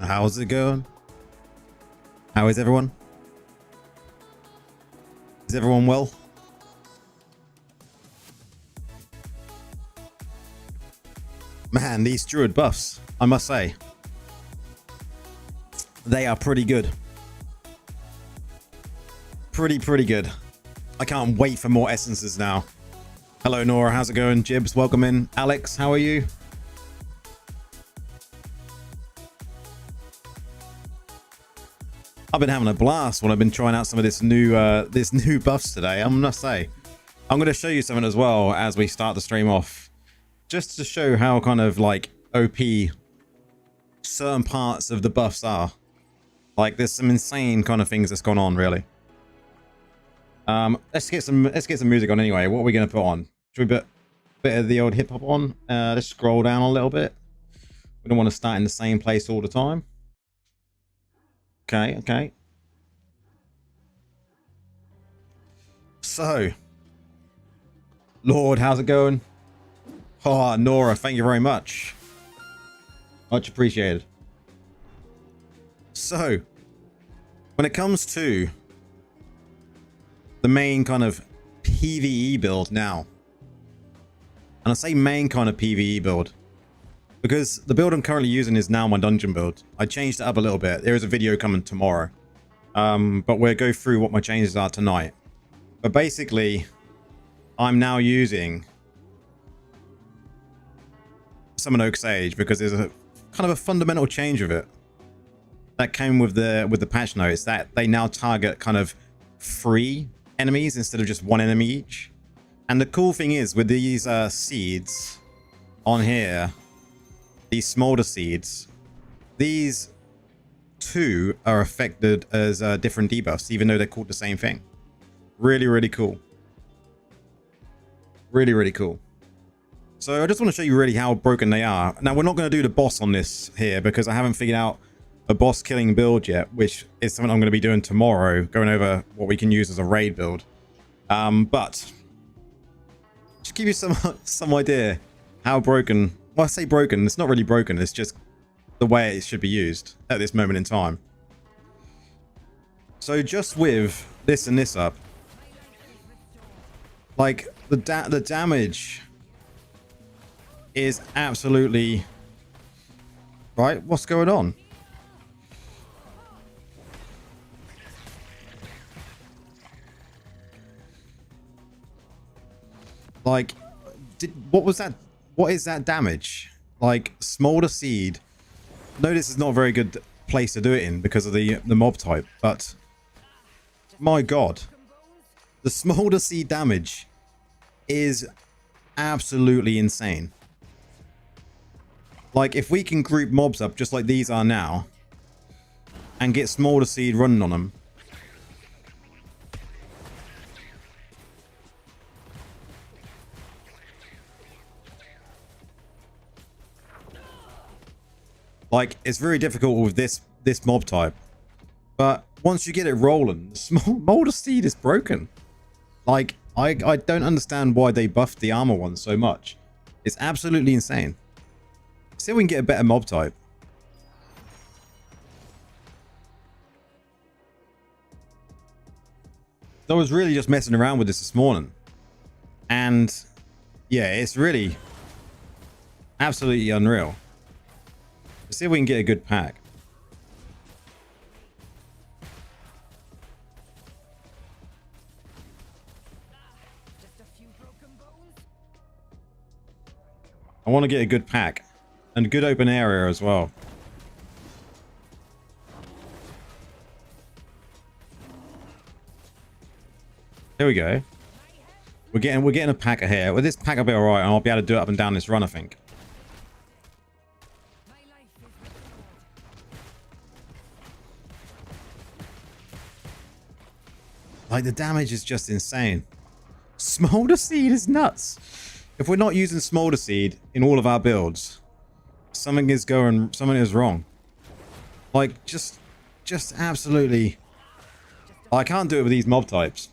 How's it going? How is everyone? Is everyone well? Man, these Druid buffs, I must say, they are pretty good. Pretty good. I can't wait for more essences now. Hello, Nora. How's it going? Jibs, welcome in. Alex, how are you? I've been having a blast when I've been trying out some of this new buffs today. I must say, I'm going to show you something as well as we start the stream off, just to show how kind of like OP certain parts of the buffs are. Like, there's some insane kind of things that's gone on, really. Let's get some music on anyway. What are we going to put on? Should we put a bit of the old hip hop on? Let's scroll down a little bit. We don't want to start in the same place all the time. Okay. So, Lord, how's it going? Oh, Nora, thank you very much. Much appreciated. So, when it comes to the main kind of PvE build now, and I say main kind of PvE build because the build I'm currently using is now my dungeon build. I changed it up a little bit. There is a video coming tomorrow, but we'll go through what my changes are tonight. But basically, I'm now using Summon Oak Sage because there's a kind of a fundamental change of it that came with the patch notes, that they now target kind of 3 enemies instead of just 1 enemy each. And the cool thing is with these seeds on here, these Smolder Seeds, these 2 are affected as different debuffs, even though they're called the same thing. Really cool. Really cool. So I just want to show you really how broken they are. Now, we're not going to do the boss on this here because I haven't figured out a boss killing build yet, which is something I'm going to be doing tomorrow, going over what we can use as a raid build. But just give you some idea how broken. Well, I say broken, it's not really broken, it's just the way it should be used at this moment in time. So just with this and this up, like the damage is absolutely right. What's going on? Like, what was that? What is that damage? Like, Smolder Seed. No, this is not a very good place to do it in because of the mob type, but my god, the Smolder Seed damage is absolutely insane. Like, if we can group mobs up just like these are now and get Smolder Seed running on them, like, it's very difficult with this mob type, but once you get it rolling, the Smolder Seed is broken. Like, I don't understand why they buffed the armor one so much. It's absolutely insane. See if we can get a better mob type. I was really just messing around with this morning, and yeah, it's really absolutely unreal. Let's see if we can get a good pack. I want to get a good pack and good open area as well. There we go. We're getting a pack here. With this pack, I'll be alright, and I'll be able to do it up and down this run, I think. Like, the damage is just insane. Smolder Seed is nuts. If we're not using Smolder Seed in all of our builds, something is wrong. Like, just absolutely. I can't do it with these mob types.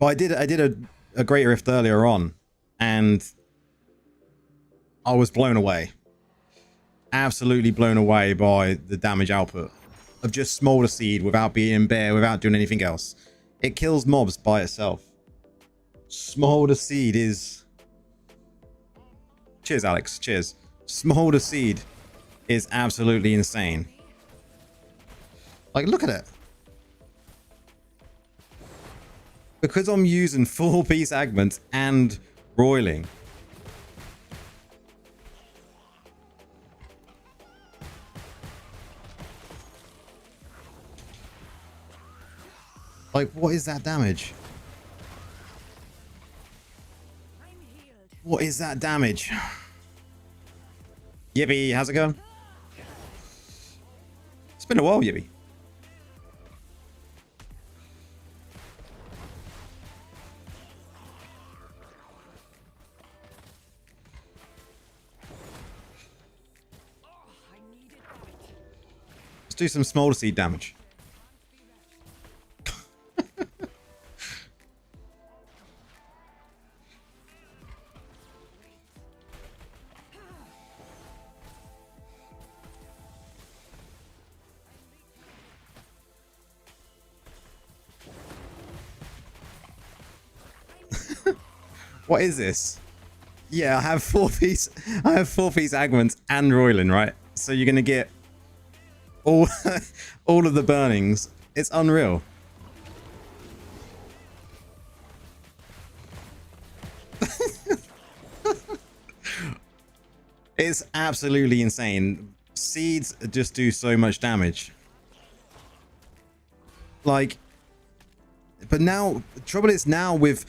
But I did a Great Rift earlier on, and I was blown away. absolutely blown away by the damage output of just Smolder Seed without being in bear, without doing anything else. It kills mobs by itself. Smolder Seed is... Cheers, Alex. Cheers. Smolder Seed is absolutely insane. Like, look at it. Because I'm using 4-piece augments and roiling. Like, what is that damage? What is that damage? Yippee, how's it going? It's been a while, Yippee. Let's do some Smolder Seed damage. What is this? Yeah, I have 4-piece augments and roiling, right? So you're gonna get all all of the burnings. It's unreal. It's absolutely insane. Seeds just do so much damage. Like, but now the trouble is now with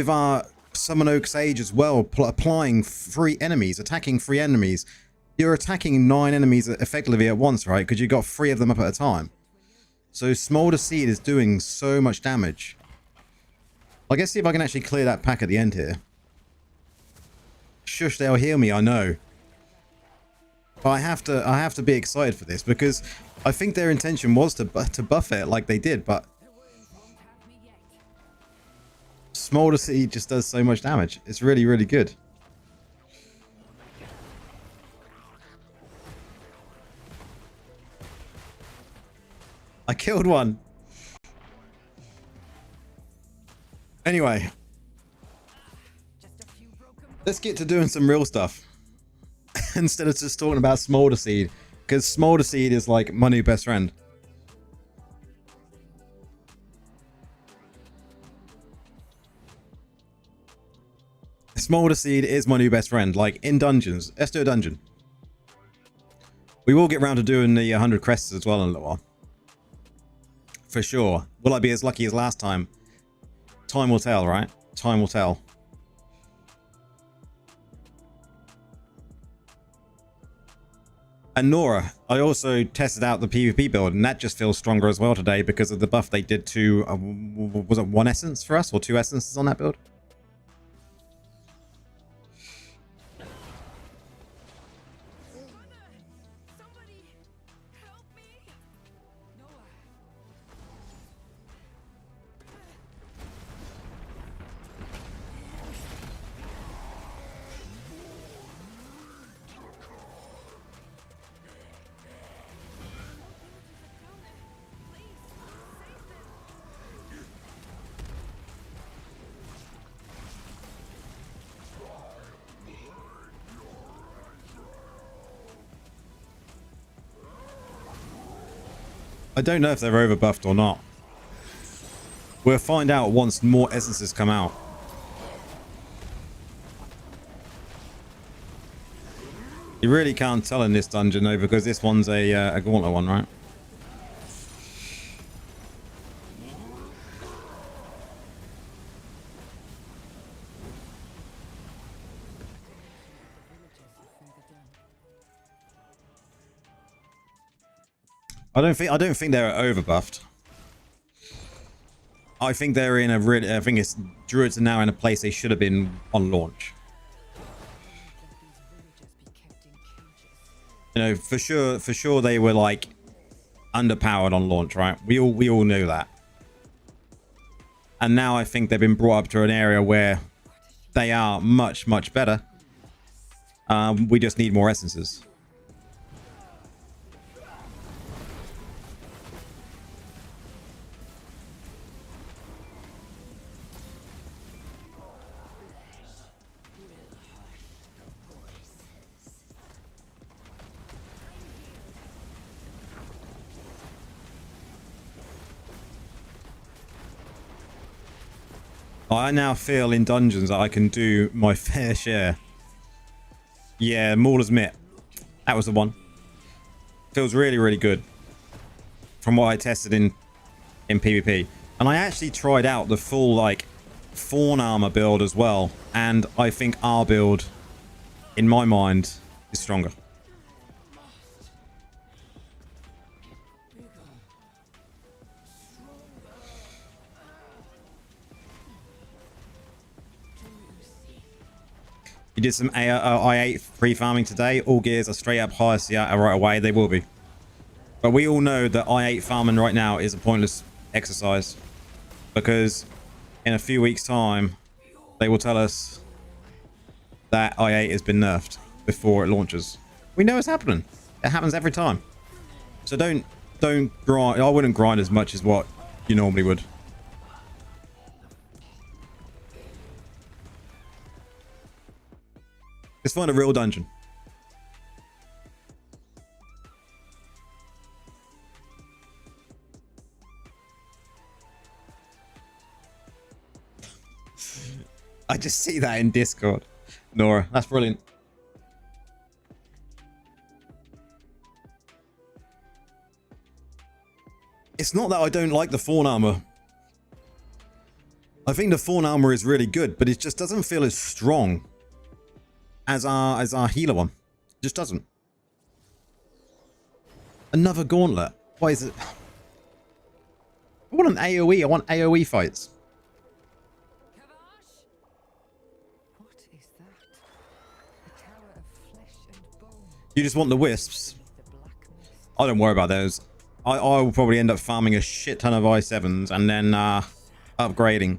our Summon Oak Sage as well, applying free enemies, attacking free enemies. You're attacking 9 enemies effectively at once, right? Because you got 3 of them up at a time. So Smolder Seed is doing so much damage. I guess see if I can actually clear that pack at the end here. Shush, they'll heal me, I know. But I have to be excited for this because I think their intention was to buff it like they did, but Smolder Seed just does so much damage. It's really, really good. I killed one. Anyway, let's get to doing some real stuff instead of just talking about Smolder Seed, because Smolder Seed is like my new best friend. Smolder Seed is my new best friend. Like in dungeons, let's do a dungeon. We will get around to doing the 100 crests as well in a little while. For sure. Will I be as lucky as last time? Time will tell, right? Time will tell. And Nora, I also tested out the PvP build, and that just feels stronger as well today because of the buff they did to, was it 1 essence for us or 2 essences on that build? I don't know if they're overbuffed or not. We'll find out once more essences come out. You really can't tell in this dungeon though, because this one's a gauntlet one, right? I don't think they're overbuffed. I think they're in a really, I think it's Druids are now in a place they should have been on launch. You know, for sure they were like underpowered on launch, right? We all knew that. And now I think they've been brought up to an area where they are much better. We just need more essences. I now feel in dungeons that I can do my fair share. Yeah, Mauler's Mitt. That was the one. Feels really, really good. From what I tested in PvP. And I actually tried out the full, like, Fawn Armor build as well. And I think our build, in my mind, is stronger. You did some I8 free farming today. All gears are straight up highest right away. They will be. But we all know that I8 farming right now is a pointless exercise. Because in a few weeks' time, they will tell us that I8 has been nerfed before it launches. We know it's happening. It happens every time. So don't grind. I wouldn't grind as much as what you normally would. Let's find a real dungeon. I just see that in Discord. Nora, that's brilliant. It's not that I don't like the Fawn Armor. I think the Fawn Armor is really good, but it just doesn't feel as strong as our healer one. Just doesn't. Another gauntlet. Why is it? I want an AoE. I want AoE fights. What is that? A tower of flesh and bone. You just want the wisps. I don't worry about those. I will probably end up farming a shit ton of i7s and then upgrading.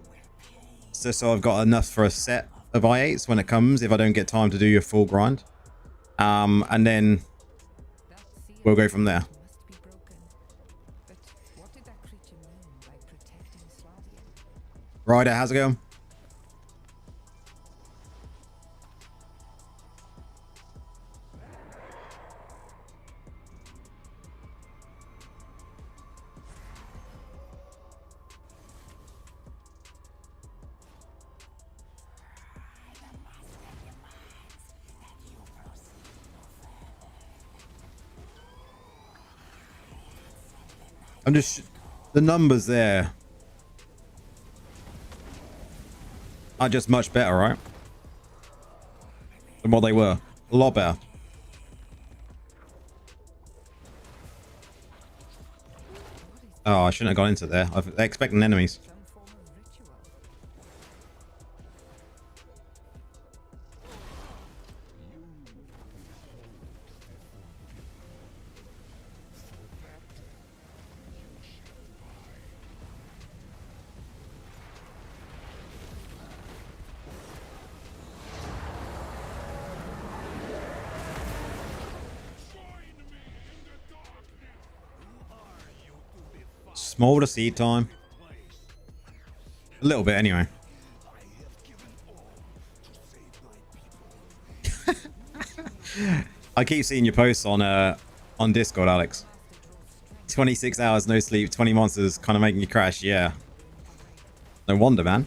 So I've got enough for a set of i8s when it comes, if I don't get time to do a full grind. And then we'll go from there. Ryder, how's it going? I'm just... the numbers there are just much better, right? Than what they were. A lot better. Oh, I shouldn't have gone into there. I'm expecting enemies. Smolder Seed time. A little bit anyway. I keep seeing your posts on Discord, Alex. 26 hours no sleep, 20 monsters kind of making you crash. Yeah. No wonder, man.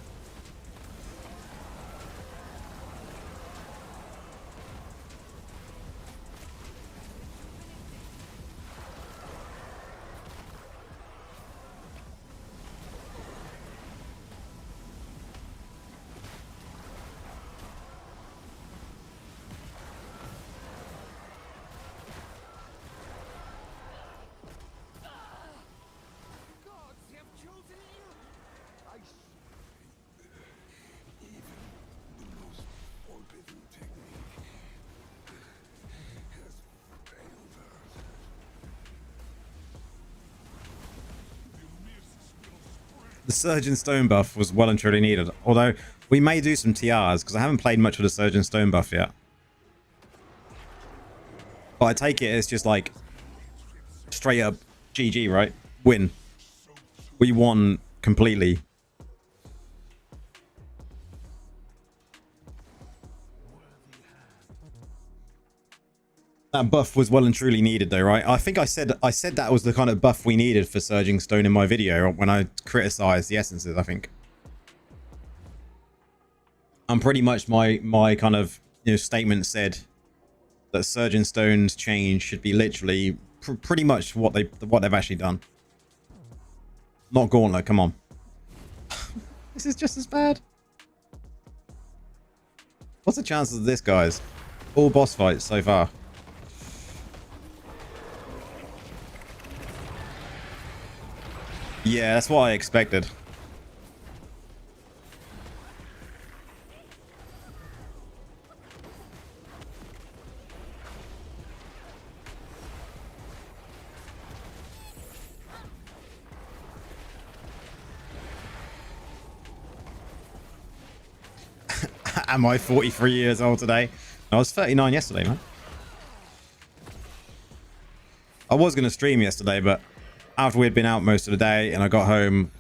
The Surgeon Stone buff was well and truly needed. Although, we may do some TRs, because I haven't played much with the Surgeon Stone buff yet. But I take it as just like, straight up GG, right? Win. We won completely. That buff was well and truly needed though, right? I think I said that was the kind of buff we needed for Surging Stone in my video when I criticized the essences, I think. I'm pretty much my kind of statement said that Surgeon Stone's change should be literally pretty much what they've actually done. Not Gauntlet, come on. This is just as bad. What's the chances of this, guys? All boss fights so far. Yeah, that's what I expected. Am I 43 years old today? I was 39 yesterday, man. I was going to stream yesterday, but after we had been out most of the day and I got home,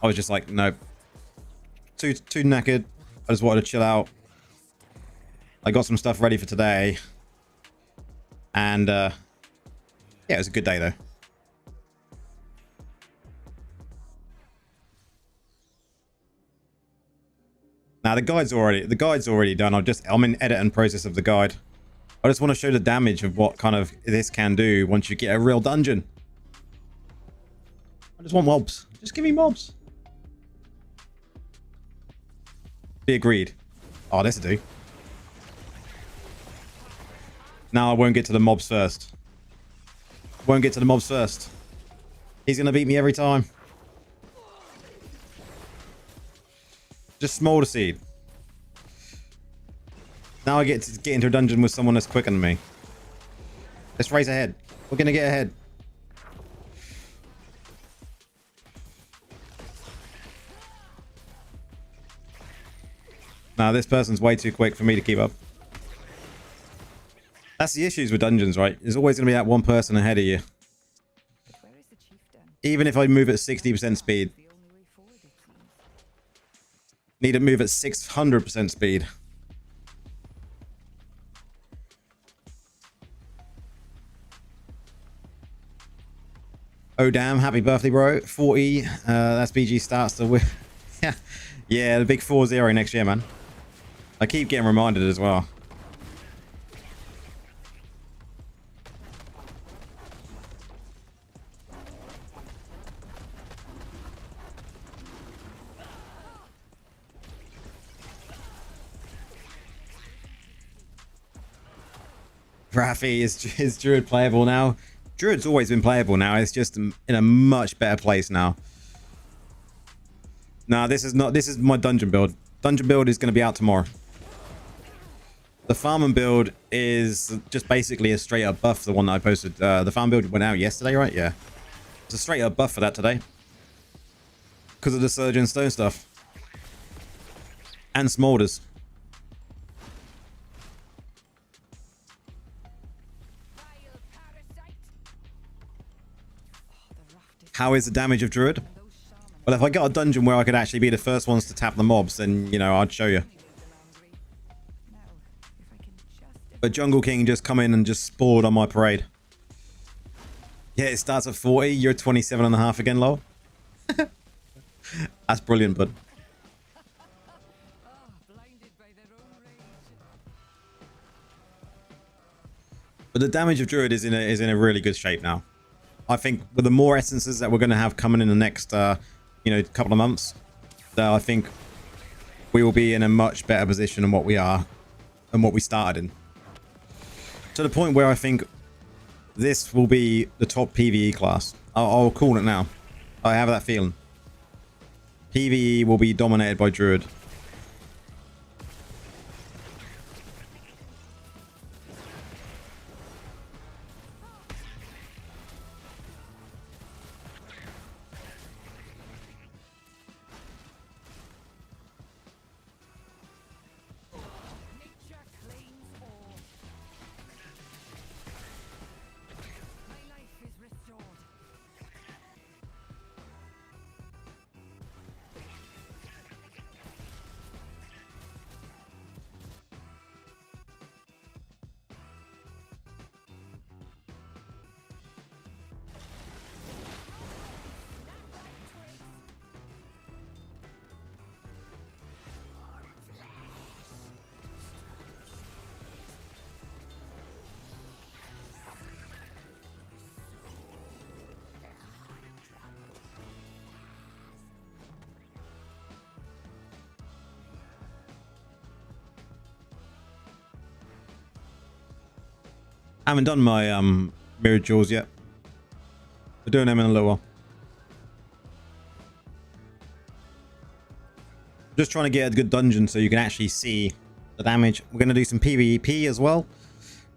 I was just like, nope. Too knackered. I just wanted to chill out. I got some stuff ready for today. And, yeah, it was a good day, though. Now the guide's already done. I'm in edit and process of the guide. I just want to show the damage of what kind of this can do once you get a real dungeon. I just want mobs. Just give me mobs. Be agreed. Oh, this'll do. Now I won't get to the mobs first. Won't get to the mobs first. He's gonna beat me every time. Just Smolder Seed. Now I get to get into a dungeon with someone that's quicker than me. Let's race ahead. We're gonna get ahead. Now this person's way too quick for me to keep up. That's the issues with dungeons, right? There's always gonna be that one person ahead of you. Where is the chieftain? Even if I move at 60% speed. The only way forward, it seems. Need to move at 600% speed. Oh damn, happy birthday, bro. 40. That's BG starts to win. Yeah, the big 4-0 next year, man. I keep getting reminded as well. Rafi, is Druid playable now? Druid's always been playable now. It's just in a much better place now. Nah, this is my dungeon build. Dungeon build is going to be out tomorrow. The farming build is just basically a straight up buff, the one that I posted. The farm build went out yesterday, right? Yeah. It's a straight up buff for that today. Because of the Surgeon Stone stuff. And Smolders. How is the damage of Druid? Well, if I got a dungeon where I could actually be the first ones to tap the mobs, then, you know, I'd show you. But Jungle King just come in and just spoiled on my parade. Yeah, it starts at 40. You're 27.5 again, lol. That's brilliant, bud. But the damage of Druid is in a really good shape now. I think with the more essences that we're going to have coming in the next, you know, couple of months, I think we will be in a much better position than what we are and what we started in. To the point where I think this will be the top PvE class. I'll call it now. I have that feeling. PvE will be dominated by Druid. I haven't done my mirror jewels yet. We're doing them in a little while. Just trying to get a good dungeon so you can actually see the damage. We're going to do some PvP as well.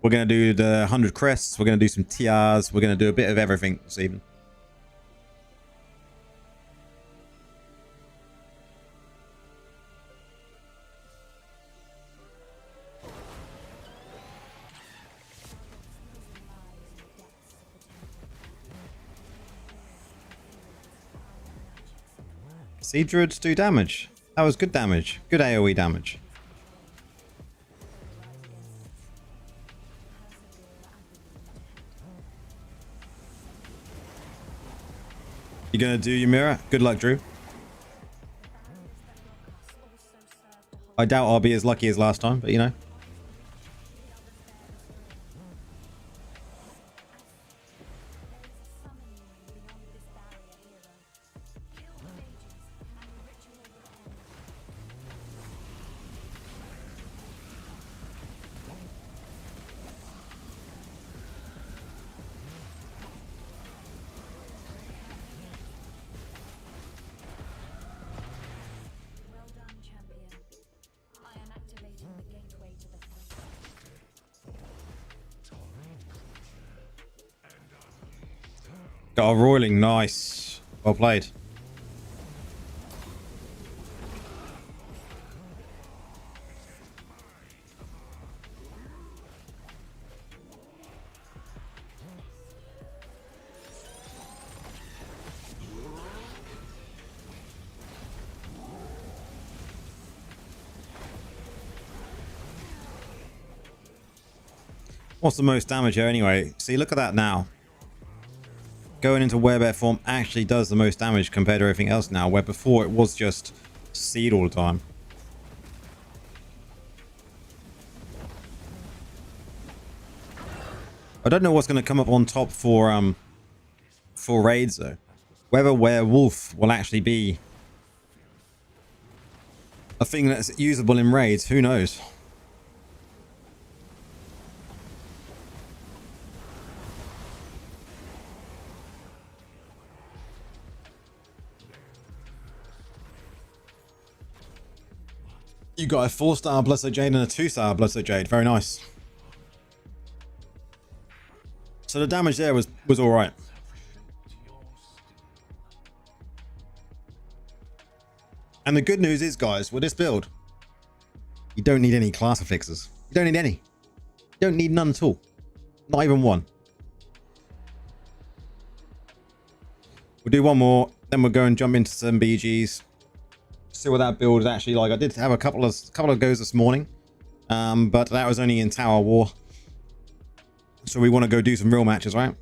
We're going to do the 100 crests. We're going to do some TRs. We're going to do a bit of everything this evening. See, druids do damage. That was good damage. Good AoE damage. You gonna do your mirror? Good luck, Drew. I doubt I'll be as lucky as last time, but you know. Got a roiling, nice. Well played. What's the most damage here anyway? See, look at that now. Going into werebear form actually does the most damage compared to everything else now, where before it was just seed all the time. I don't know what's going to come up on top for raids though. Whether werewolf will actually be a thing that's usable in raids, who knows? You got a 4-star Bloodstone Jade and a 2-star Bloodstone Jade. Very nice. So the damage there was all right. And the good news is, guys, with this build, you don't need any class fixers. You don't need any. You don't need none at all. Not even one. We'll do one more, then we'll go and jump into some BGs. See what that build is actually like. I did have a couple of goes this morning, but that was only in Tower War. So we want to go do some real matches, right?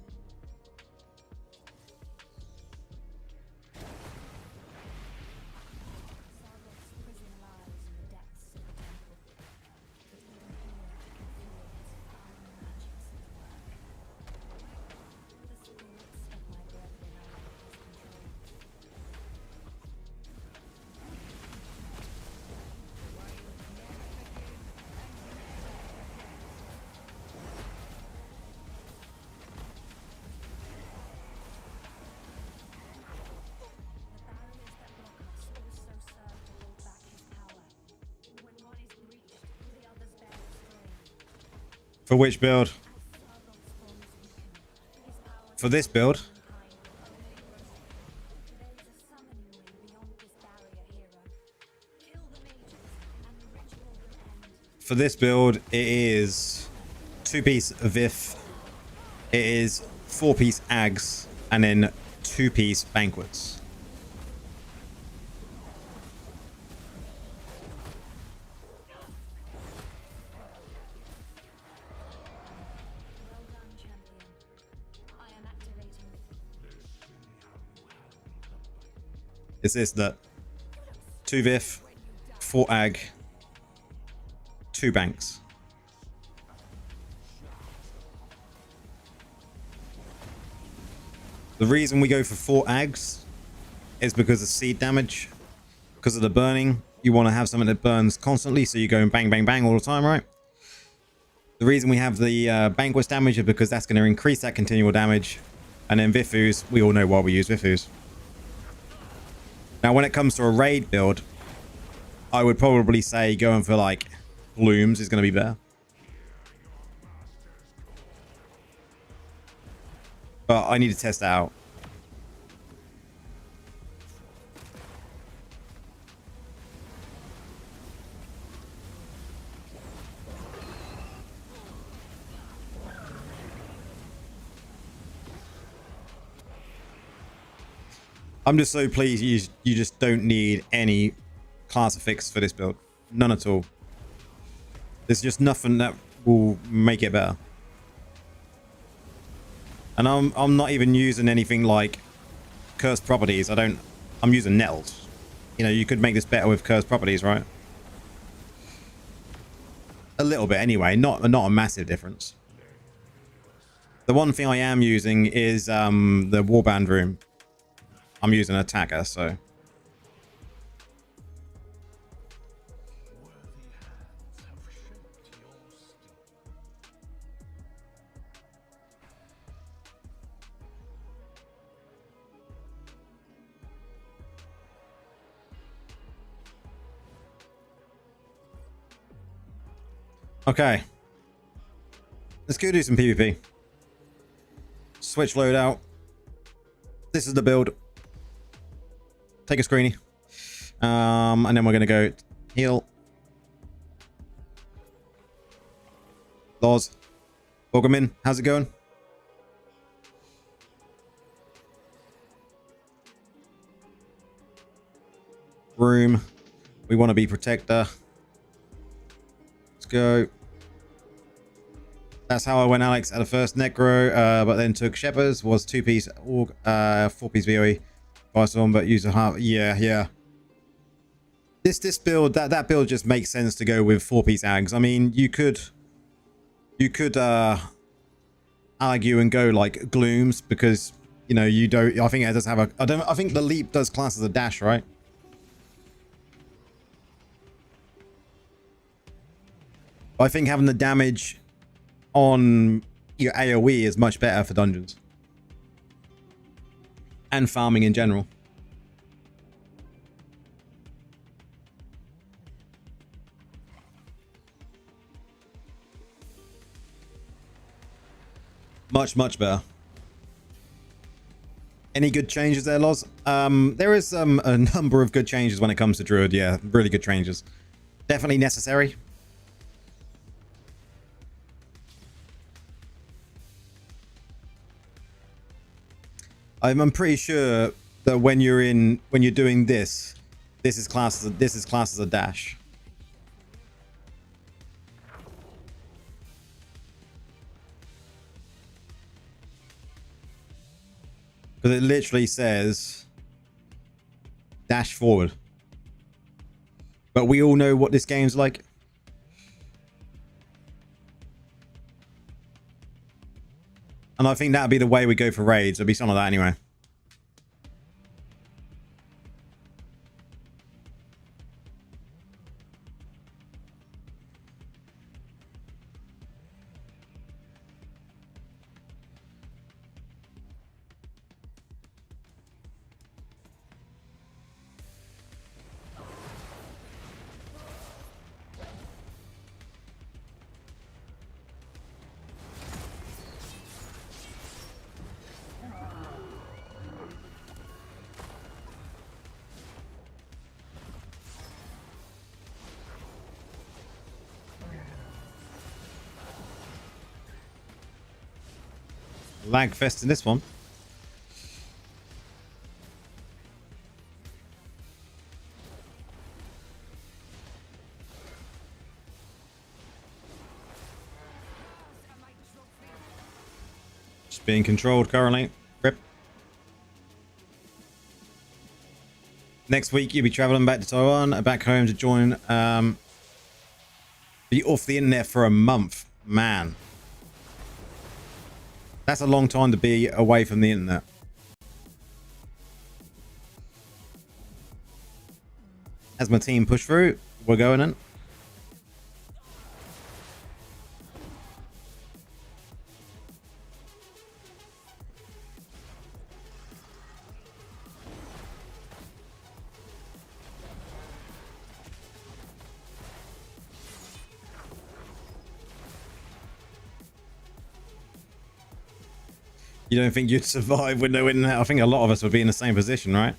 For which build? For this build? For this build, it is 2-piece Vith, it is 4-piece Ags, and then 2-piece Banquets. Is this that 2 Vith, 4 Ag, 2 Banks. The reason we go for 4 Ags is because of seed damage. Because of the burning, you want to have something that burns constantly, so you're going bang, bang, bang all the time, right? The reason we have the Vanguard damage is because that's going to increase that continual damage. And then Vifus, we all know why we use Vifus. Now, when it comes to a raid build, I would probably say going for like Blooms is going to be better. But I need to test that out. I'm just so pleased you just don't need any class effects for this build. None at all. There's just nothing that will make it better. And I'm not even using anything like cursed properties. I'm using nettles. You know, you could make this better with cursed properties, right? A little bit anyway, not a massive difference. The one thing I am using is the warband room. I'm using an attacker, so. Okay. Let's go do some PvP. Switch loadout. This is the build. Take a screeny. And then we're going to go heal. Laws. Bogerman, how's it going? Room. We want to be protector. Let's go. That's how I went Alex at the first Necro, but then took Shepherds, was 2-piece org, 4-piece VOE. One, but use a half. Yeah. This build, that build just makes sense to go with 4-piece Ags. I mean, you could argue and go like Glooms because you know you don't. I think it does have a. I think the Leap does class as a dash, right? I think having the damage on your AoE is much better for dungeons and farming in general. Much better. Any good changes there, Loz? There is a number of good changes when it comes to Druid. Yeah, really good changes. Definitely necessary. I'm pretty sure that when you're doing this is classed as a dash. Because it literally says dash forward. But we all know what this game's like. And I think that'd be the way we go for raids. It'd be something like that anyway. Lag fest in this one. Just being controlled currently. Rip. Next week you'll be traveling back to Taiwan, back home to join. Be off the internet for a month, man. That's a long time to be away from the internet. As my team push through, we're going in. You don't think you'd survive with no internet? I think a lot of us would be in the same position, right?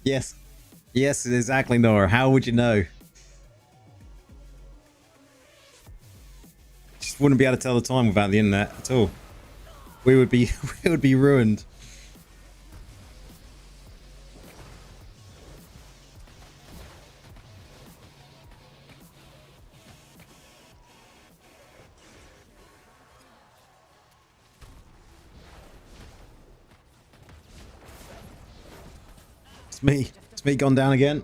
Yes. Yes, exactly, Nora. How would you know? Just wouldn't be able to tell the time without the internet at all. We would be we would be ruined. It's me. It's me gone down again.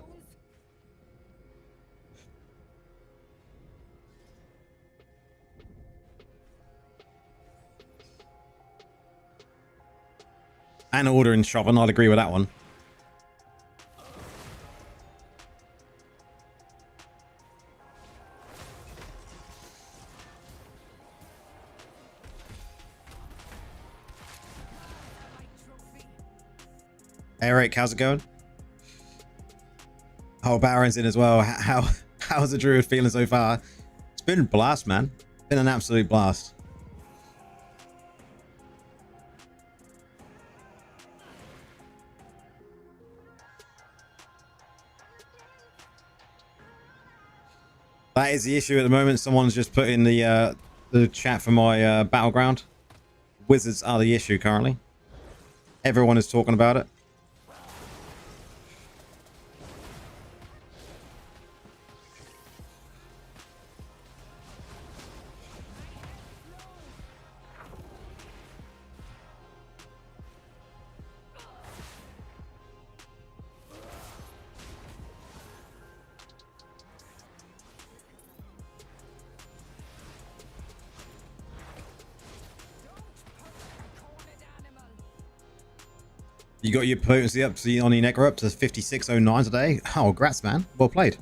And order in shop, and I'd agree with that one. Eric, how's it going? Oh, Baron's in as well. How's the Druid feeling so far? It's been a blast, man. Been an absolute blast. That is the issue at the moment. Someone's just put in the chat for my battleground. Wizards are the issue currently. Everyone is talking about it. You got your potency up to on your necro up to 5609 today. Oh, congrats, man. Well played.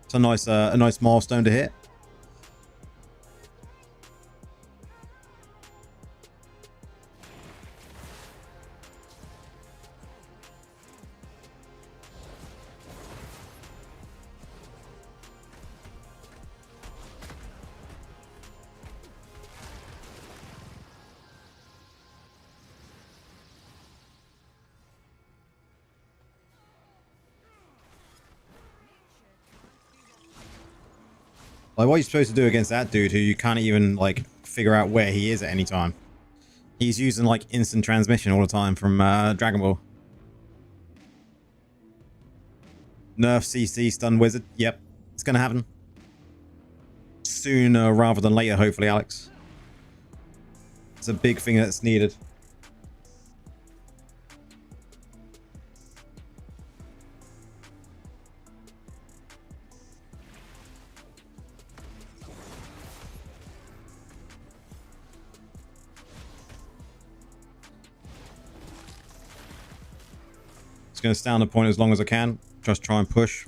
It's a nice milestone to hit. Like, what are you supposed to do against that dude who you can't even, like, figure out where he is at any time? He's using, like, instant transmission all the time from Dragon Ball. Nerf CC stun wizard. Yep, it's gonna happen. Sooner rather than later, hopefully, Alex. It's a big thing that's needed. Just going to stay on the point as long as I can. Just try and push.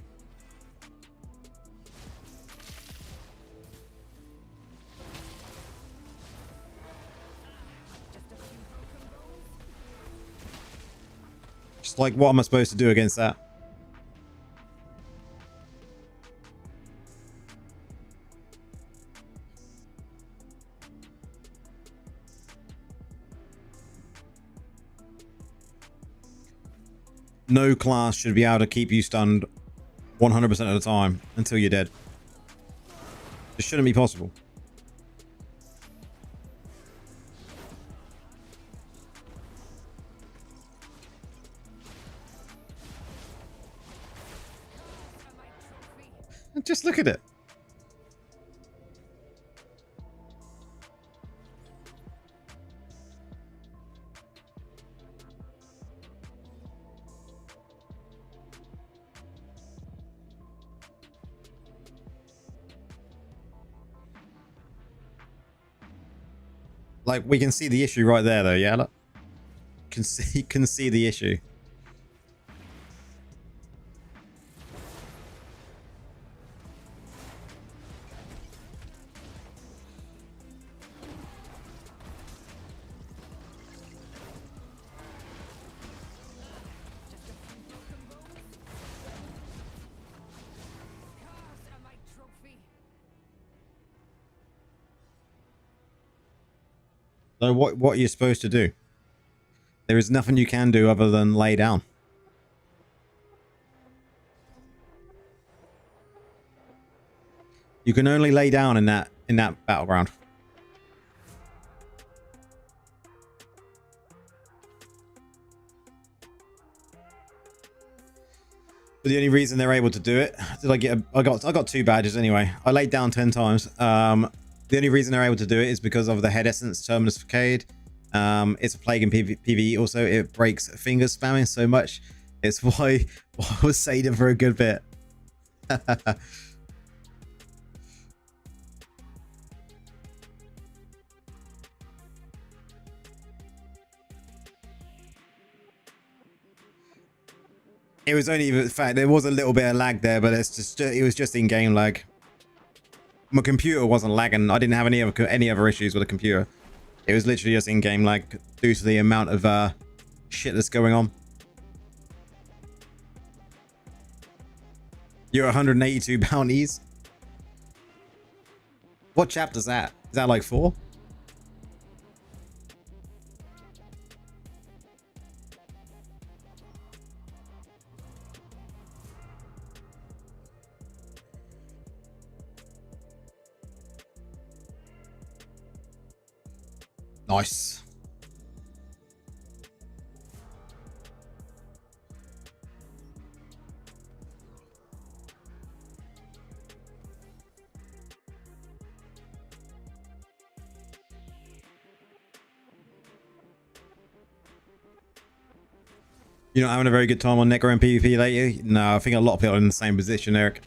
Just like, what am I supposed to do against that? No class should be able to keep you stunned 100% of the time until you're dead. It shouldn't be possible. Just look at it. like we can see the issue right there though. Yeah, look. Can see the issue. So what are you supposed to do? There is nothing you can do other than lay down. You can only lay down in that battleground. But the only reason they're able to do it, did I get? I got 2 badges anyway. I laid down 10 times. The only reason they're able to do it is because of the head essence terminus facade. It's a plague in PvE. Also, it breaks finger spamming so much. It's why I was saving for a good bit. It was only the fact there was a little bit of lag there, but it was just in-game lag. My computer wasn't lagging. I didn't have any other issues with the computer. It was literally just in-game lag due to the amount of shit that's going on. You're 182 bounties. What chapter's that? Is that like 4? Nice. You're not having a very good time on Necro and PvP lately? No, I think a lot of people are in the same position, Eric.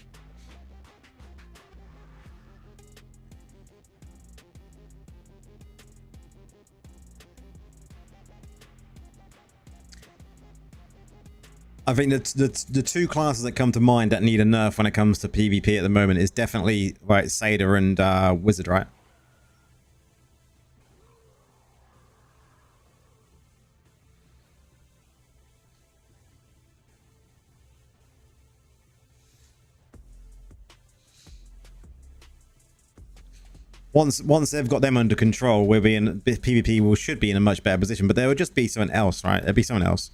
I think the 2 classes that come to mind that need a nerf when it comes to PvP at the moment is definitely right, Satyr and Wizard, right? Once they've got them under control, we'll be in PvP. Should be in a much better position, but there will just be something else, right? There'll be something else.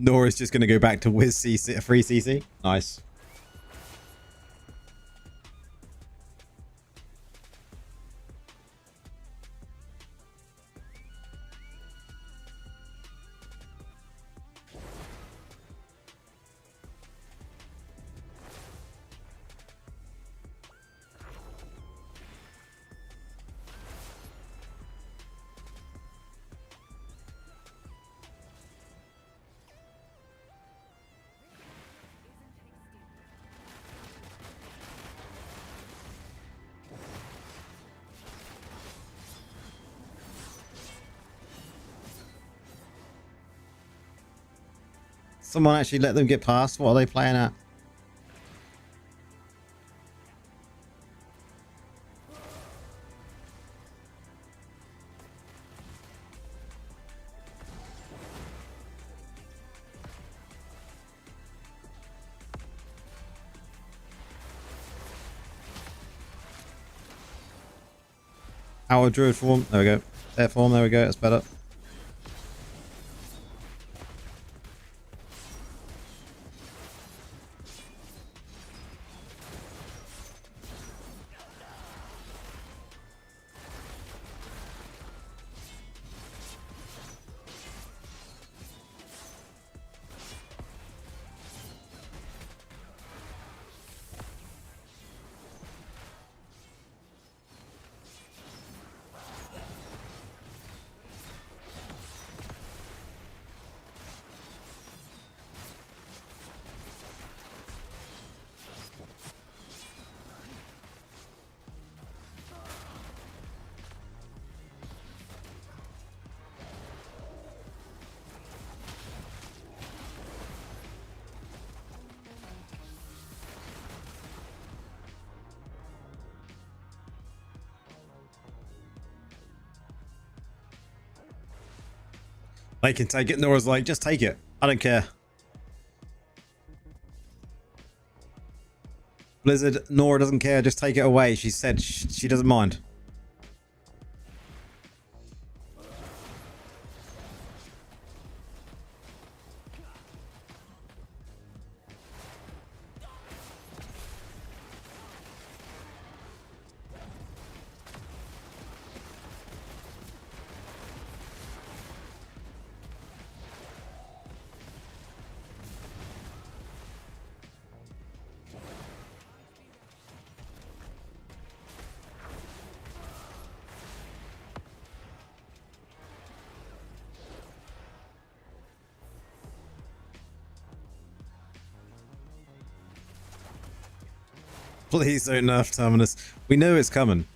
Nora's just going to go back to Wiz CC, free CC. Nice. Someone actually let them get past? What are they playing at? Our Druid form. There we go. Their form. There we go. That's better. They can take it. Nora's like, just take it. I don't care. Blizzard, Nora doesn't care. Just take it away. She said she doesn't mind. Please don't nerf Terminus. We know it's coming.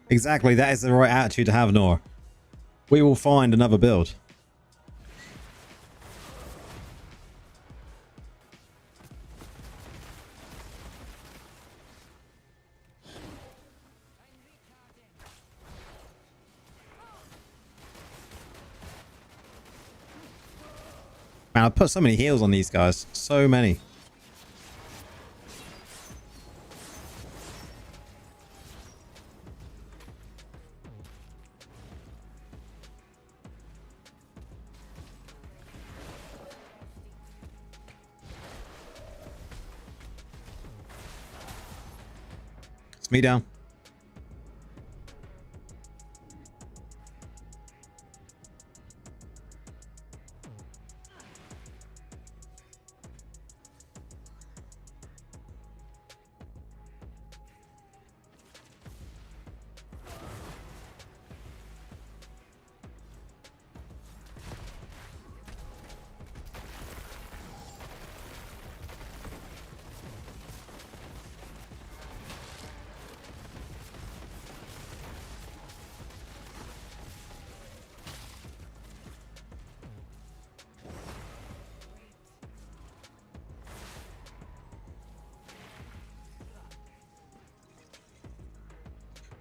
Exactly, that is the right attitude to have, Nora. We will find another build. Man, I put so many heals on these guys. So many. It's me down.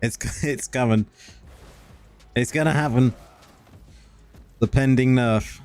It's coming. It's gonna happen. The pending nerf.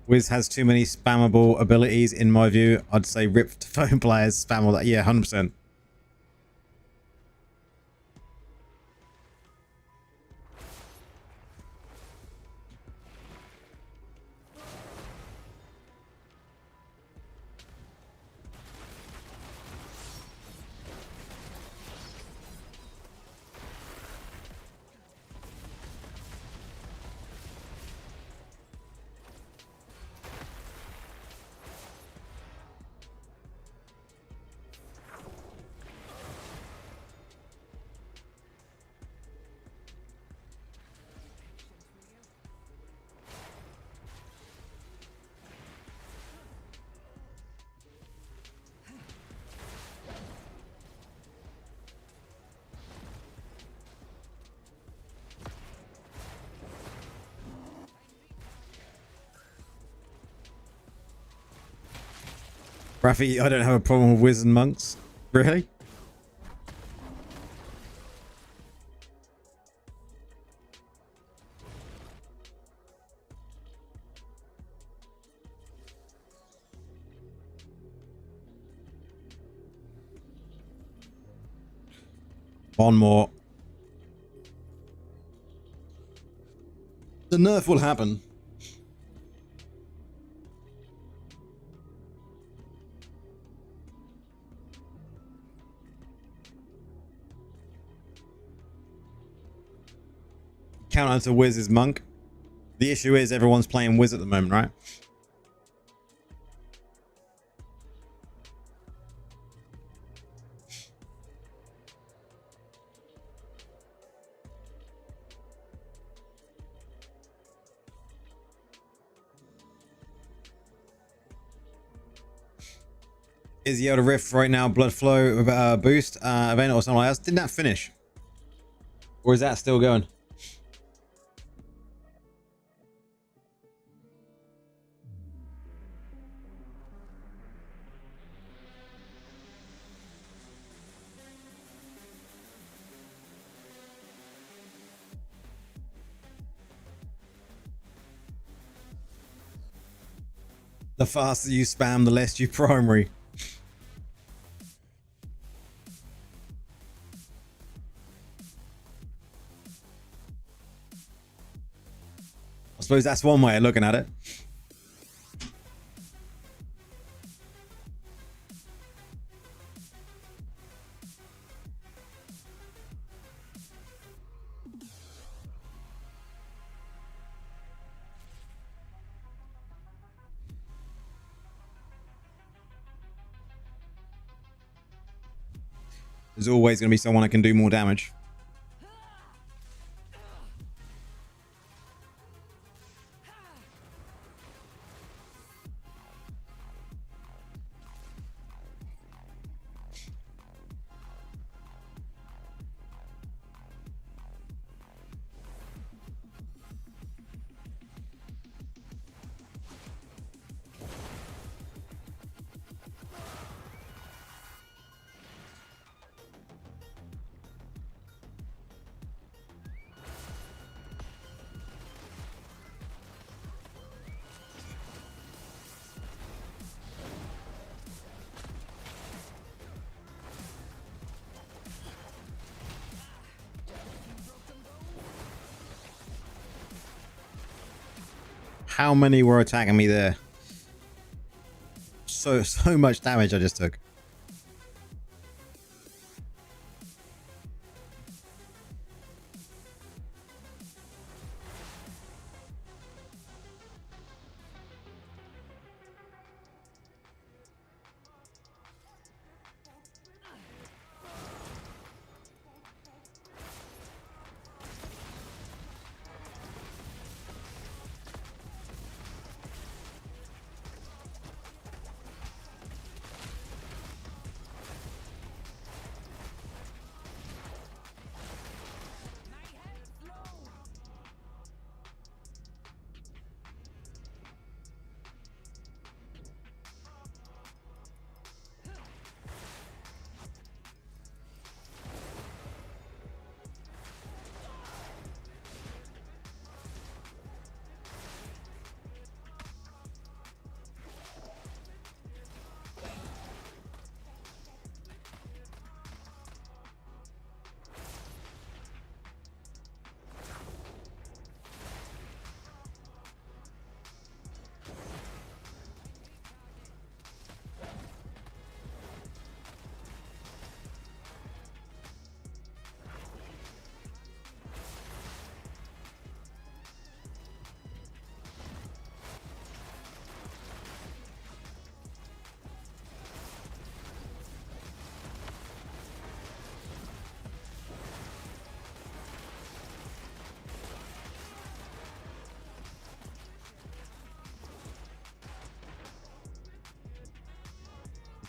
Wiz has too many spammable abilities in my view. I'd say rip phone players spam all that. Yeah, 100%. Rafi, I don't have a problem with Wiz and monks. Really? One more. The nerf will happen. Counter to Wiz is Monk. The issue is everyone's playing Wiz at the moment, right? Is the Elder Rift right now blood flow boost event or something else? Didn't that finish? Or is that still going? The faster you spam, the less you primary. I suppose that's one way of looking at it. There's always going to be someone that can do more damage. How many were attacking me there? So much damage I just took.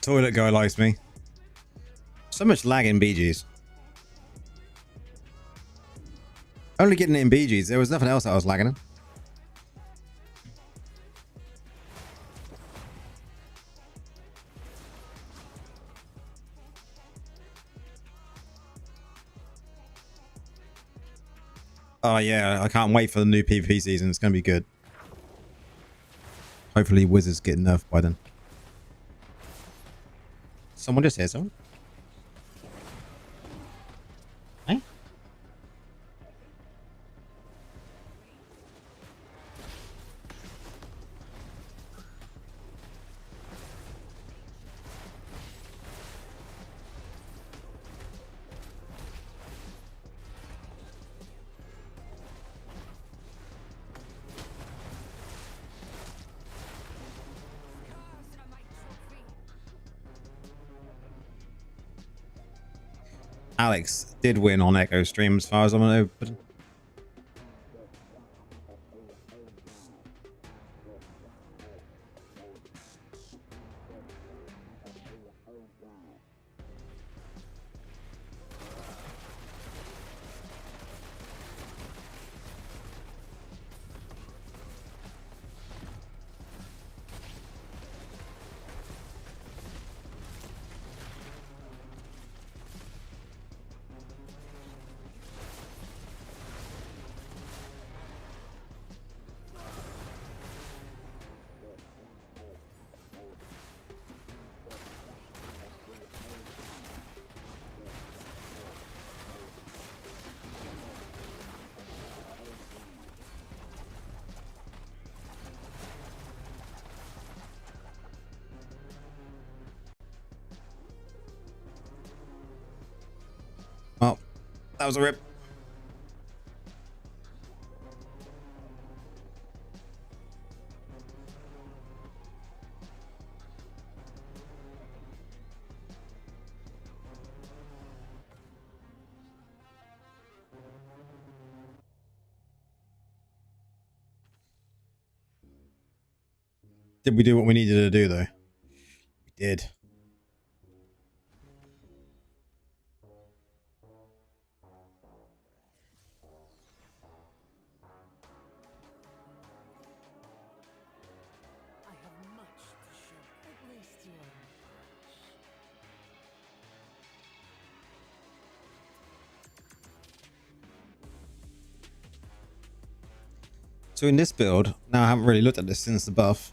Toilet guy likes me. So much lag in BGs. Only getting it in BGs. There was nothing else that I was lagging in. Oh yeah, I can't wait for the new PvP season. It's going to be good. Hopefully Wizards get nerfed by then. Someone just hear someone? Alex did win on Echo Stream as far as I'm know. But oh, that was a rip. Did we do what we needed to do though? We did. I have much to show. At least you are So in this build, now I haven't really looked at this since the buff.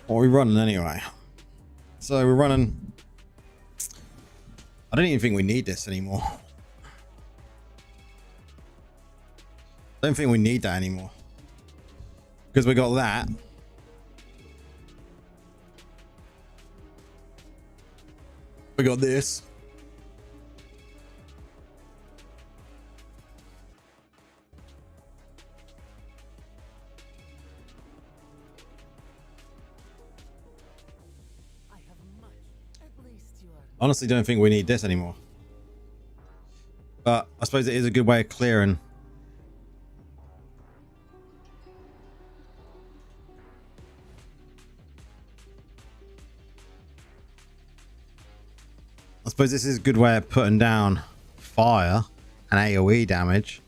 What are we running anyway? So we're running... I don't even think we need this anymore. I don't think we need that anymore. Because we got that. We got this. I have much. At least you are. Honestly, don't think we need this anymore. But I suppose it is a good way of clearing. I suppose this is a good way of putting down fire and AoE damage.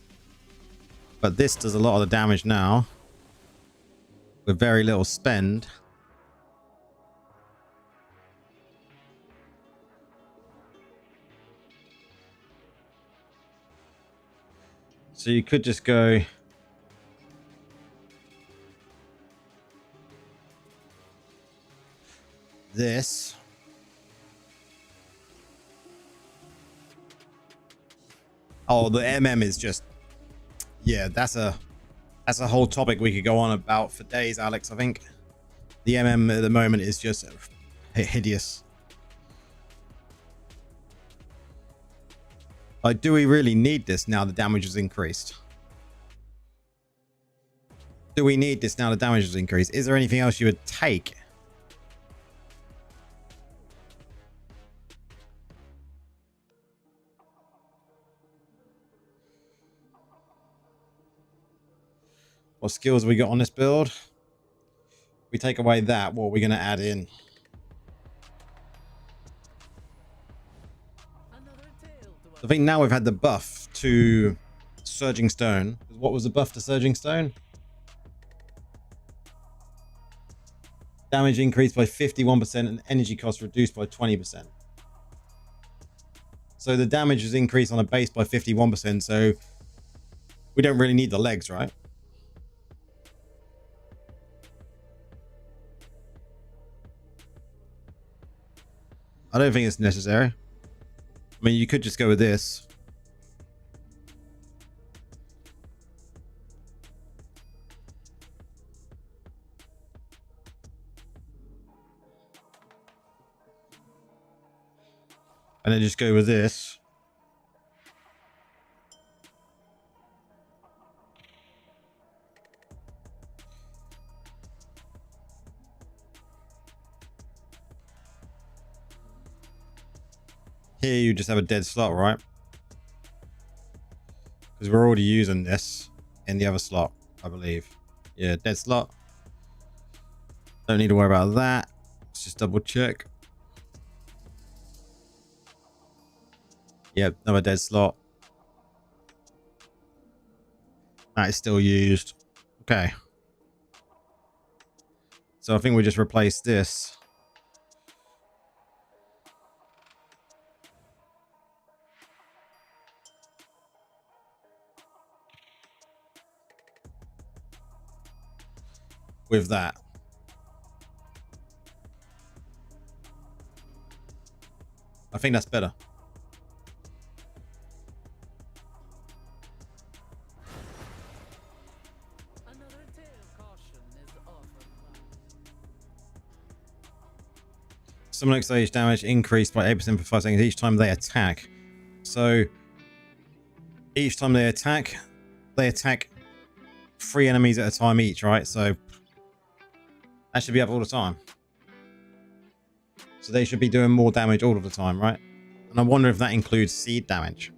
But this does a lot of the damage now with very little spend. So you could just go this. Oh, the MM is just, yeah, that's a whole topic we could go on about for days, Alex. I think the MM at the moment is just hideous. Like, do we really need this now the damage has increased? Do we need this now the damage has increased? Is there anything else you would take? What skills have we got on this build? We take away that, what are we going to add in? I think now we've had the buff to Surging Stone. What was the buff to Surging Stone? Damage increased by 51% and energy cost reduced by 20%. So the damage is increased on a base by 51%, so we don't really need the legs, right? I don't think it's necessary. I mean, you could just go with this. And then just go with this. Here you just have a dead slot, right? Because we're already using this in the other slot, I believe. Yeah, dead slot. Don't need to worry about that. Let's just double check. Yep, another dead slot. That is still used. Okay. So I think we just replace this. With that. I think that's better. Another tale of caution is offered. Summon stage damage increased by 8% for 5 seconds each time they attack. So each time they attack 3 enemies at a time each, right? So that should be up all the time. So they should be doing more damage all of the time, right? And I wonder if that includes seed damage.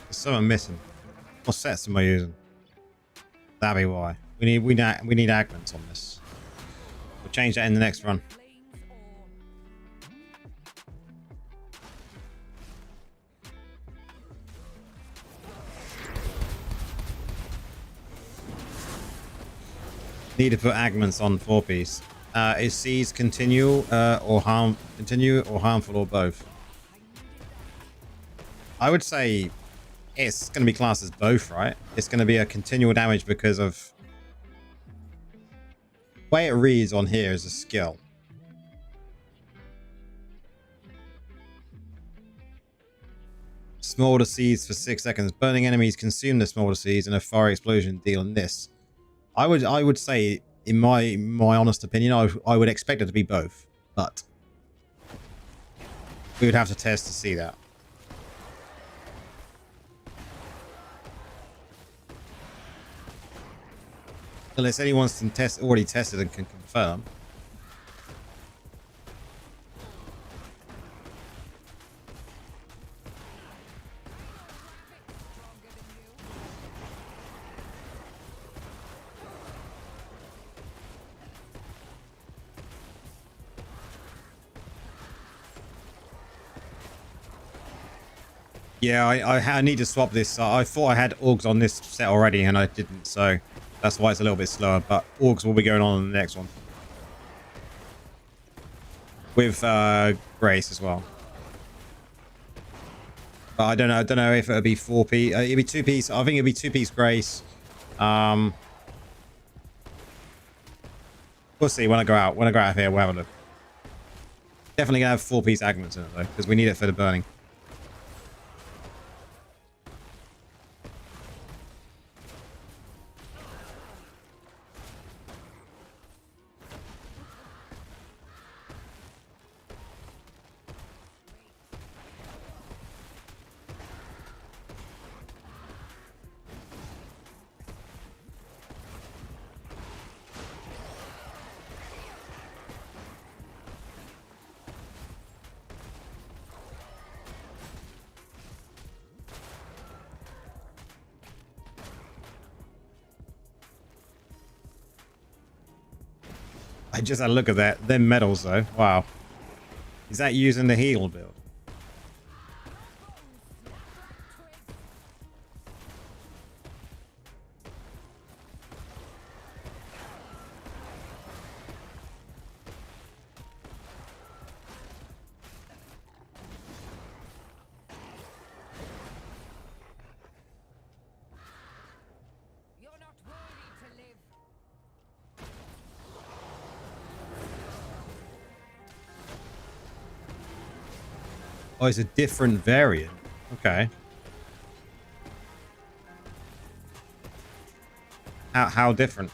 There's something missing. What sets am I using? That'd be why. We need agments on this. We'll change that in the next run. Flames on. Need to put agments on 4-piece. Is seeds continual or harmful or both? I would say it's going to be classed as both, right? It's going to be a continual damage because of the way it reads on here is a skill. Smolder Seeds for 6 seconds. Burning enemies consume the Smolder Seeds and a fire explosion deal on this. I would say, in my honest opinion, I would expect it to be both, but we would have to test to see that. Unless anyone's already tested and can confirm. Yeah, I need to swap this. I thought I had Augs on this set already and I didn't, so that's why it's a little bit slower, but Augs will be going on the next one. With Grace as well. But I don't know if it'll be 4P. It'll be 2-piece. I think it'll be 2-piece Grace. We'll see when I go out. When I go out of here, we'll have a look. Definitely gonna have 4-piece agments in it though, because we need it for the burning. I just had a look at that. Them medals though. Wow. Is that using the heal build? You're not worthy to live. Oh, it's a different variant. Okay. How different?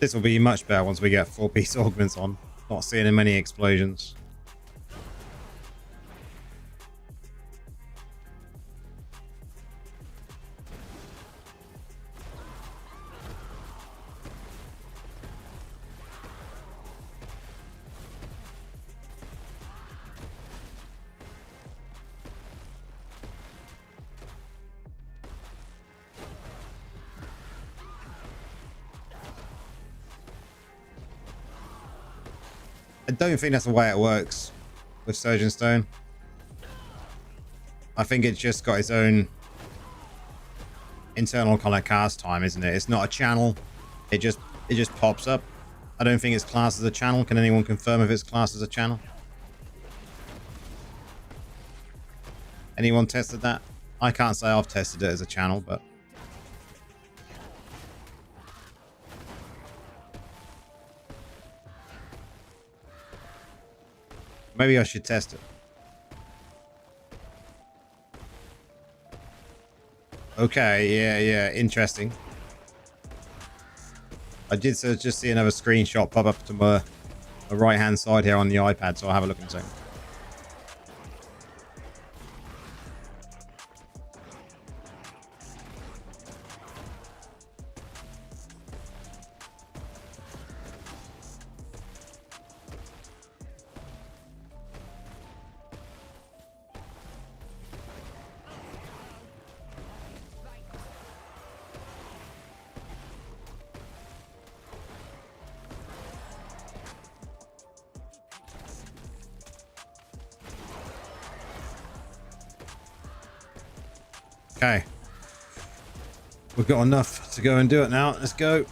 This will be much better once we get 4-piece augments on. Not seeing many explosions. I don't think that's the way it works with Surgeon Stone. I think it's just got its own internal kind of cast time, isn't it? It's not a channel. It just pops up. I don't think it's classed as a channel. Can anyone confirm if it's classed as a channel? Anyone tested that? I can't say I've tested it as a channel, but maybe I should test it. Okay, yeah, interesting. I did just see another screenshot pop up to my right hand side here on the iPad, so I'll have a look in a second. Okay. We've got enough to go and do it now. Let's go.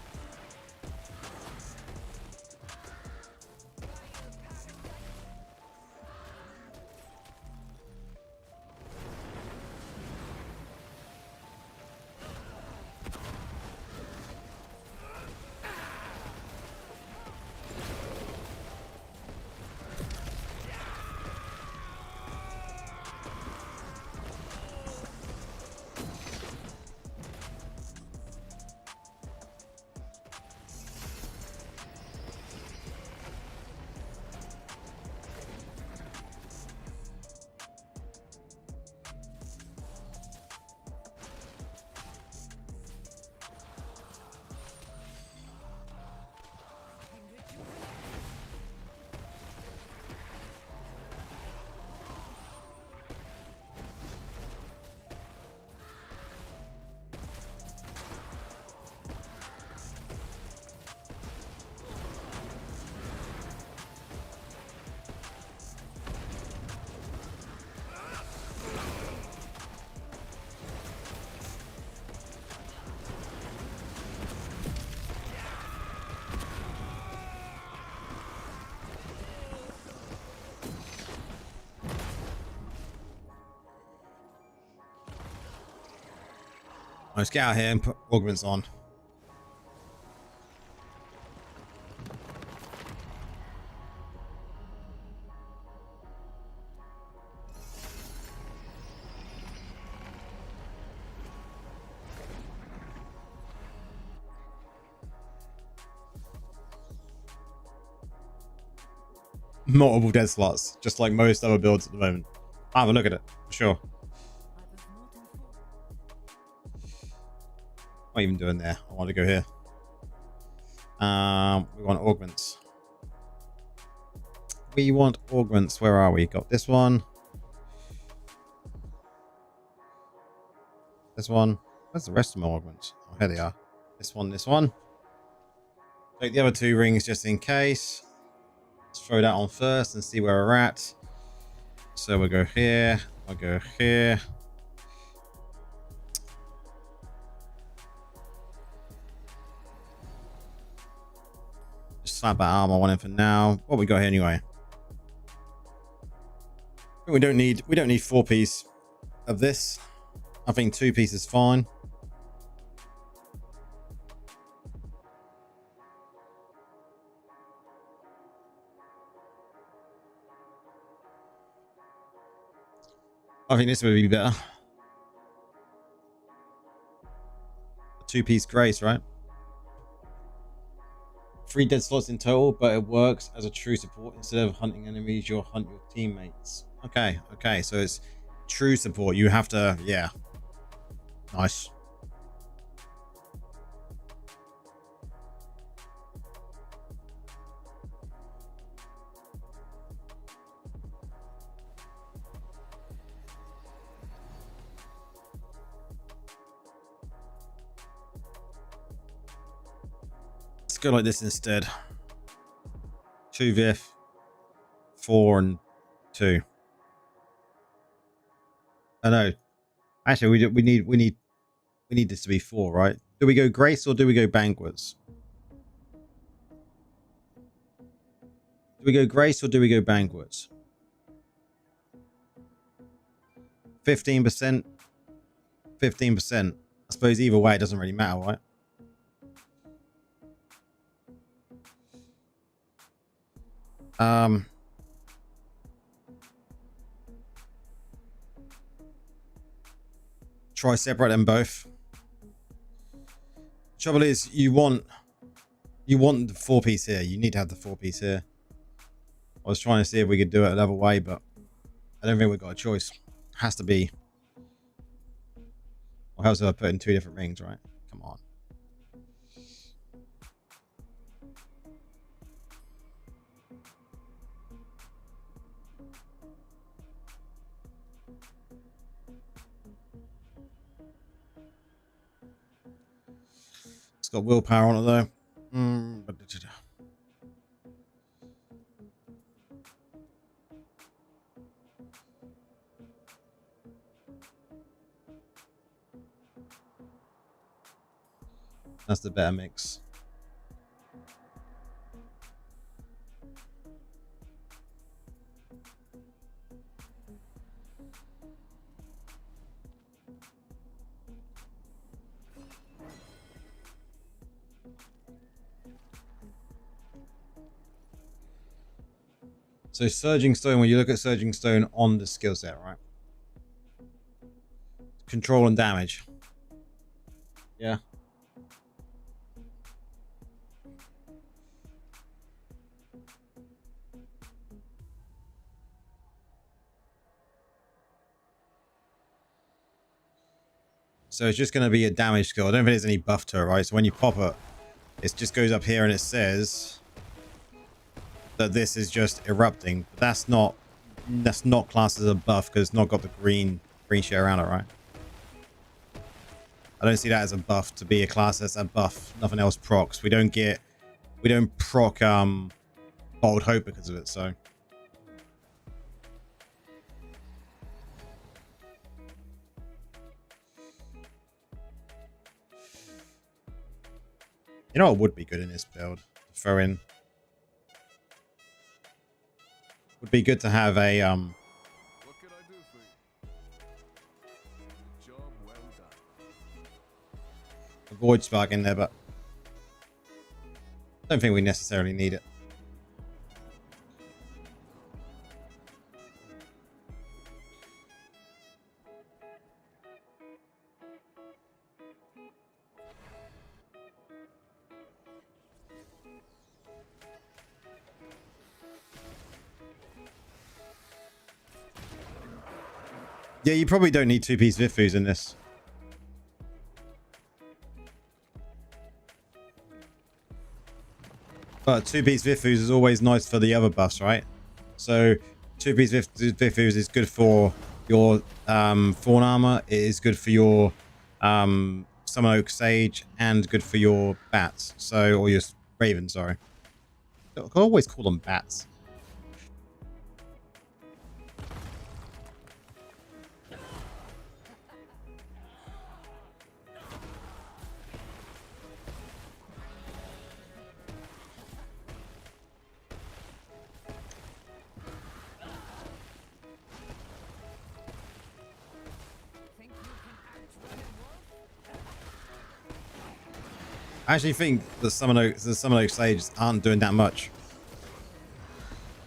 Let's get out here and put augments on. Multiple dead slots, just like most other builds at the moment. I'll have a look at it, for sure. What are you even doing there? I want to go here. We want augments. We want augments. Where are we? Got this one. This one. Where's the rest of my augments? Oh, here they are. This one, this one. Take the other two rings just in case. Let's throw that on first and see where we're at. So we'll go here. I'll go here. Just slap that armor one in for now. What we got here anyway? We don't need 4-piece of this. I think 2-piece is fine. I think this would be better. 2-piece grace, right? 3 dead slots in total, but it works as a true support. Instead of hunting enemies, you'll hunt your teammates. Okay, okay, so it's true support. You have to, yeah. Nice. Let's go like this instead. 2 VF, 4 and 2. I know. Actually, we need this to be 4, right? Do we go Grace or do we go Banquets? Do we go Grace or do we go Banquets? 15%. 15%. I suppose either way, it doesn't really matter, right? Try separate them both. Trouble is, you want the 4-piece here. You need to have the 4-piece here. I was trying to see if we could do it another way, but I don't think we've got a choice. It has to be. Or else I put in 2 different rings, right? Come on. It's got willpower on it though. That's the better mix. So Surging Stone, when you look at Surging Stone on the skill set, right? Control and damage. Yeah. So it's just going to be a damage skill. I don't think there's any buff to it, right? So when you pop it, it just goes up here and it says that this is just erupting. But that's not classed as a buff because it's not got the green shit around it, right? I don't see that as a buff to be a class that's a buff. Nothing else procs. We don't proc Bold Hope because of it, so. You know what would be good in this build? To throw in. Would be good to have a What can I do for you? Job well done. Void Spark in there, but I don't think we necessarily need it. Yeah, you probably don't need two-piece Vifus in this. But two-piece Vifus is always nice for the other buffs, right? So two-piece Vifus is good for your Fawn Armor. It is good for your Summon Oak Sage and good for your Bats. So, or your Raven, sorry. I always call them Bats. I actually think the Summon Oak Sages aren't doing that much.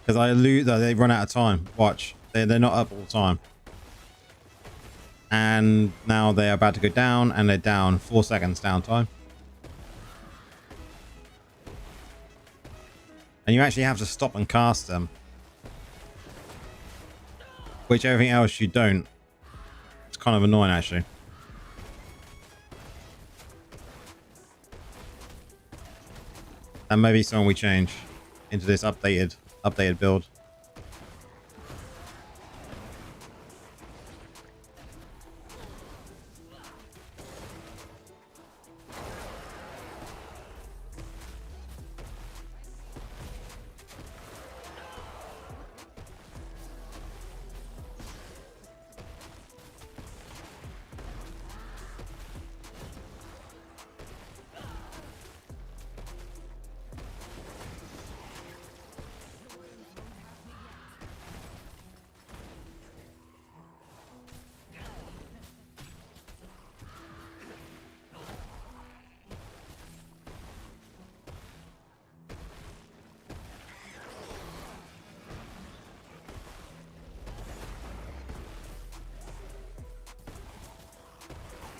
Because they run out of time. Watch. They're not up all the time. And now they're about to go down, and they're down. 4 seconds downtime. And you actually have to stop and cast them. Which everything else you don't. It's kind of annoying, actually. And maybe something we change into this updated build.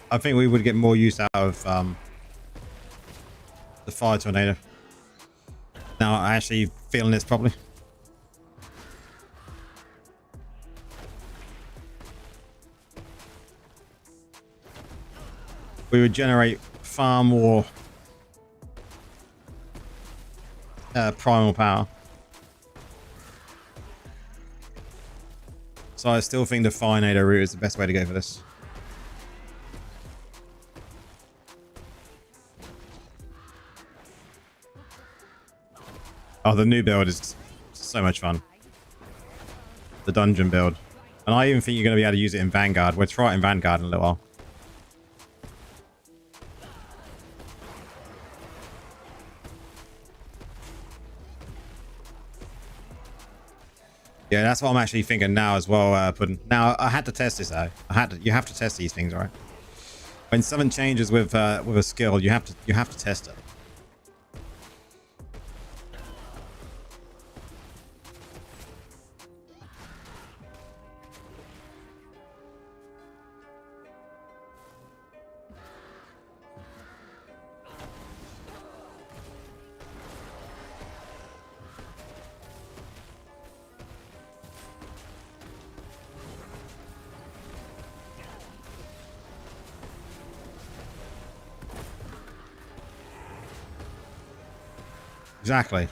I think we would get more use out of the Fire Tornado. Now I'm actually feeling this properly. We would generate far more primal power. So I still think the Firenator route is the best way to go for this. Oh, the new build is so much fun. The dungeon build. And I even think you're going to be able to use it in Vanguard. We'll try it in Vanguard in a little while. Yeah, that's what I'm actually thinking now as well, Puddin'. Now, I had to test this, though. You have to test these things, right? When something changes with a skill, you have to test it. Exactly.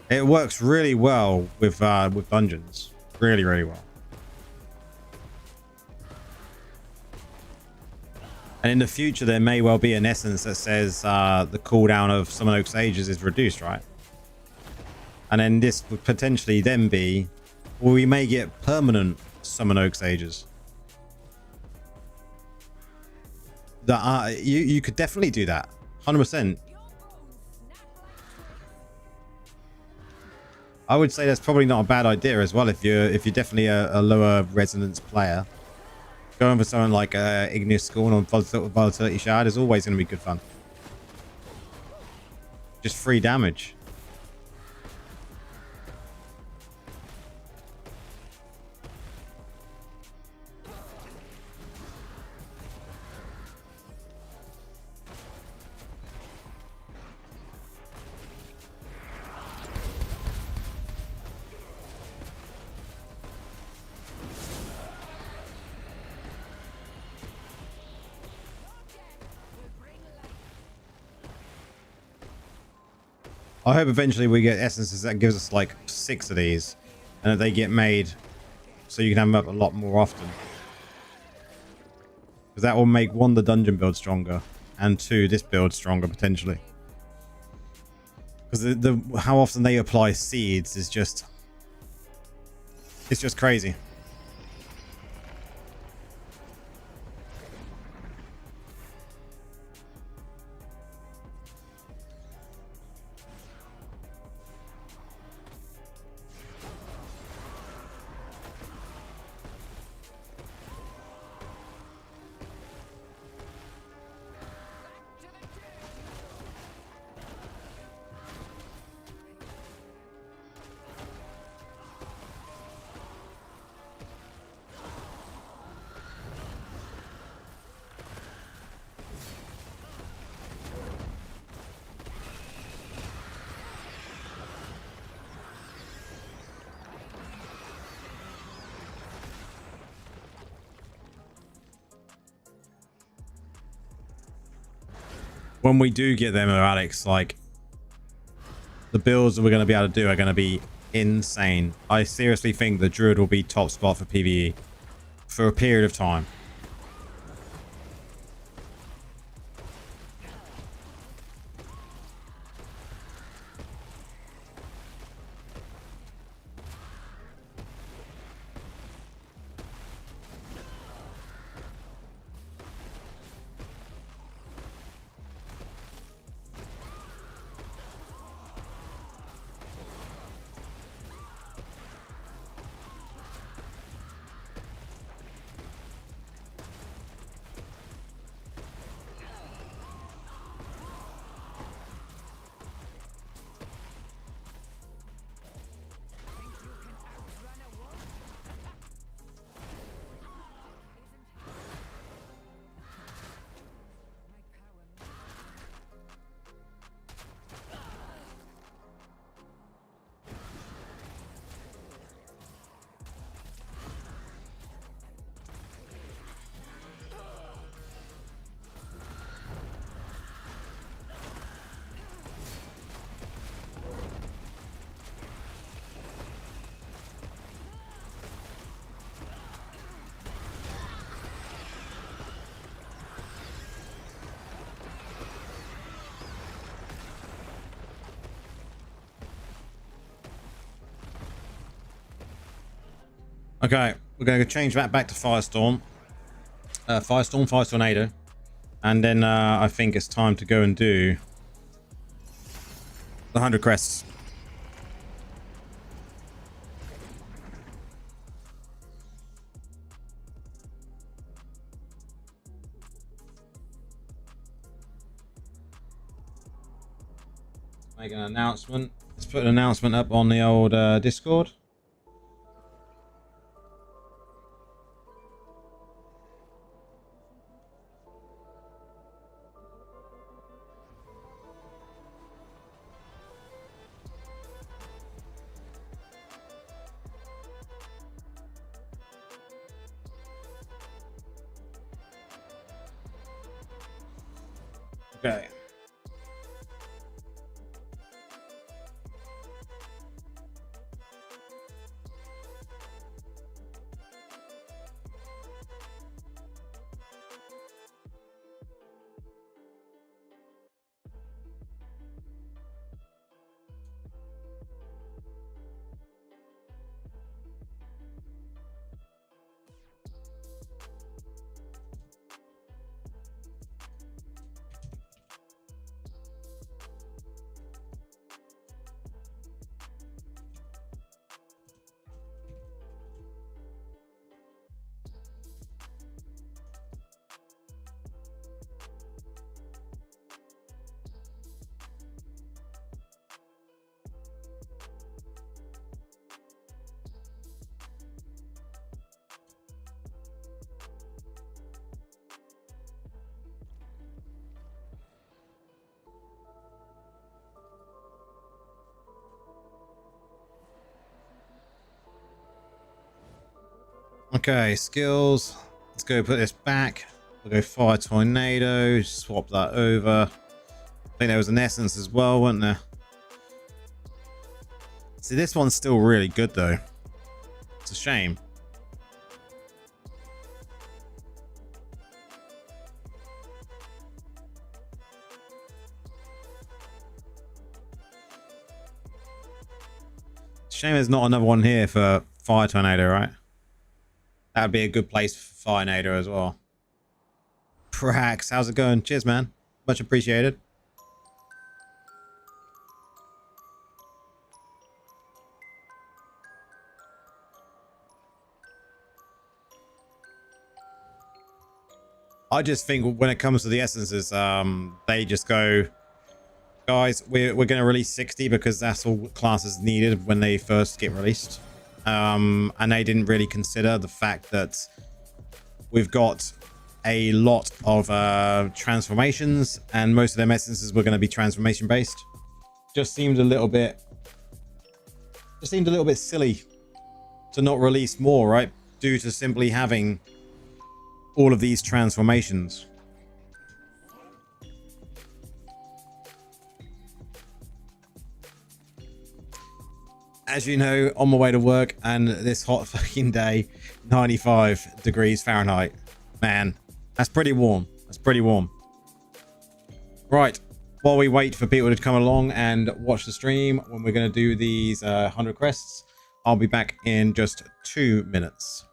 It works really well with dungeons. Really, really well. And in the future, there may well be an essence that says the cooldown of Summon Oak Sages is reduced, right? And then this would potentially then be, well, we may get permanent Summon Oak Sages. That you could definitely do that, 100%. I would say that's probably not a bad idea as well if you're definitely a lower resonance player, Going for something like Igneous Scorn or Volatility Shard is always going to be good fun. Just free damage. I hope eventually we get essences that gives us like 6 of these and that they get made so you can have them up a lot more often. Because that will make 1, the dungeon build stronger, and 2, this build stronger potentially. Because how often they apply seeds is just, it's just crazy. When we do get them, Alex, like the builds that we're going to be able to do are going to be insane. I seriously think the Druid will be top spot for PvE for a period of time. Okay, we're going to change that back to Firestorm. Fire Tornado. And then I think it's time to go and do the 100 Crests. Make an announcement. Let's put an announcement up on the old Discord. Okay. Okay, skills. Let's go put this back. We'll go fire tornado. Swap that over. I think there was an essence as well, wasn't there? See, this one's still really good though. It's a shame. Shame there's not another one here for fire tornado, right? That would be a good place for fire tornado as well. Prax, how's it going? Cheers, man. Much appreciated. I just think when it comes to the essences, they just go, guys, we're going to release 60 because that's all classes needed when they first get released. And they didn't really consider the fact that we've got a lot of transformations, and most of them essences were going to be transformation based. Just seemed a little bit silly to not release more, right? Due to simply having all of these transformations. As you know, on my way to work, and this hot fucking day, 95 degrees Fahrenheit. Man, that's pretty warm. That's pretty warm. Right, while we wait for people to come along and watch the stream, when we're going to do these 100 crests, I'll be back in just 2 minutes.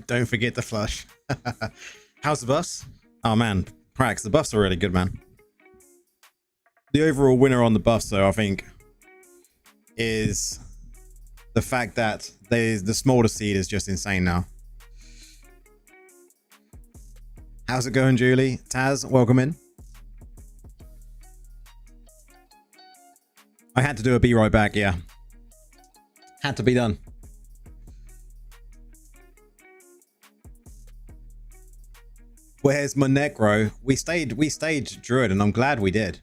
Don't forget the flush. How's the buffs? Oh man, Prax, the buffs are really good, man. The overall winner on the buffs, though, I think, is the fact that the Smolder Seed is just insane now. How's it going, Julie? Taz, welcome in. I had to do a be right back, yeah. Had to be done. Where's my necro? We stayed Druid, and I'm glad we did.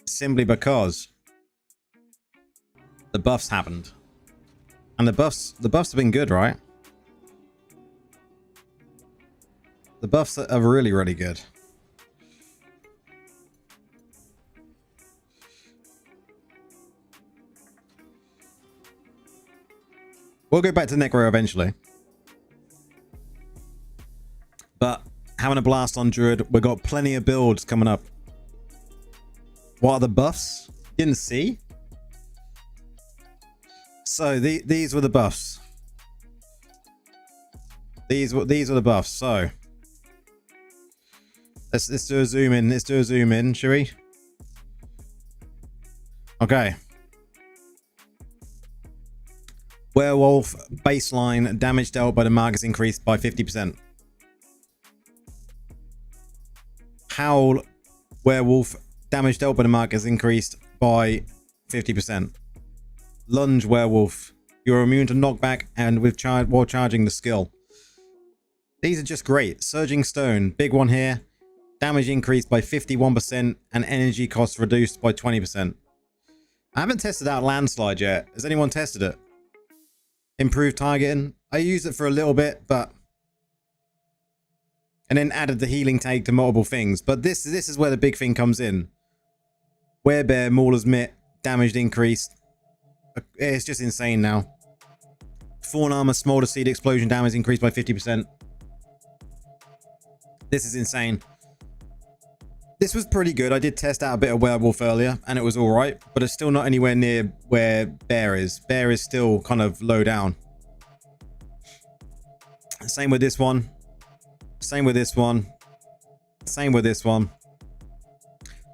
Simply because the buffs happened. And the buffs have been good, right? The buffs are really, really good. We'll go back to necro eventually. But having a blast on Druid. We've got plenty of builds coming up. What are the buffs? Didn't see. So these were the buffs. These were the buffs. So let's do a zoom in. Let's do a zoom in, shall we? Okay. Werewolf baseline damage dealt by the mark is increased by 50%. Howl werewolf Damage dealt by the mark is increased by 50%. Lunge Werewolf. You're immune to knockback and with while charging the skill. These are just great. Surging Stone. Big one here. Damage increased by 51% and energy cost reduced by 20%. I haven't tested out Landslide yet. Has anyone tested it? Improved targeting. I used it for a little bit, but... and then added the healing take to multiple things. But this is where the big thing comes in. Werebear, Mauler's Mitt, damage increased. It's just insane now. Fawn Armor, Smolder Seed, explosion damage increased by 50%. This is insane. This was pretty good. I did test out a bit of Werewolf earlier, and it was alright. But it's still not anywhere near where Bear is. Bear is still kind of low down. Same with this one. Same with this one. Same with this one.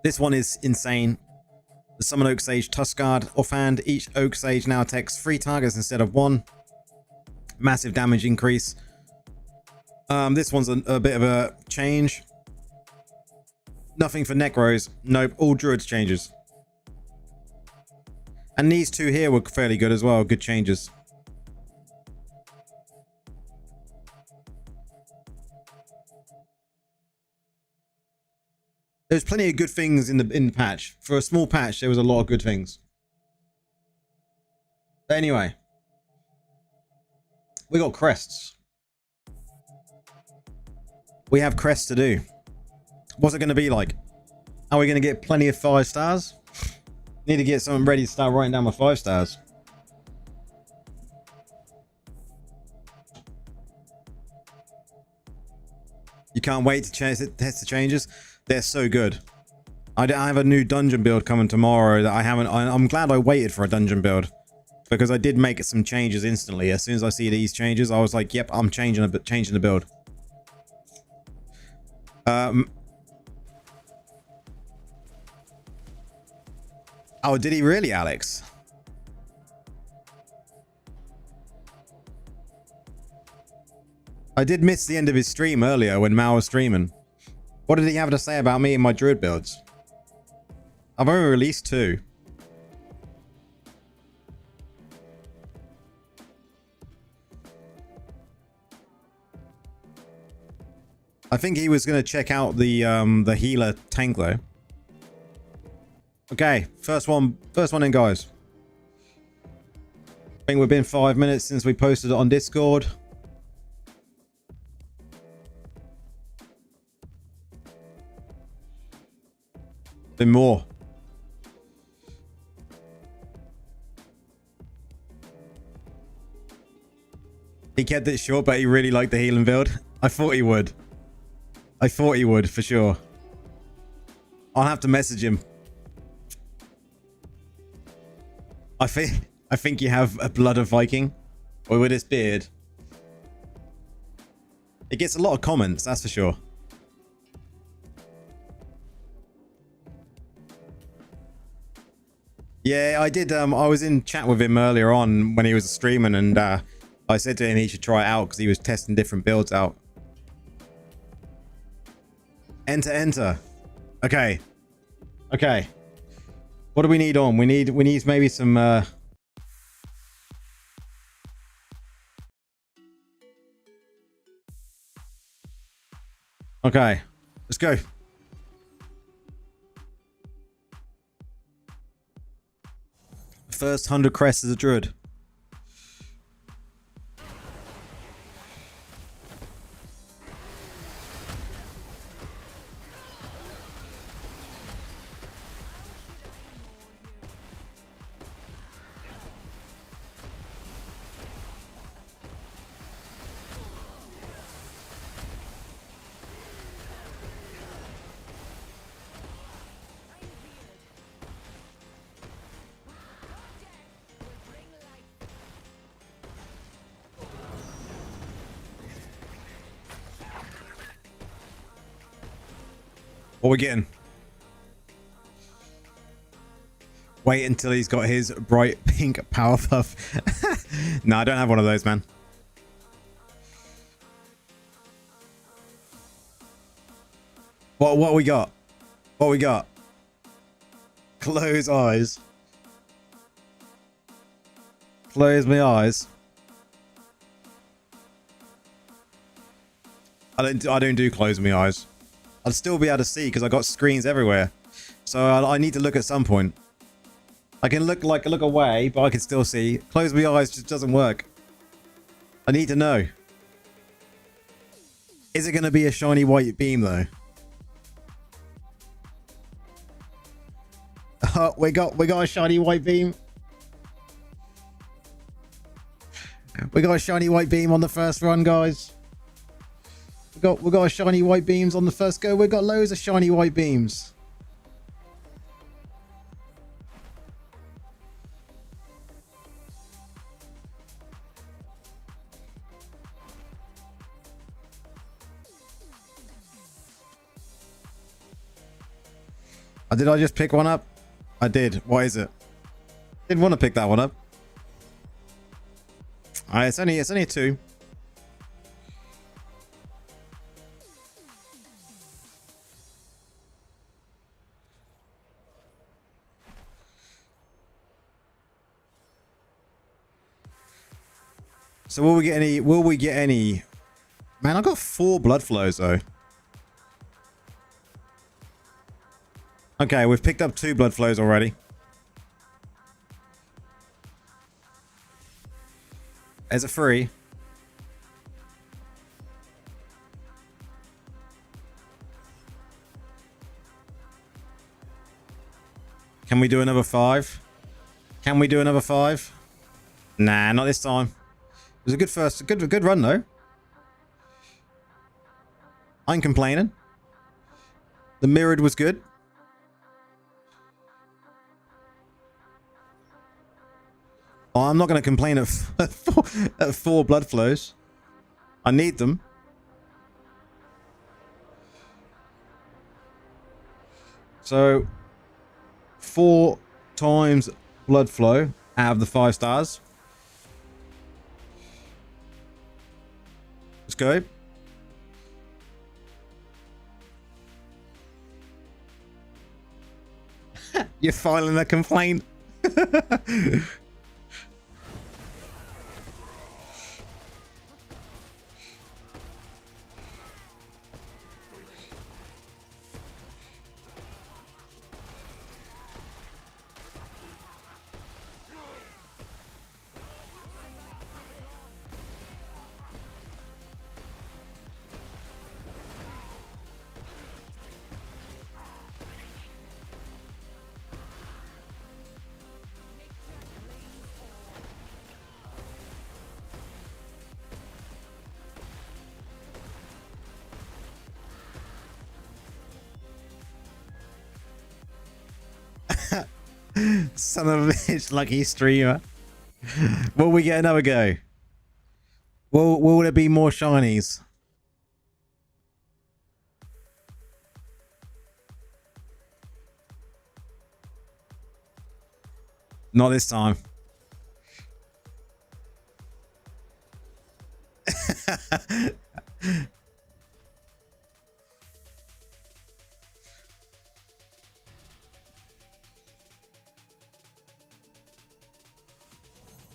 This one is insane. The Summon Oak Sage Tuskguard offhand. Each Oak Sage now attacks 3 targets instead of 1. Massive damage increase. This one's a bit of a change. Nothing for Necros. Nope. All Druids changes. And these two here were fairly good as well. Good changes. There's plenty of good things in the patch. For a small patch, there was a lot of good things. But anyway, we got crests. We have crests to do. What's it going to be like? Are we going to get plenty of 5 stars? Need to get something ready to start writing down my 5 stars. You can't wait to test the changes. They're so good. I have a new dungeon build coming tomorrow that I haven't... I'm glad I waited for a dungeon build. Because I did make some changes instantly. As soon as I see these changes, I was like, yep, I'm changing the build. Oh, did he really, Alex? I did miss the end of his stream earlier when Mal was streaming. What did he have to say about me and my Druid builds? I've only released 2. I think he was going to check out the healer tank though. Okay, first one in, guys. I think we've been 5 minutes since we posted it on Discord. Been more. He kept it short, but he really liked the healing build. I thought he would. I thought he would, for sure. I'll have to message him. I think you have a blood of Viking. Or with his beard. It gets a lot of comments, that's for sure. Yeah, I did. I was in chat with him earlier on when he was streaming, and I said to him he should try it out because he was testing different builds out. Enter. Okay. Okay. What do we need on? We need maybe some okay. Let's go. First 100 crests as a Druid. What we getting? Wait until he's got his bright pink power puff. No, I don't have one of those, man. What we got? What we got? Close eyes. Close my eyes. I don't do close my eyes. I'd still be able to see because I got screens everywhere. So I need to look at some point. I can look away, but I can still see. Close my eyes just doesn't work. I need to know. Is it going to be a shiny white beam though? Oh, we got a shiny white beam. We got a shiny white beam on the first run, guys. We got a shiny white beams on the first go. We got loads of shiny white beams. Did I just pick one up? I did. What is it? Didn't want to pick that one up. Alright, it's only a 2. So will we get any? Will we get any? Man, I got 4 blood flows though. Okay, we've picked up 2 blood flows already. As a free. Can we do another 5? Can we do another 5? Nah, not this time. It was a good first, a good run though. I ain't complaining. The mirrored was good. Oh, I'm not going to complain at 4 blood flows. I need them. So 4 times blood flow out of the 5 stars. Let's go. You're filing a complaint. Son of a bitch, lucky streamer. Will we get another go? Will there be more shinies? Not this time.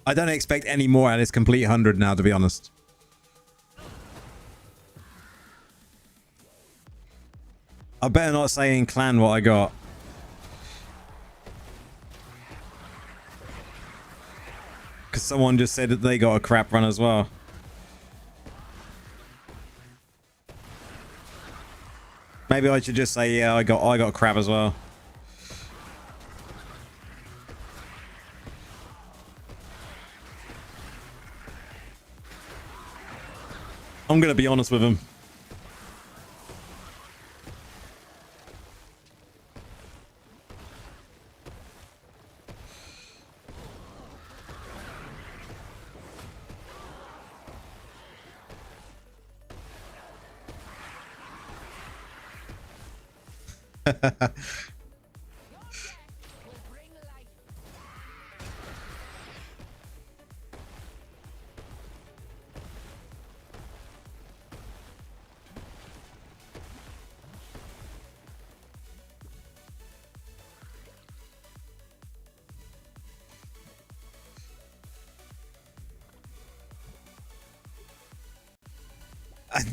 I don't expect any more at its complete 100 now, to be honest. I better not say in clan what I got. Because someone just said that they got a crap run as well. Maybe I should just say, yeah, I got crap as well. I'm gonna be honest with him.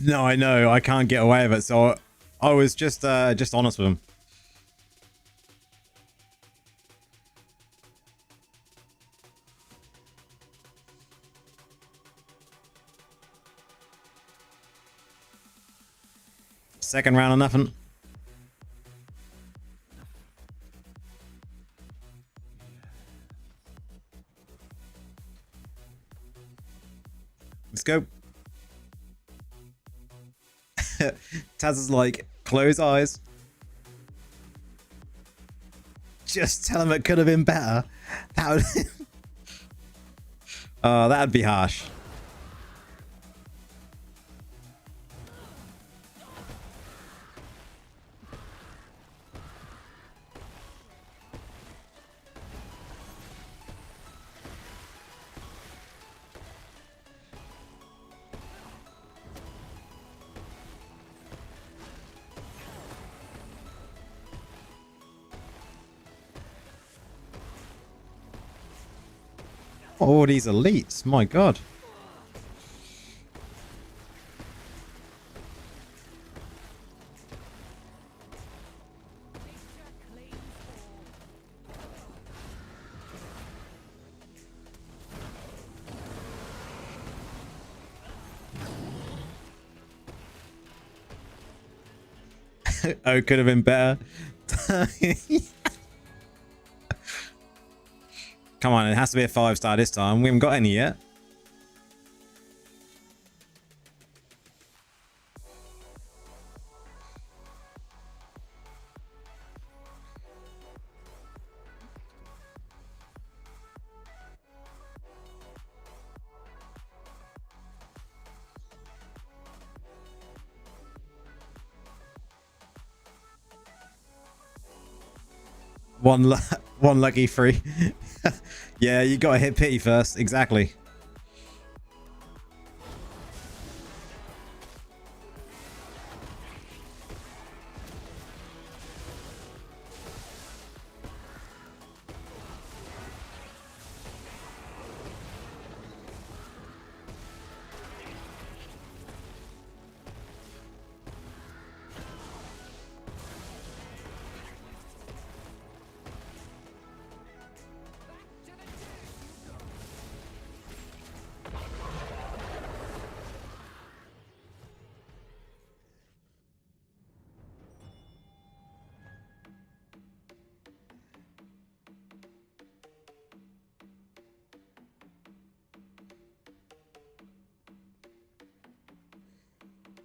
No, I know. I can't get away with it. So I was just honest with him. Second round or nothing. Let's go. Taz is like, close eyes. Just tell him it could have been better. That would... Oh, that'd be harsh. Oh, these elites. My God. Oh, could have been better. Come on, it has to be a 5-star this time. We haven't got any yet. One lucky free. Yeah, you gotta hit pity first. Exactly.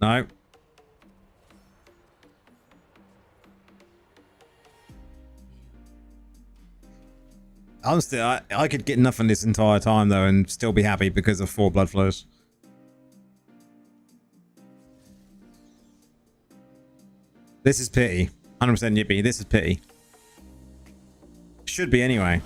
No. I'm still. I could get nothing this entire time though, and still be happy because of 4 blood flows. This is pity. 100% yippee. This is pity. Should be anyway.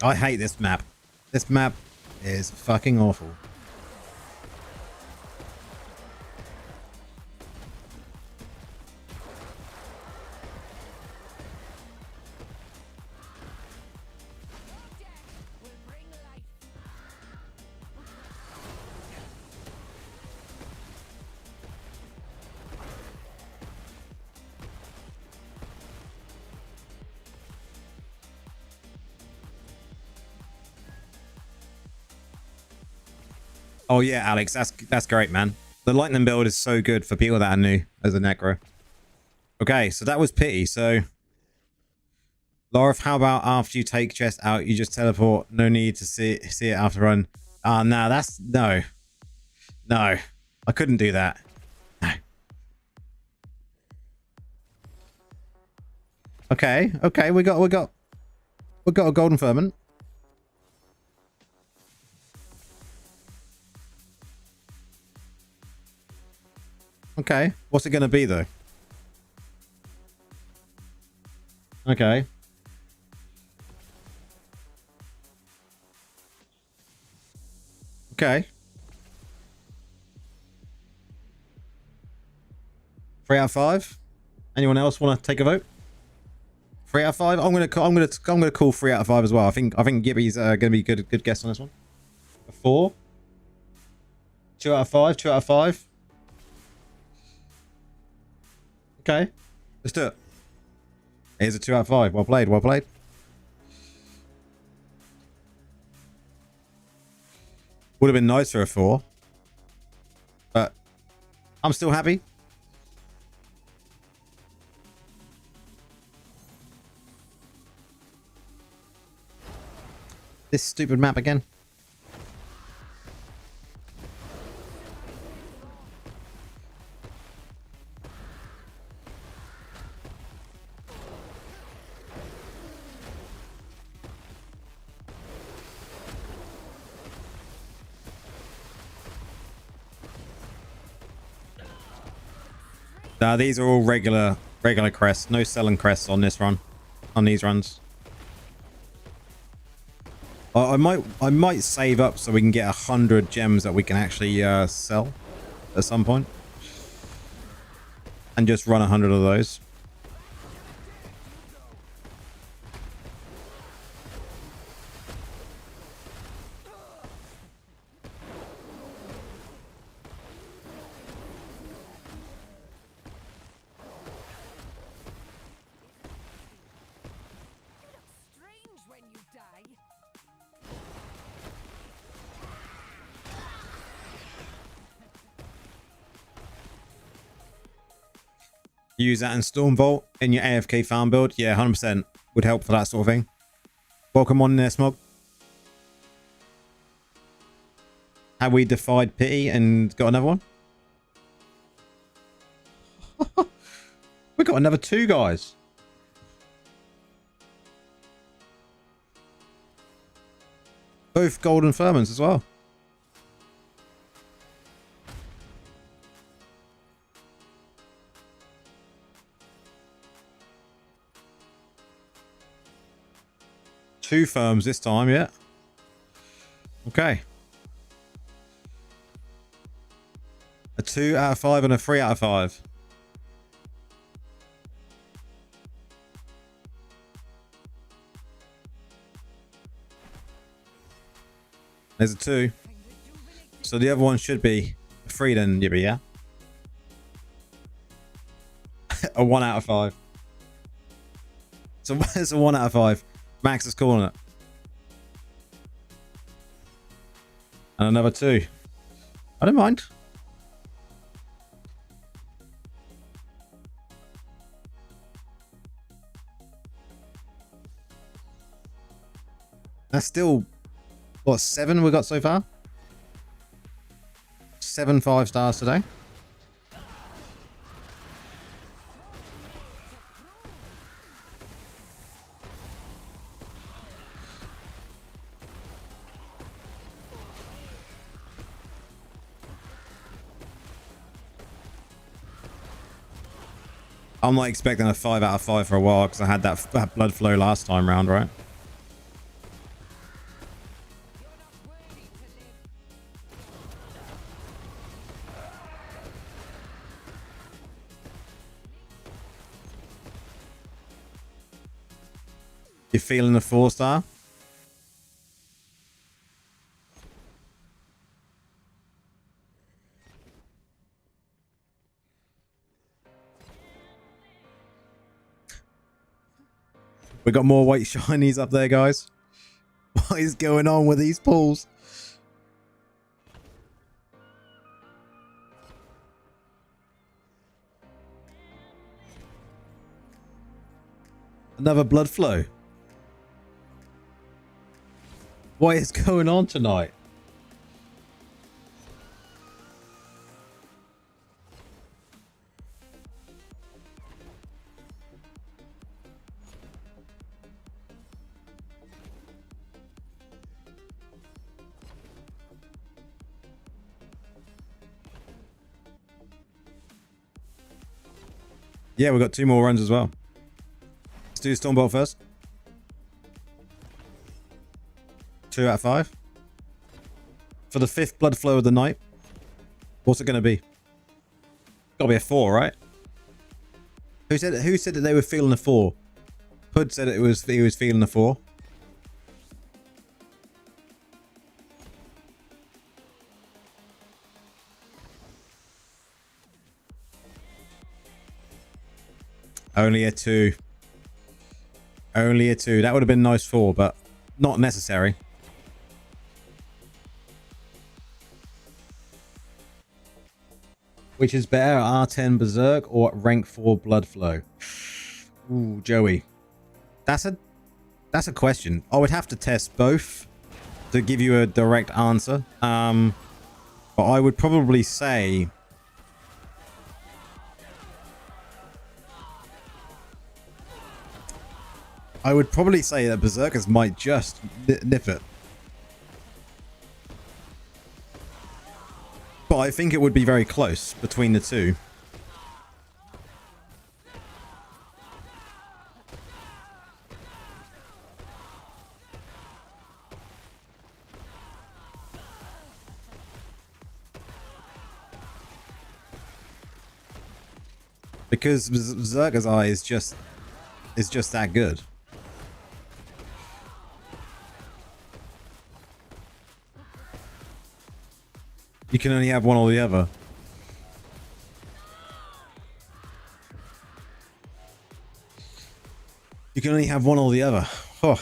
I hate this map. This map is fucking awful. Oh yeah, Alex, that's great, man. The lightning build is so good for people that are new as a necro. Okay, so that was pity. So, Laura, how about after you take chest out, you just teleport? No need to see it after run. Ah, no, that's no. I couldn't do that. No. Okay, okay, we got a golden ferment. Okay, what's it gonna be though? Okay. Okay. 3 out of 5. Anyone else want to take a vote? 3 out of 5. I'm gonna call 3 out of 5 as well. I think Gibby's gonna be good guess on this one. A 4. 2 out of 5. 2 out of 5. Okay, let's do it. Here's a 2 out of 5. Well played. Well played. Would have been nice for a 4, but I'm still happy. This stupid map again. Nah, these are all regular crests. No selling crests on this run, on these runs. I might save up so we can get 100 gems that we can actually sell at some point, and just run 100 of those. Strange when you die. Use that in Stormbolt in your AFK farm build. Yeah, 100% would help for that sort of thing. Welcome on there, Smog. Have we defied pity and got another one? We got another 2 guys. Both golden ferments as well. Two firms this time, yeah. Okay. A 2 out of 5 and a 3 out of 5. There's a 2. So the other one should be a 3 then, Yibby, yeah? A 1 out of 5. So it's a 1 out of 5. Max is calling it. And another 2. I don't mind. That's still, what, 7 we got so far? 7 5-stars today. I'm not expecting a 5 out of 5 for a while because I had that blood flow last time round, right? You're feeling the 4-star? We got more white shinies up there, guys. What is going on with these pools? Another blood flow. What is going on tonight? Yeah, we've got 2 more runs as well. Let's do Stormbolt first. 2 out of 5. For the 5th blood flow of the night. What's it going to be? Got to be a 4, right? Who said that they were feeling a 4? Pud said he was feeling a 4. Only a 2. Only a 2. That would have been nice 4, but not necessary. Which is better, R10 Berserk or rank 4 Blood Flow? Ooh, Joey. That's a question. I would have to test both to give you a direct answer. But I would probably say that Berserkers might just nip it. But I think it would be very close between the two. Because Berserker's Eye is just that good. You can only have one or the other. You can only have one or the other. Oh,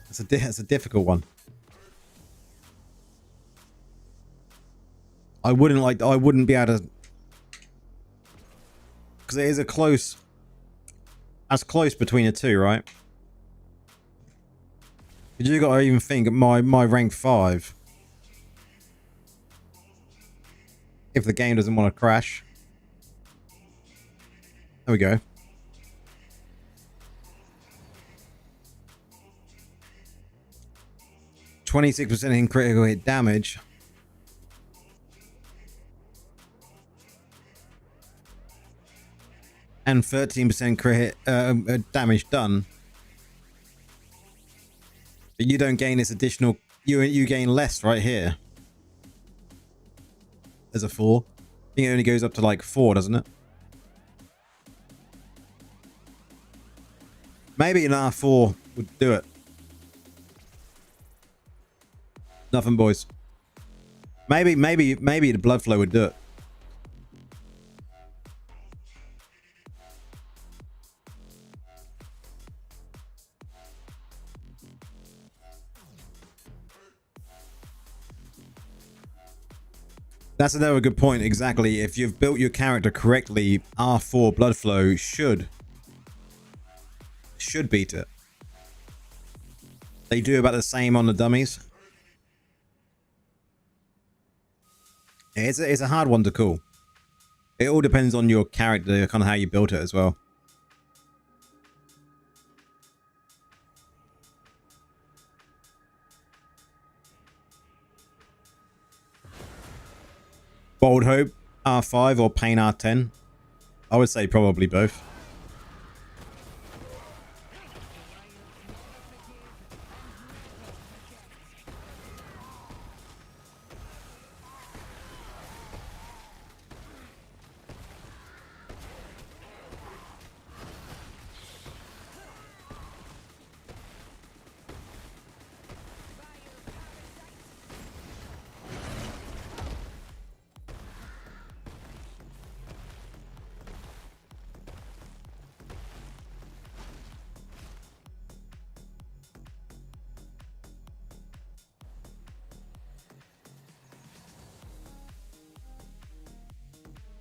that's a difficult one. I wouldn't be able to, because it is a close. That's close between the two, right? But you got to even think my rank 5. If the game doesn't want to crash. There we go. %, in critical hit damage. And 13% crit hit, damage done. But you don't gain this additional. You gain less right here. There's a 4. I think it only goes up to like 4, doesn't it? Maybe an R4 would do it. Nothing, boys. Maybe the blood flow would do it. That's another good point. Exactly. If you've built your character correctly, R4 blood flow should beat it. They do about the same on the dummies. It's a hard one to call. It all depends on your character, kind of how you built it as well. Bold Hope R5 or Pain R10? I would say probably both.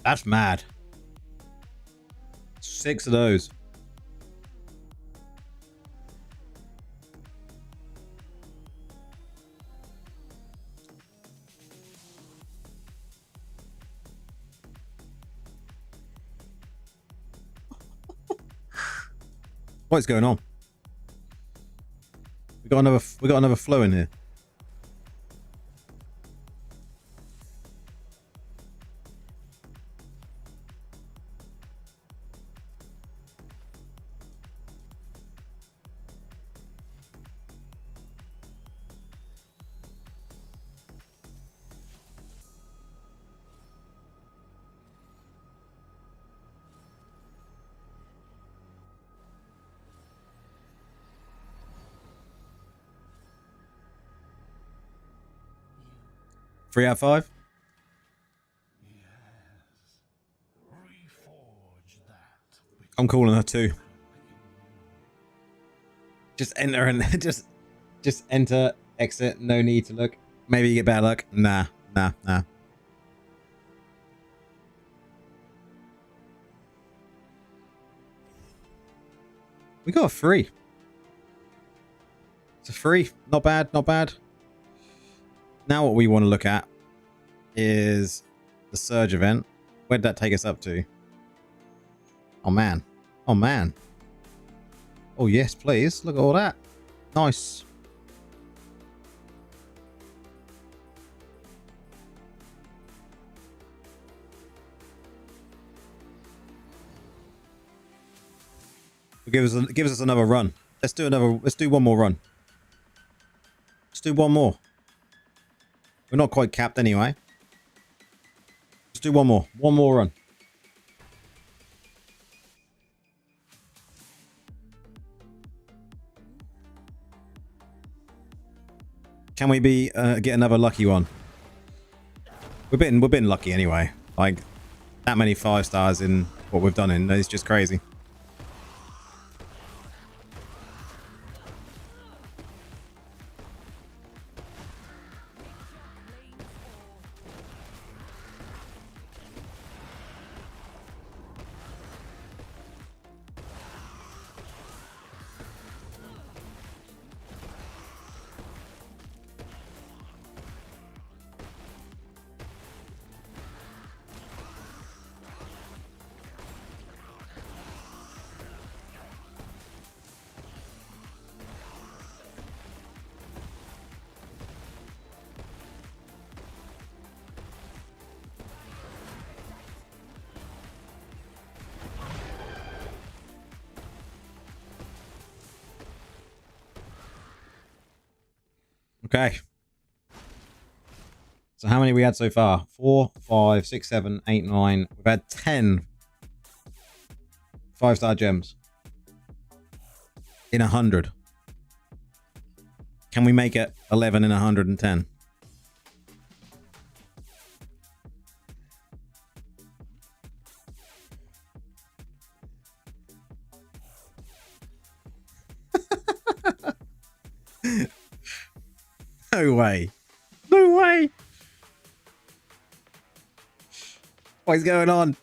That's mad. 6 of those. What's going on? We got another flow in here. 3 out of 5? I'm calling her 2. Just enter and just enter, exit, no need to look. Maybe you get better luck. Nah. We got a 3. It's a 3. Not bad, not bad. Now what we want to look at is the Surge event. Where'd that take us up to? Oh man. Oh man. Oh yes, please. Look at all that. Nice. Give us another run. Let's do one more run. Let's do one more. We're not quite capped anyway. Let's do one more. One more run. Can we get another lucky one? We've been lucky anyway. Like that many 5 stars in what we've done in is just crazy. Okay. So how many we had so far? 4, 5, 6, 7, 8, 9. We've had 10 5-star gems in 100. Can we make it 11 in 110? No way. No way. What is going on?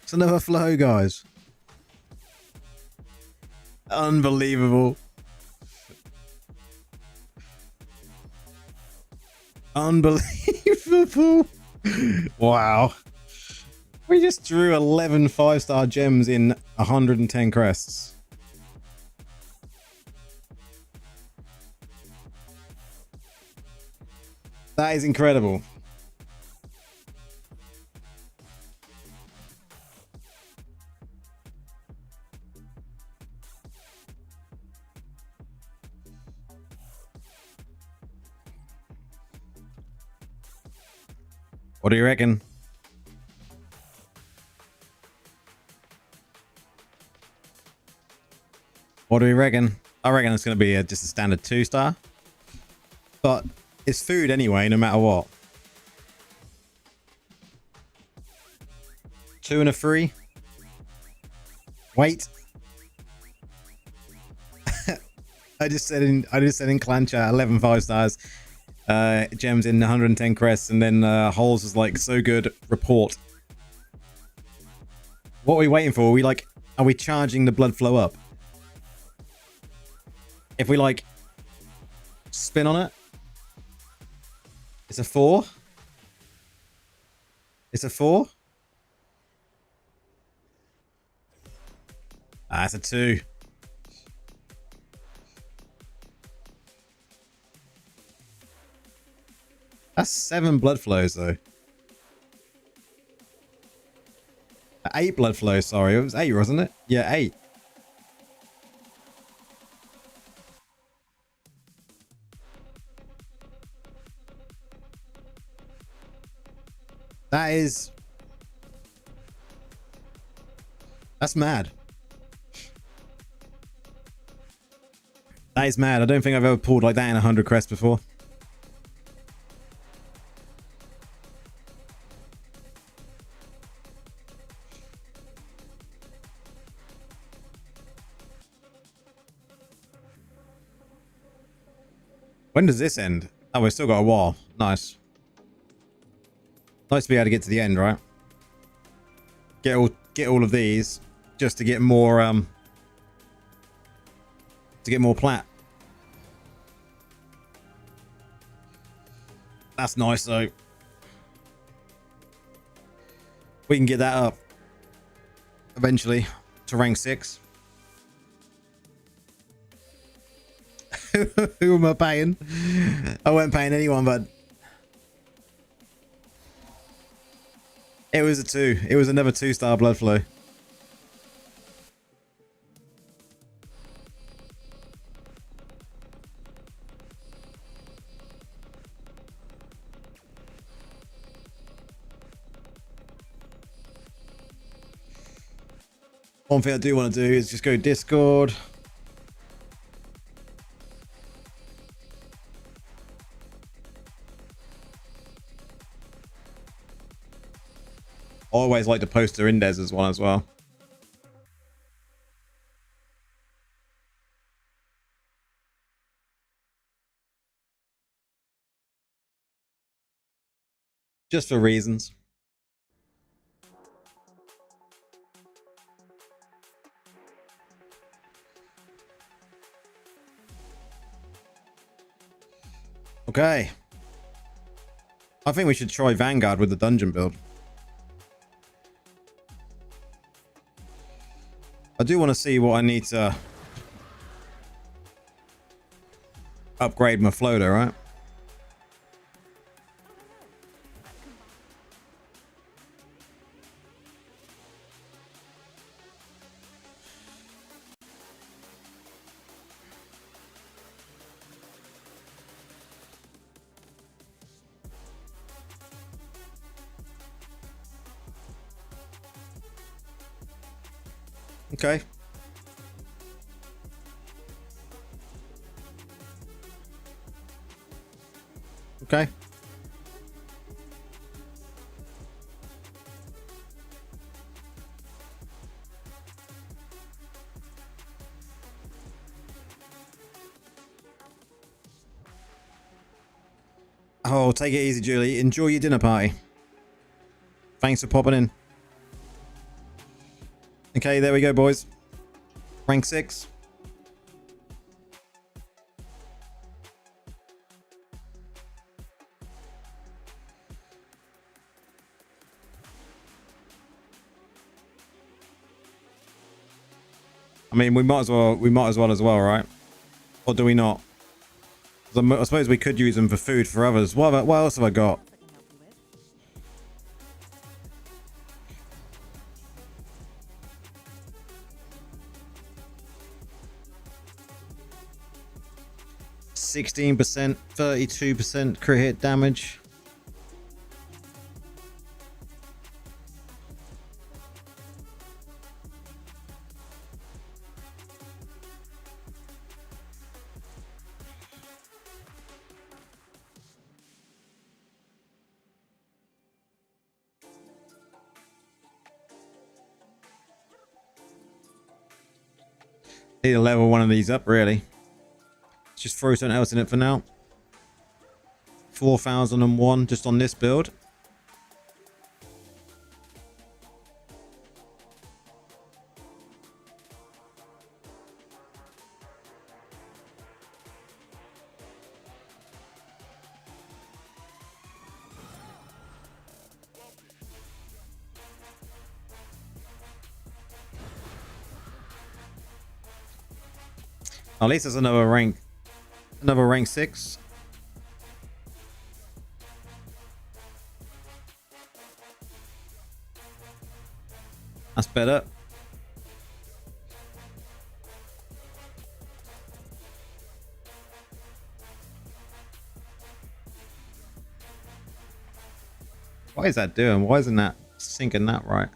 It's another flow, guys. Unbelievable. Unbelievable. Wow. We just drew 11 5-star gems in 110 crests. That is incredible. What do you reckon? What do we reckon? I reckon it's going to be just a standard 2-star. But it's food anyway, no matter what. 2 and a 3. Wait. I just said in clan chat 11 5-stars. Gems in 110 crests, and then Holes was like, so good, report. What are we waiting for? Are we charging the blood flow up? If we spin on it, it's a 4. It's a 4. Ah, it's a 2. That's 7 blood flows though. 8 blood flows, sorry. It was 8, wasn't it? Yeah, 8. That's mad. That is mad. I don't think I've ever pulled like that in 100 crests before. When does this end? Oh, we've still got a while. Nice. Nice to be able to get to the end, right? Get all of these just to get more plat. That's nice though. We can get that up eventually to rank 6. Who am I paying? I wasn't paying anyone, but it was a 2. It was another 2-star blood flow. One thing I do want to do is just go Discord. I always like to post their indes as one as well. Just for reasons. Okay. I think we should try Vanguard with the dungeon build. I do want to see what I need to upgrade my floater, right? Okay. Okay. Oh, take it easy, Julie. Enjoy your dinner party. Thanks for popping in. Okay, there we go, boys. Rank 6. I mean, we might as well as well, right? Or do we not? 'Cause I suppose we could use them for food for others. What else have I got? I can help you with. 16%, 32% crit hit damage. Need to level one of these up, really. Let's just throw something else in it for now. 4001 just on this build. At least there's another rank 6. That's better. What is that doing? Why isn't that syncing that right?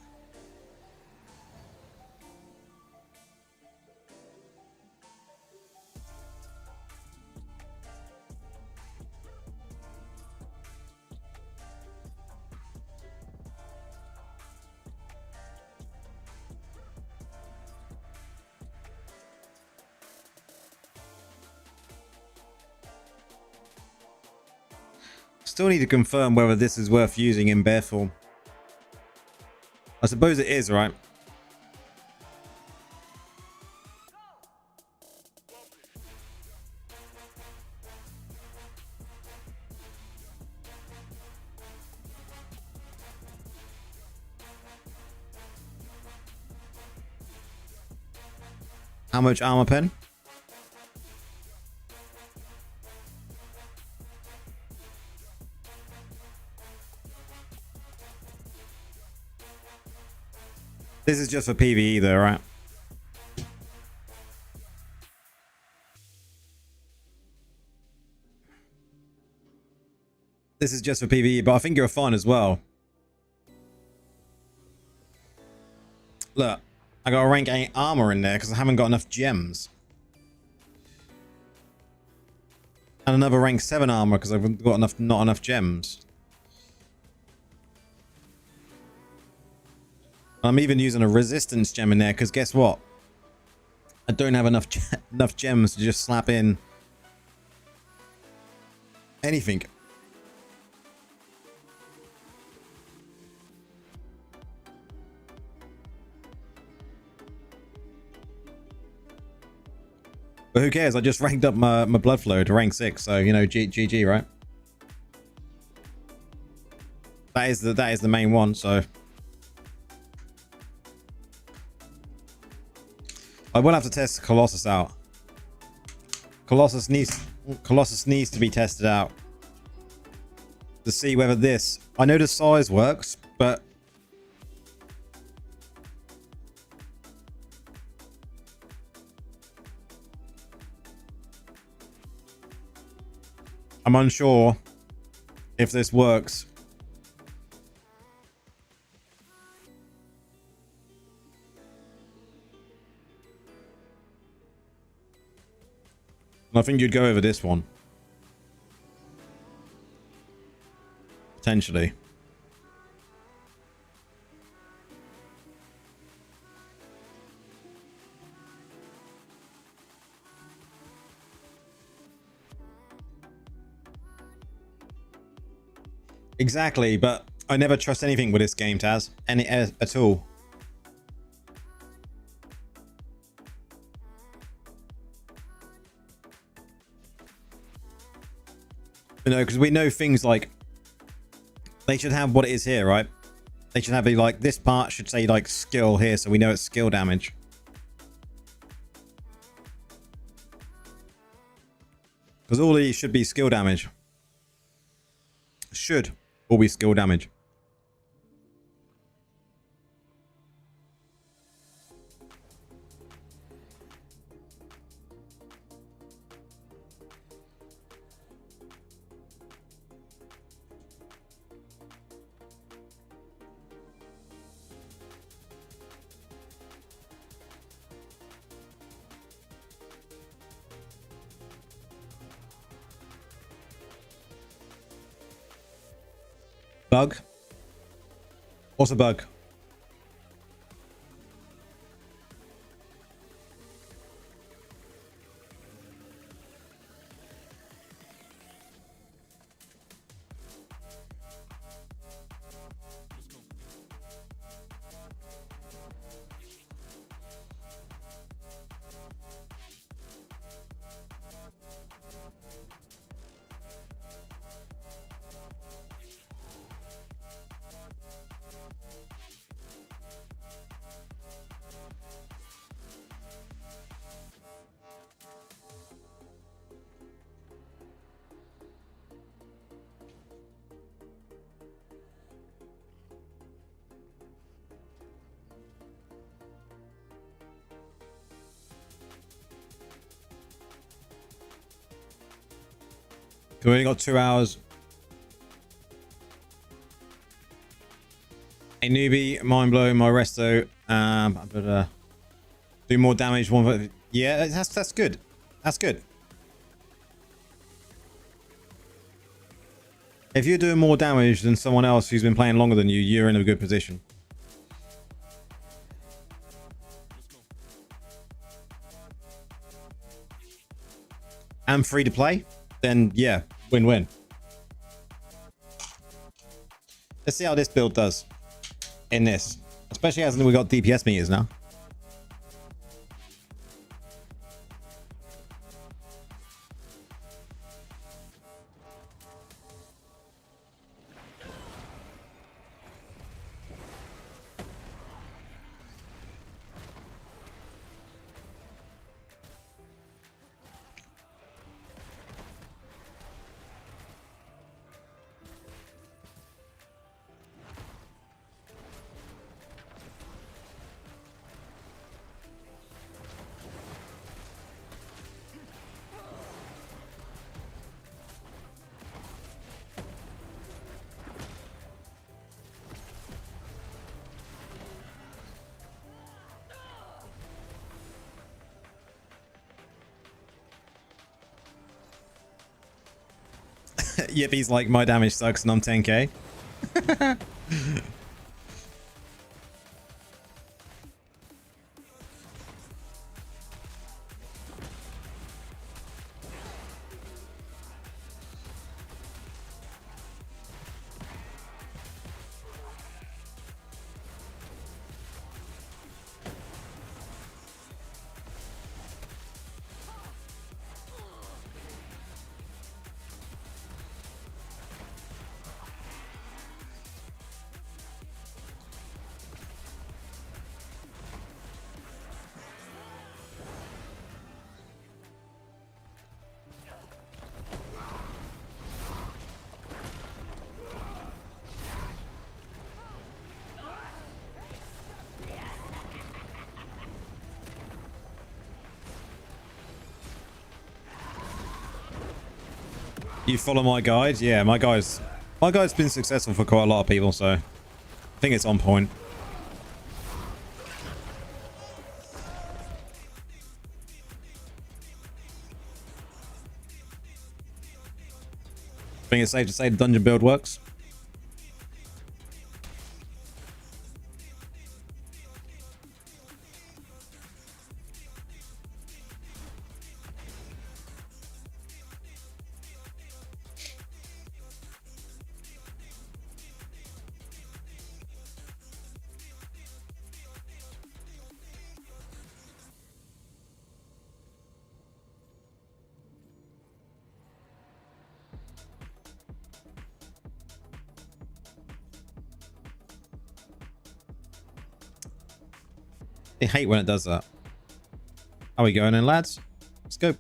still need to confirm whether this is worth using in bear form. I suppose it is, right? How much armor pen? This is just for PvE though, right? This is just for PvE, but I think you're fine as well. Look, I got a rank 8 armor in there because I haven't got enough gems. And another rank 7 armor because I've got not enough gems. I'm even using a resistance gem in there because guess what? I don't have enough gems to just slap in anything. But who cares? I just ranked up my blood flow to rank 6, so you know, GG, right? That is the main one, so I will have to test Colossus out. Colossus needs to be tested out to see whether this. I know the size works, but I'm unsure if this works. I think you'd go over this one. Potentially. Exactly, but I never trust anything with this game, Taz. At all. You know, because we know things like they should have what it is here, right? They should have like this part should say like skill here, so we know it's skill damage. Because all these should be skill damage. Should all be skill damage. Bug. What's a bug? We only got 2 hours. A newbie, mind blow, my resto. But do more damage. Yeah, that's good. That's good. If you're doing more damage than someone else who's been playing longer than you, you're in a good position. And free to play, then yeah, win-win. Let's see how this build does in this. Especially as we got DPS meters now. Yep, he's like, my damage sucks and I'm 10k. You follow my guide? Yeah, my guide's been successful for quite a lot of people, so I think it's on point. I think it's safe to say the dungeon build works. I hate when it does that. How we going in, lads? Let's go.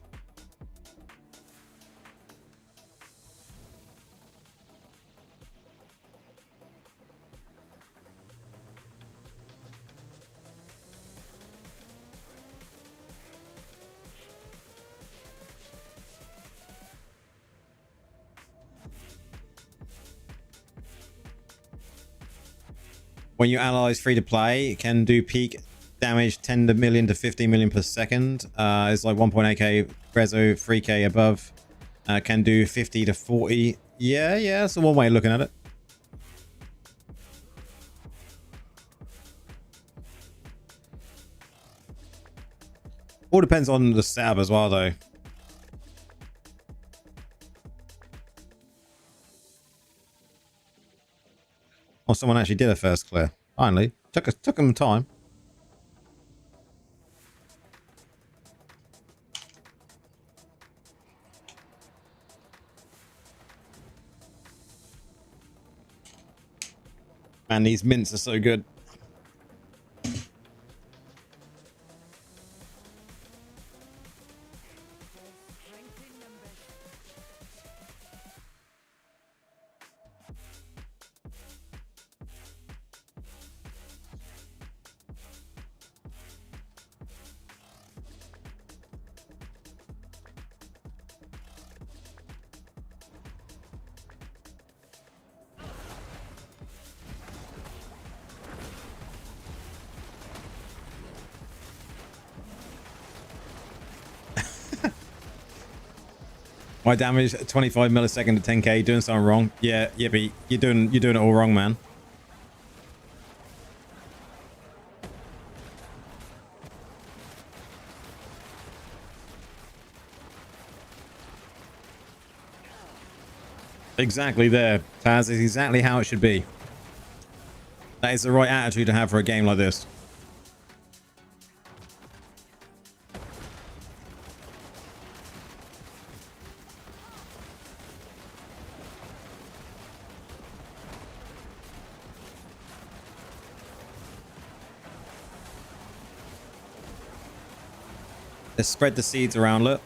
When you analyze free to play, it can do peak damage 10 million to 15 million per second. It's like 1.8k Rezo, 3k above. Can do 50 to 40. Yeah, that's one way of looking at it. All depends on the setup as well, though. Or someone actually did a first clear. Finally, took them time. Man, these mints are so good. My damage 25 millisecond to 10k, doing something wrong. Yeah, Yippee, you're doing it all wrong, man. Exactly there, Taz, is exactly how it should be. That is the right attitude to have for a game like this. Let's spread the seeds around, look.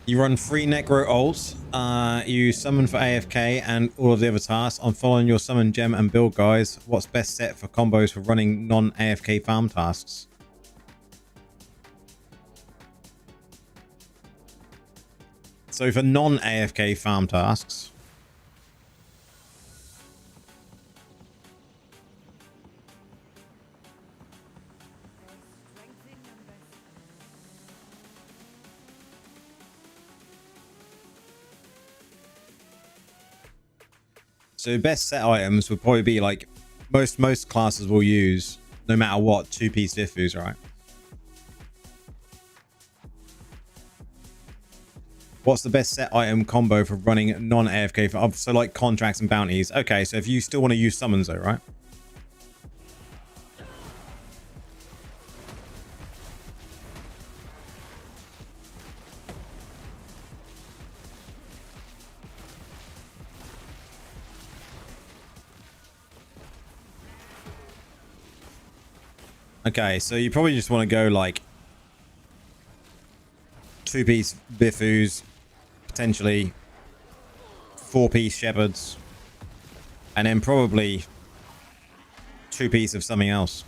You run 3 Necro ults, you summon for AFK and all of the other tasks. I'm following your summon gem and build guys. What's best set for combos for running non-AFK farm tasks? So for non-AFK farm tasks, so best set items would probably be like most classes will use, no matter what, 2-piece diffuse, right? What's the best set item combo for running non-AFK? So like contracts and bounties. Okay, so if you still want to use summons though, right? Okay, so you probably just want to go like 2-piece Bifus, potentially 4-piece Shepherds, and then probably 2-piece of something else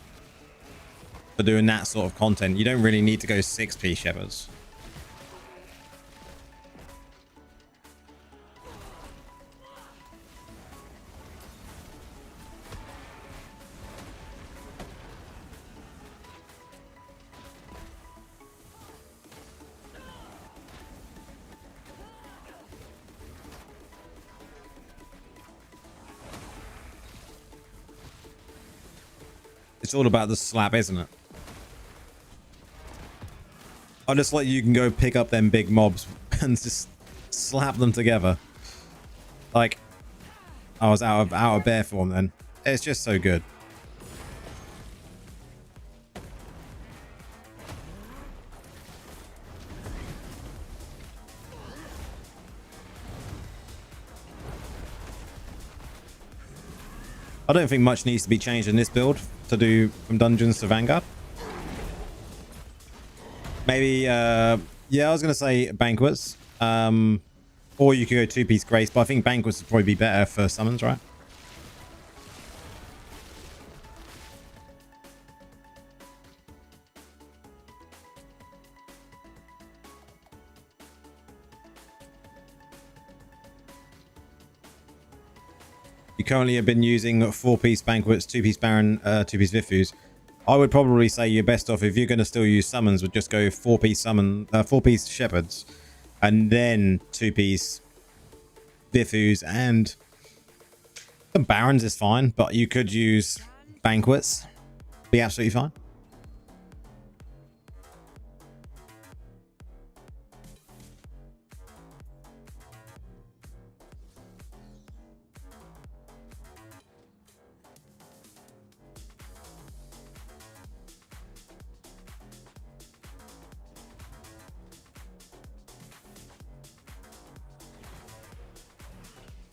for doing that sort of content. You don't really need to go 6-piece Shepherds. It's all about the slap, isn't it? I just like you can go pick up them big mobs and just slap them together. Like, I was out of bear form then. It's just so good. I don't think much needs to be changed in this build to do from dungeons to Vanguard. Maybe, yeah, I was going to say banquets. Or you could go 2-piece grace, but I think banquets would probably be better for summons, right? You currently have been using 4-piece banquets, 2-piece baron, 2-piece Vifus. I would probably say you're best off, if you're going to still use summons, would just go 4-piece summon, 4-piece shepherds, and then 2-piece Vifus, and the barons is fine, but you could use banquets, be absolutely fine.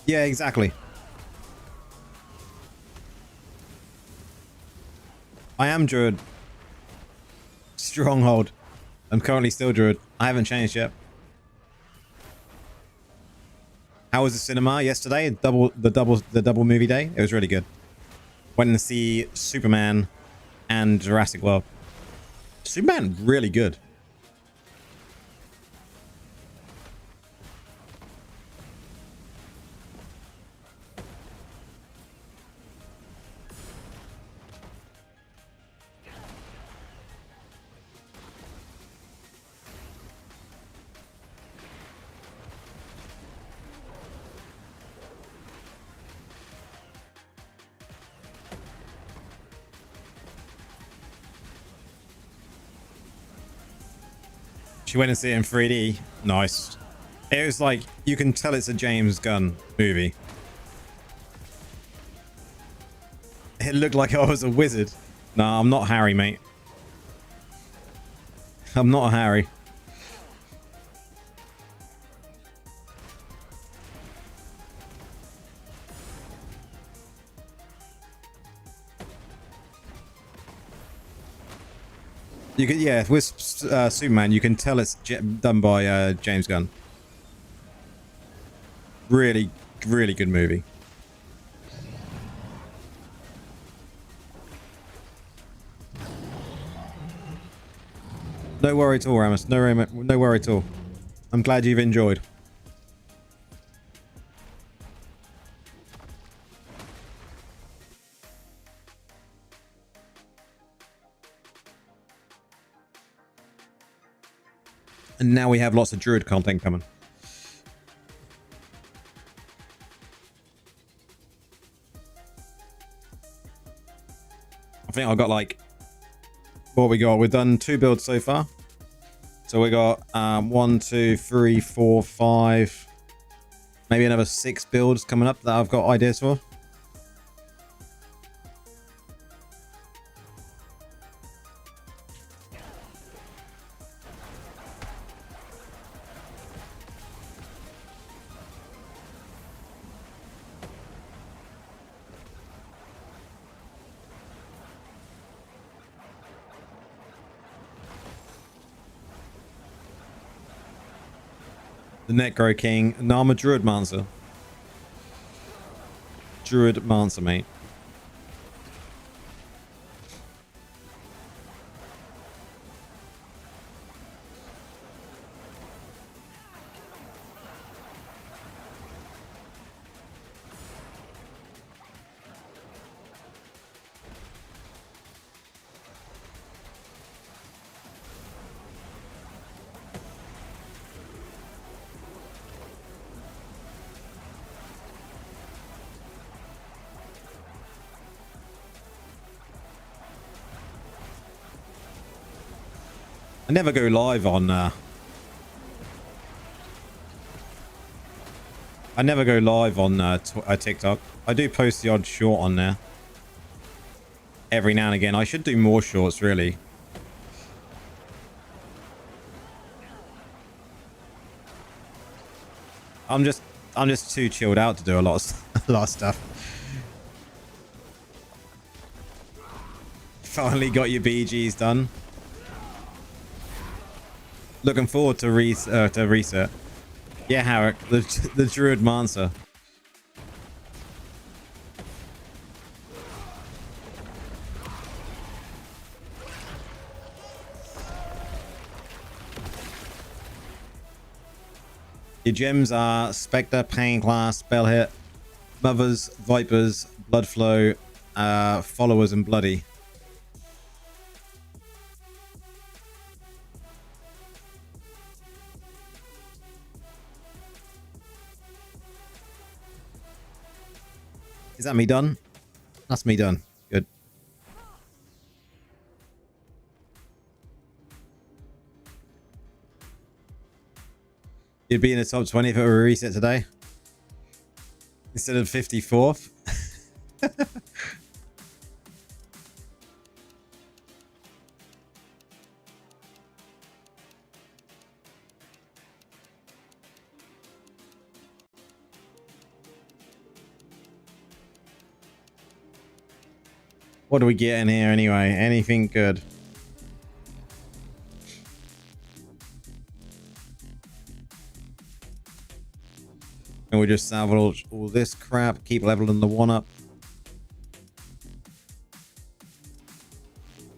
Yeah, exactly. I am Druid. Stronghold. I'm currently still Druid. I haven't changed yet. How was the cinema yesterday? The double movie day. It was really good. Went to see Superman and Jurassic World. Superman really good. She went and see it in 3D. Nice. It was like, you can tell it's a James Gunn movie. It looked like I was a wizard. Nah, I'm not Harry, mate. I'm not a Harry. You can, yeah, with Superman, you can tell it's done by James Gunn. Really, really good movie. No worry at all, Ramus. No worry at all. I'm glad you've enjoyed. And now we have lots of Druid content coming. I think I've got like, what we got? We've done 2 builds so far. So we got 1, 2, 3, 4, 5, maybe another 6 builds coming up that I've got ideas for. The Necro King. No, I'm a Druid Mancer. Druid Mancer, mate. I never go live on I never go live on TikTok. I do post the odd short on there every now and again. I should do more shorts, really. I'm just too chilled out to do a lot of stuff. Finally got your BGs done. Looking forward to reset. Yeah, Harrick, the Druid Mancer. Your gems are Spectre, Pain Class, Spell Hit, Mothers, Vipers, Blood Flow, Followers, and Bloody. Is that me done? That's me done. Good. You'd be in the top 20 if it were a reset today. Instead of 54th. What do we get in here anyway? Anything good? And we just salvage all this crap, keep leveling the 1 up.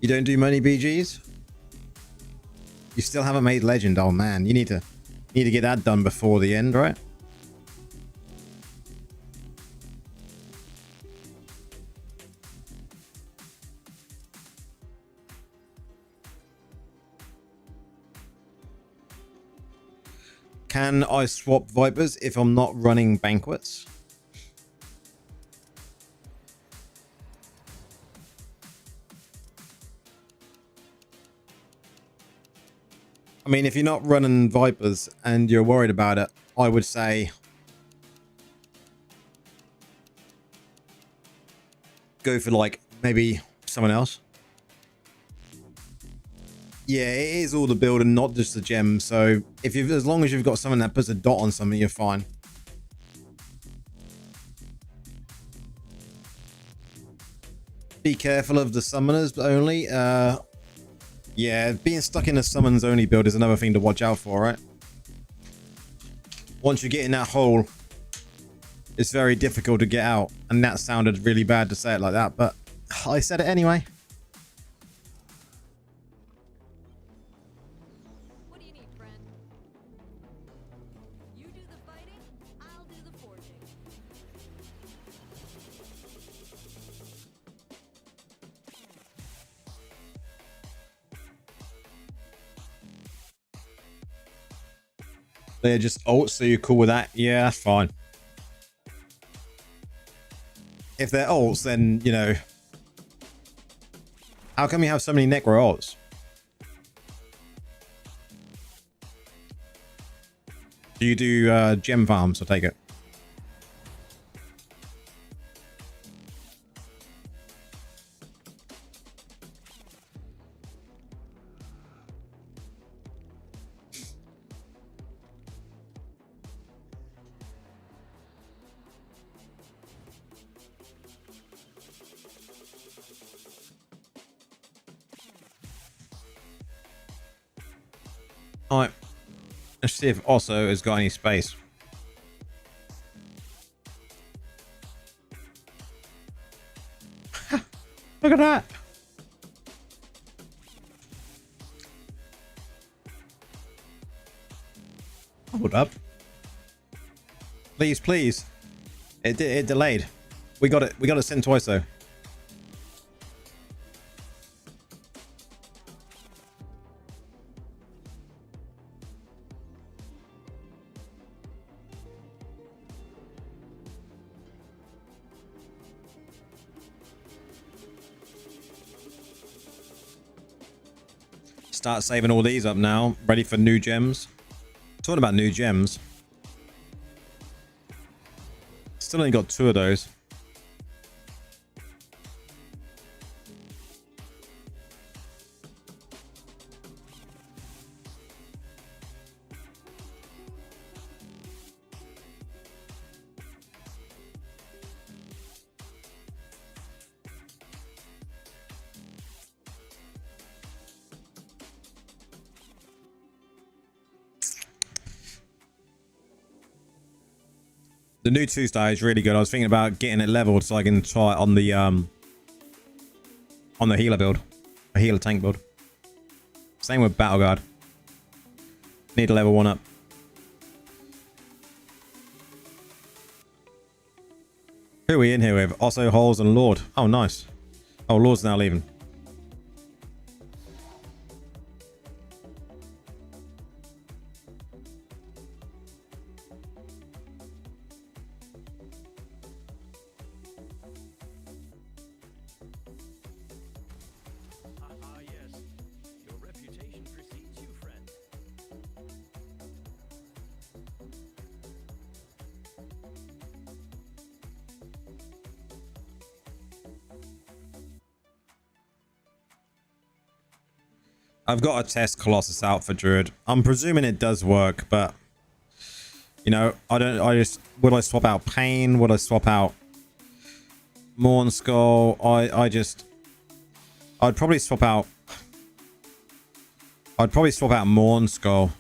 You don't do many BGs? You still haven't made legend? Oh man, you need to get that done before the end, right? Can I swap Vipers if I'm not running banquets? I mean, if you're not running Vipers and you're worried about it, I would say go for like maybe someone else. Yeah, it is all the build and not just the gem. So if you, as long as you've got someone that puts a dot on something, you're fine. Be careful of the summoners only. Yeah, being stuck in a summons only build is another thing to watch out for, right? Once you get in that hole, it's very difficult to get out. And that sounded really bad to say it like that, but I said it anyway. What do you need, friend? You do the fighting, I'll do the forging. They're just ults, so you're cool with that? Yeah, that's fine. If they're ults, then, you know... How come you have so many Necro ults? Do you do gem farms, I take it? Alright. Let's see if Osso has got any space. Look at that. Hold up. Please, please. It delayed. We got it sent twice though. Start saving all these up now. Ready for new gems. Talking about new gems. Still only got 2 of those. The new 2-star is really good. I was thinking about getting it leveled so I can try it on the healer build. A healer tank build. Same with Battleguard. Need to level 1 up. Who are we in here with? Osso, Holes, and Lord. Oh, nice. Oh, Lord's now leaving. Yes. Your reputation precedes you, friend. I've got to test Colossus out for Druid. I'm presuming it does work, but you know, would I swap out Pain? Would I swap out Morn Skull? I'd probably swap out Morn Skull.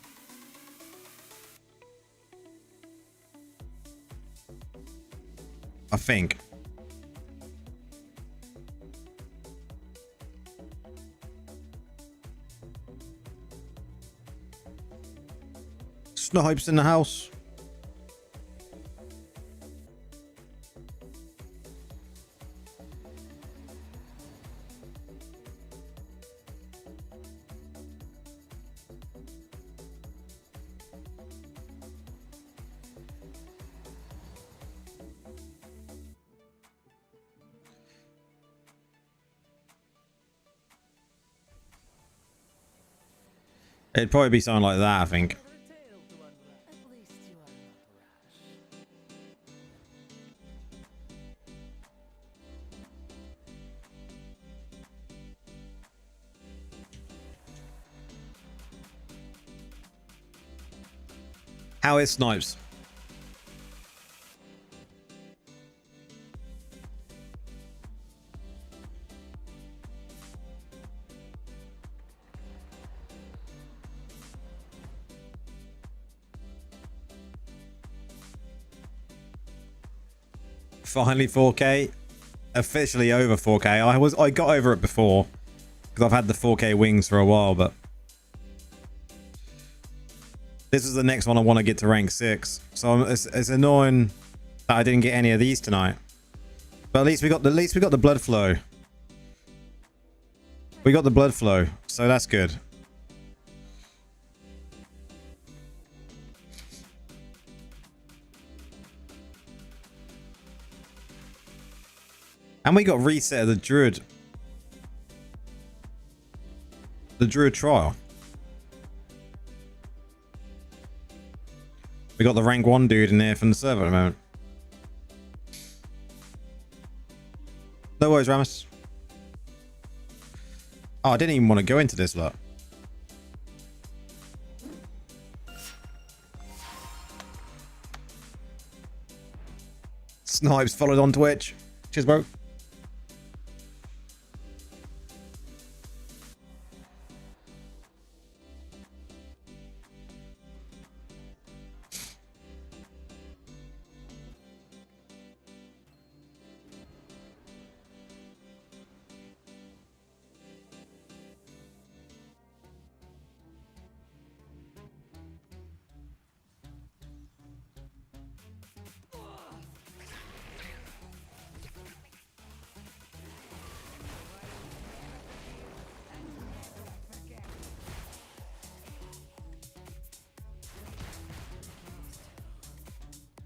I think. Snipes in the house. It'd probably be something like that, I think. Another tale to unwrap. At least you are not rash. How is Snipes? Finally 4K. Officially over 4K. I got over it before because I've had the 4K wings for a while, but this is the next one I want to get to rank 6. So it's annoying that I didn't get any of these tonight. But at least we got the blood flow. We got the blood flow, so that's good. And we got reset of the Druid. The Druid trial. We got the rank 1 dude in there from the server at the moment. No worries, Ramus. Oh, I didn't even want to go into this lot. Snipes followed on Twitch. Cheers, bro.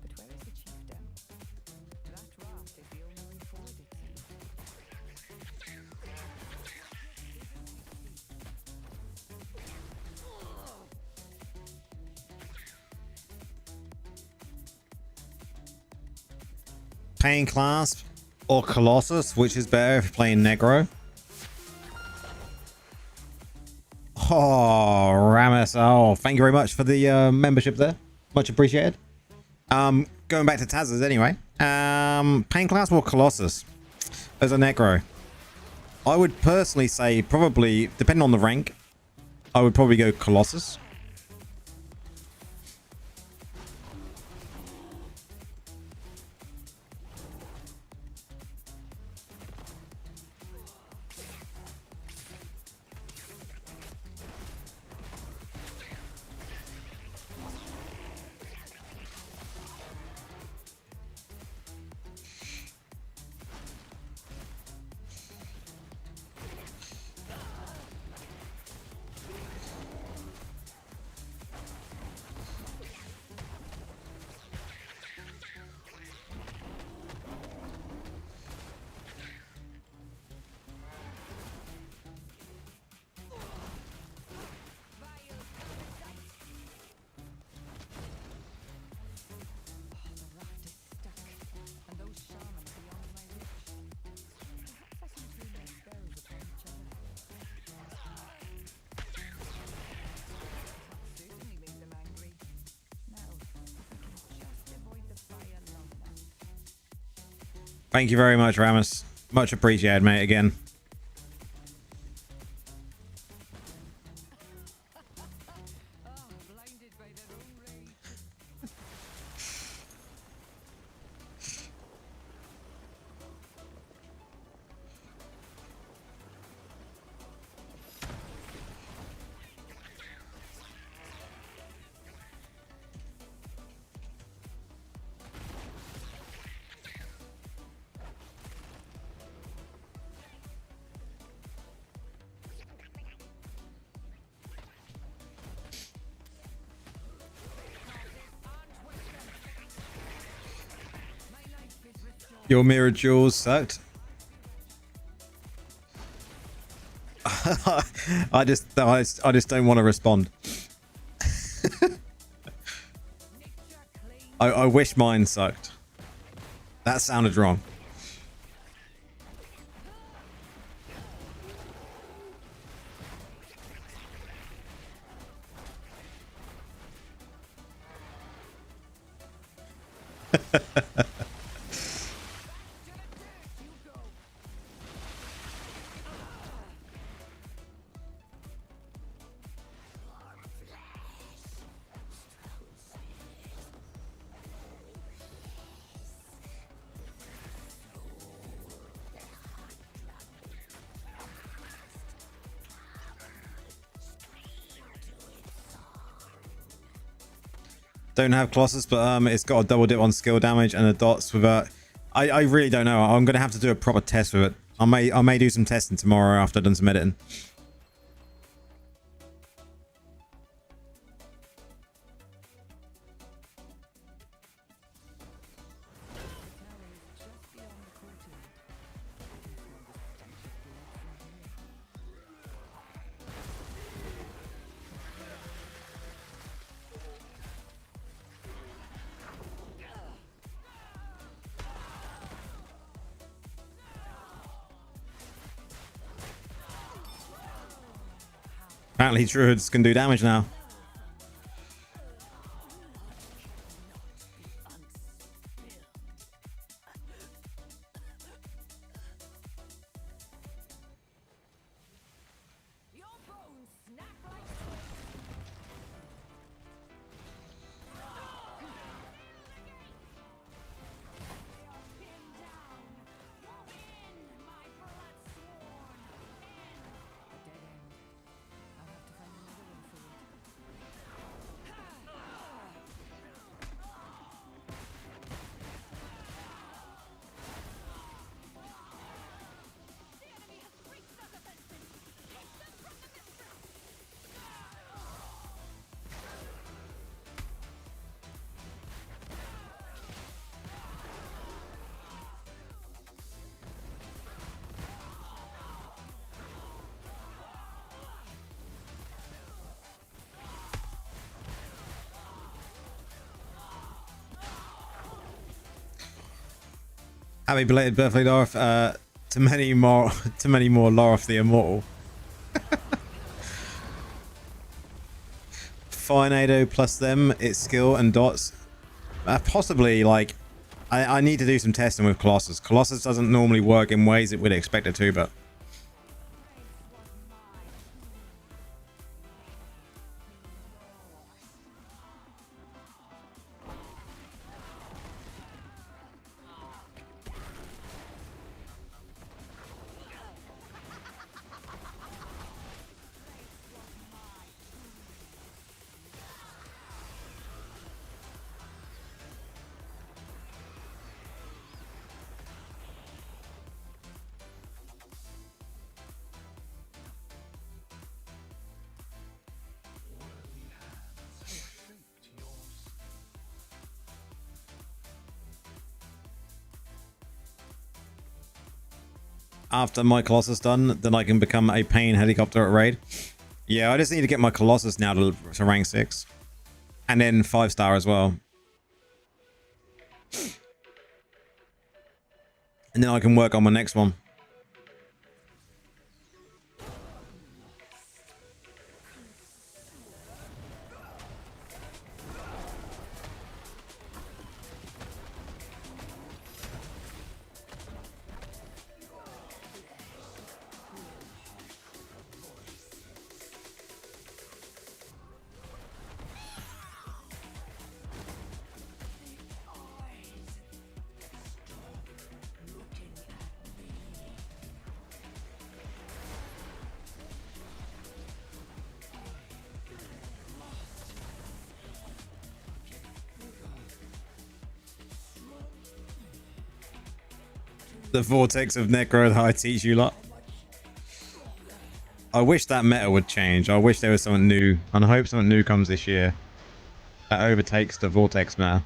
But where is the chieftain? That raft is the only way forward, it seems. Pain Clasp or Colossus, which is better if you're playing Negro? Oh, Ramus. Oh, thank you very much for the membership there. Much appreciated. Going back to Taz's anyway. Pain Clasp or Colossus as a Necro? I would personally say probably, depending on the rank, I would probably go Colossus. Thank you very much, Ramus. Much appreciated, mate, again. Blinded by their own rage. Your mirror jewels sucked. I just don't want to respond. I wish mine sucked. That sounded wrong. Don't have Colossus, but it's got a double dip on skill damage and the dots with a... I really don't know. I'm gonna have to do a proper test with it. I may do some testing tomorrow after I've done some editing. Apparently Druids can do damage now. Your bones snap like Happy belated birthday, Lorif. To many more, Lorif the Immortal. Finado plus them, it's skill and dots. Possibly, like, I need to do some testing with Colossus. Colossus doesn't normally work in ways it would expect it to, but... After my Colossus done, then I can become a pain helicopter at raid. Yeah, I just need to get my Colossus now to rank 6. And then 5-star as well. And then I can work on my next one. The vortex of Necro that I teach you lot. I wish that meta would change. I wish there was something new. And I hope something new comes this year that overtakes the vortex meta.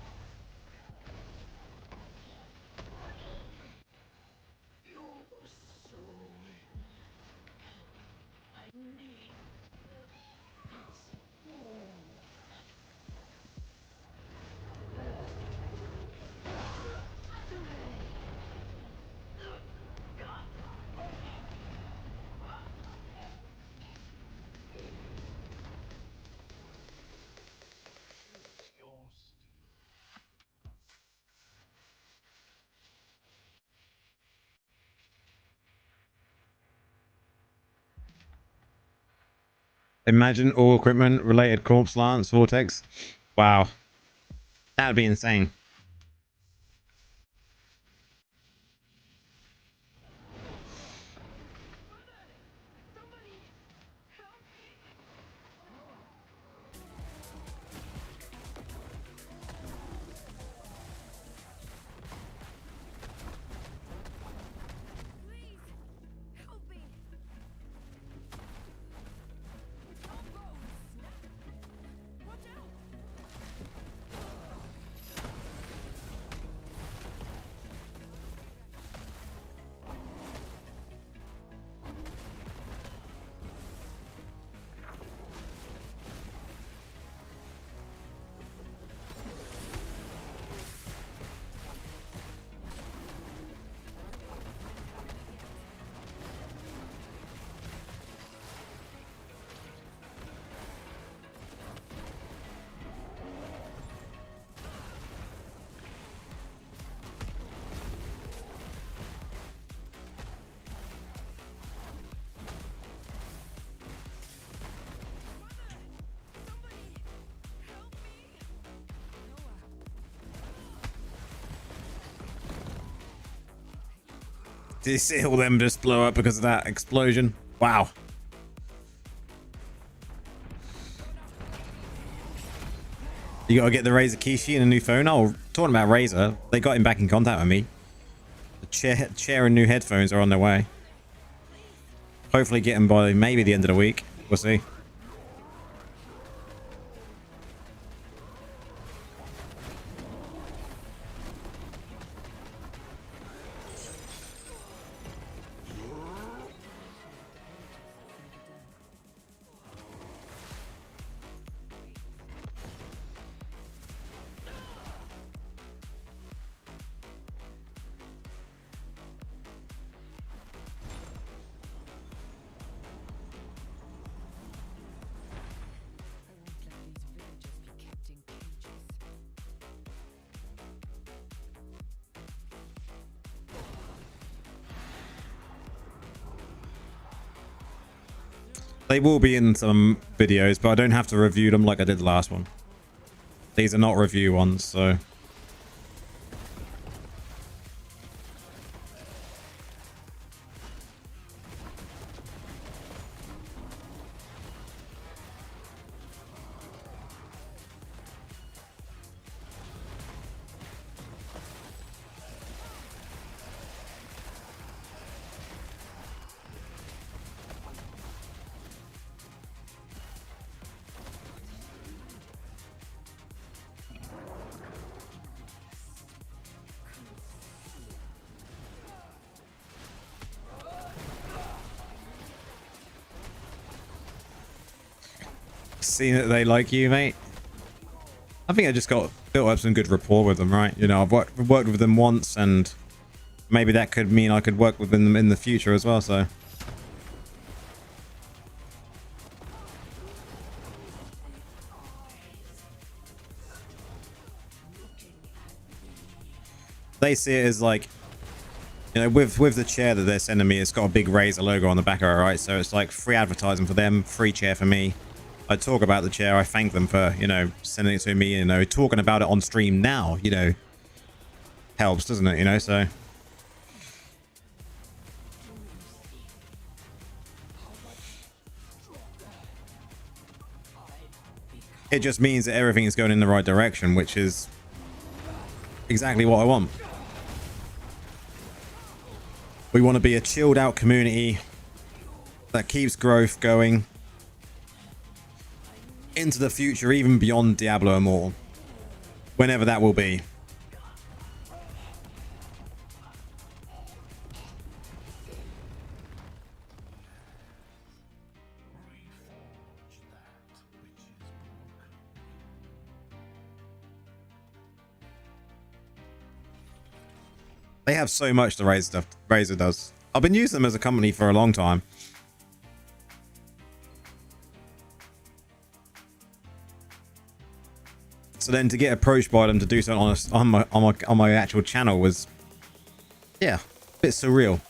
Imagine all equipment related corpse lance vortex. Wow, that would be insane. Please, help me. Your bones snap. Watch out. Did you see all them just blow up because of that explosion? Wow. You gotta get the Razor Kishi and a new phone. Oh, talking about Razor, they got him back in contact with me. The chair and new headphones are on their way. Hopefully get them by maybe the end of the week. We'll see. They will be in some videos, but I don't have to review them like I did the last one. These are not review ones, so... Seeing that they like you, mate. I think I just got built up some good rapport with them, right? You know, I've worked with them once, and maybe that could mean I could work with them in the future as well, so... They see it as like, you know, with the chair that they're sending me, it's got a big Razor logo on the back of it, right? So it's like free advertising for them, free chair for me. I talk about the chair, I thank them for, you know, sending it to me, you know, talking about it on stream now, you know, helps, doesn't it, you know, so... It just means that everything is going in the right direction, which is exactly what I want. We want to be a chilled out community that keeps growth going into the future, even beyond Diablo Immortal, whenever that will be. They have so much the Razor does. I've been using them as a company for a long time. So then to get approached by them to do something on my actual channel was, yeah, a bit surreal.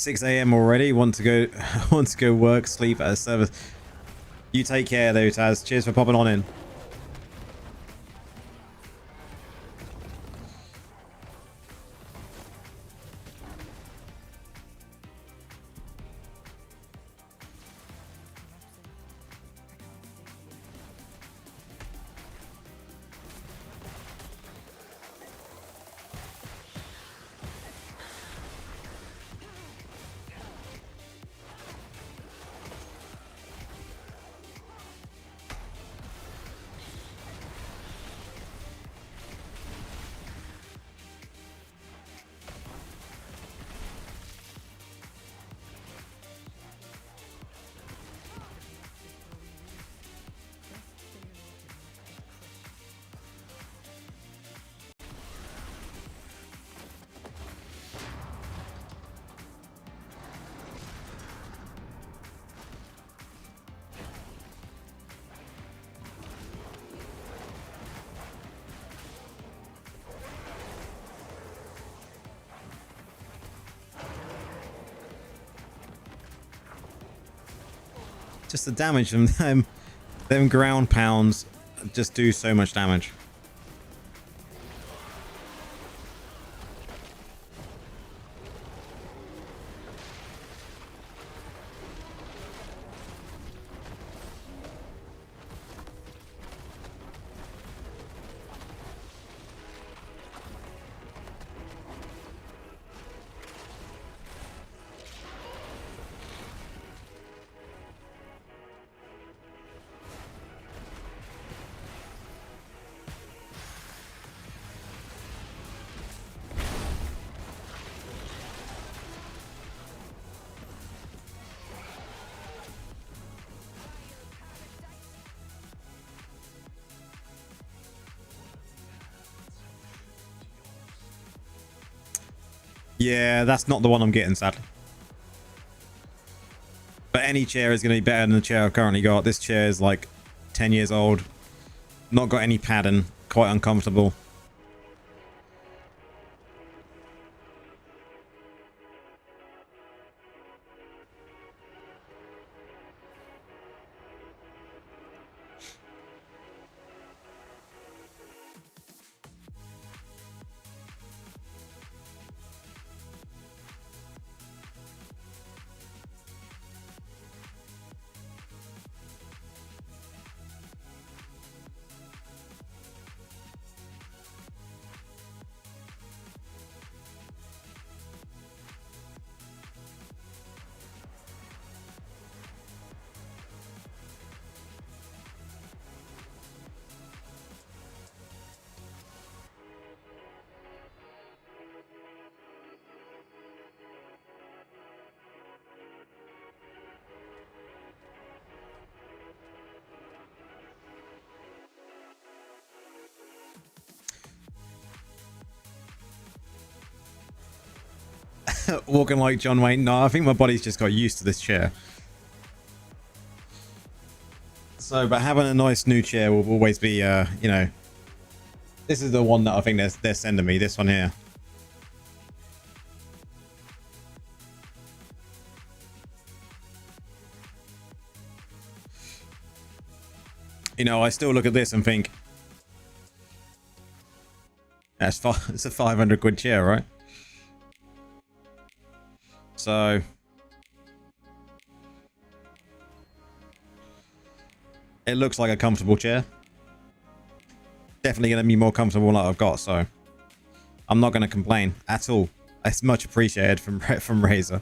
6 a.m. already. Want to go want to go work, sleep at a service. You take care though, Taz. Cheers for popping on in. Just the damage from them ground pounds just do so much damage. Yeah, that's not the one I'm getting, sadly. But any chair is going to be better than the chair I've currently got. This chair is like 10 years old. Not got any padding. Quite uncomfortable. Walking like John Wayne. No, I think my body's just got used to this chair. So, but having a nice new chair will always be, you know, this is the one that I think they're sending me. This one here. You know, I still look at this and think, it's a 500 quid chair, right? So it looks like a comfortable chair. Definitely going to be more comfortable than I've got, so I'm not going to complain at all. It's much appreciated from Razor.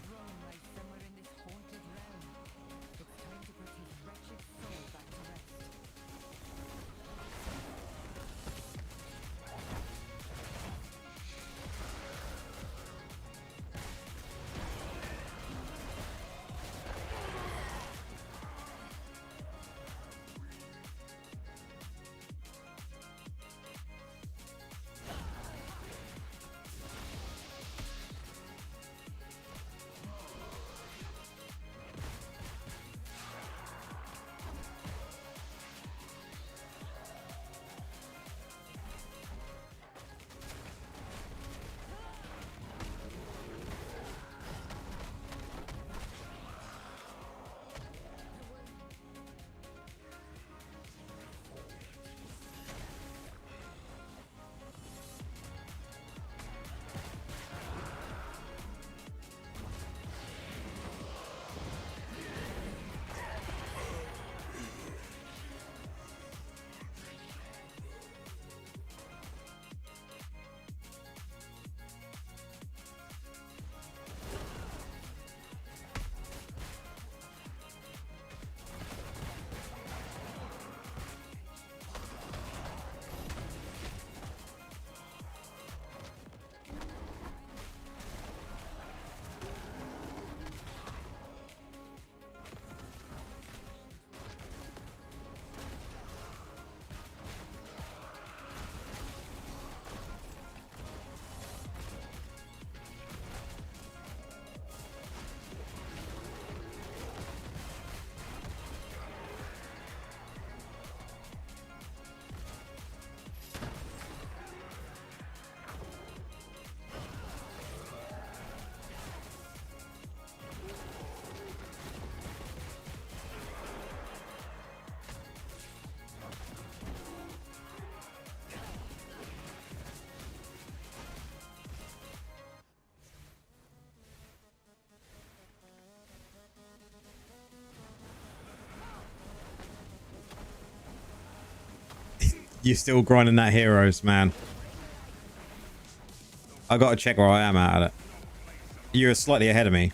You're still grinding that heroes, man. I gotta check where I am at it. You're slightly ahead of me.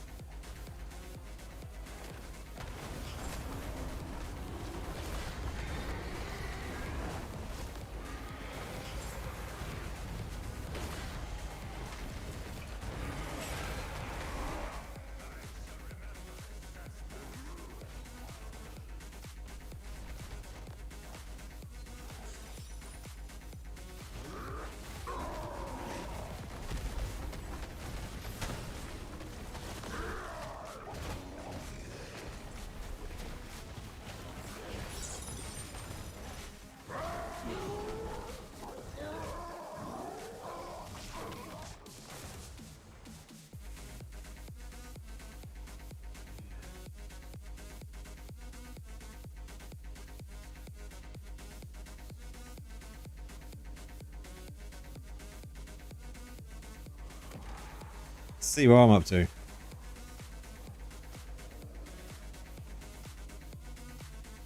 See what I'm up to.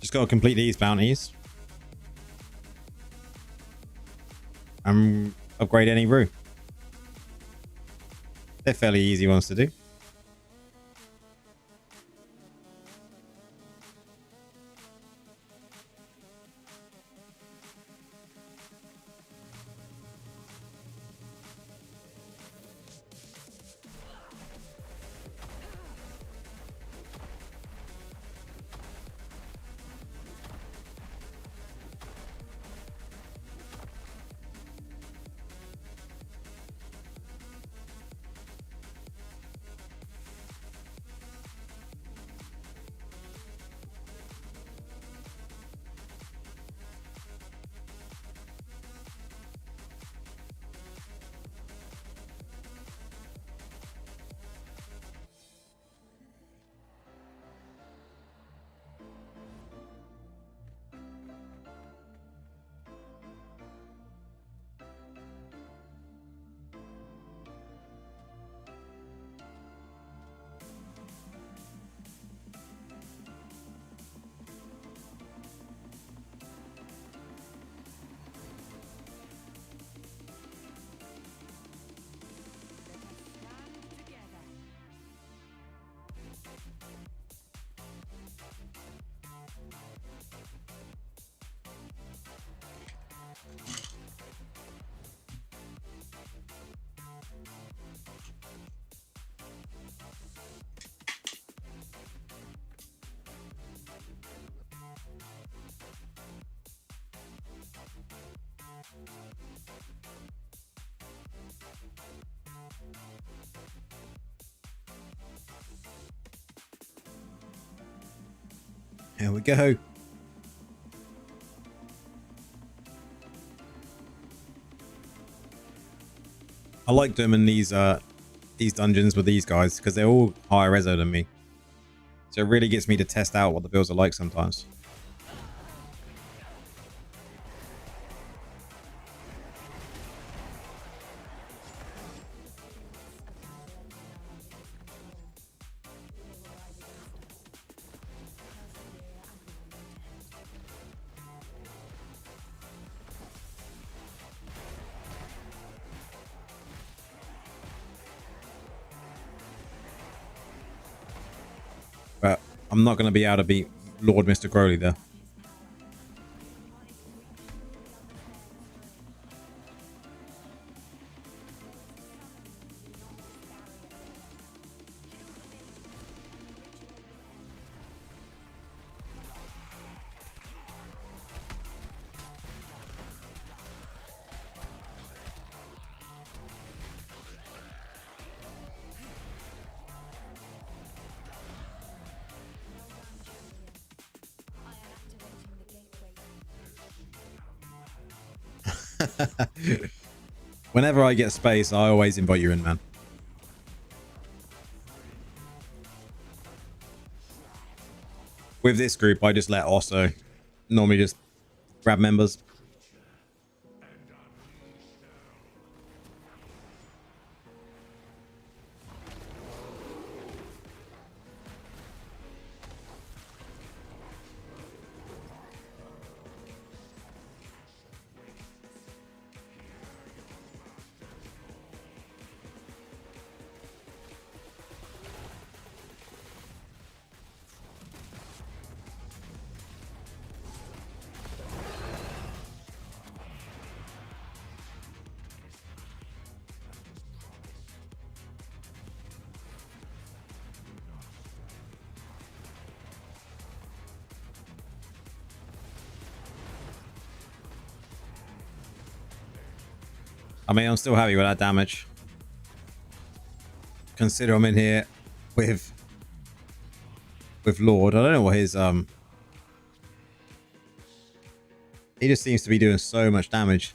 Just gotta complete these bounties. And upgrade any route. They're fairly easy ones to do. Here we go. I like doing in these dungeons with these guys because they're all higher reso than me. So it really gets me to test out what the builds are like sometimes. But I'm not going to be able to beat Lord Mr. Crowley there. Whenever I get space, I always invite you in, man. With this group, I just let Osso normally just grab members. I mean, I'm still happy with that damage. Consider I'm in here with Lord. I don't know what his he just seems to be doing so much damage.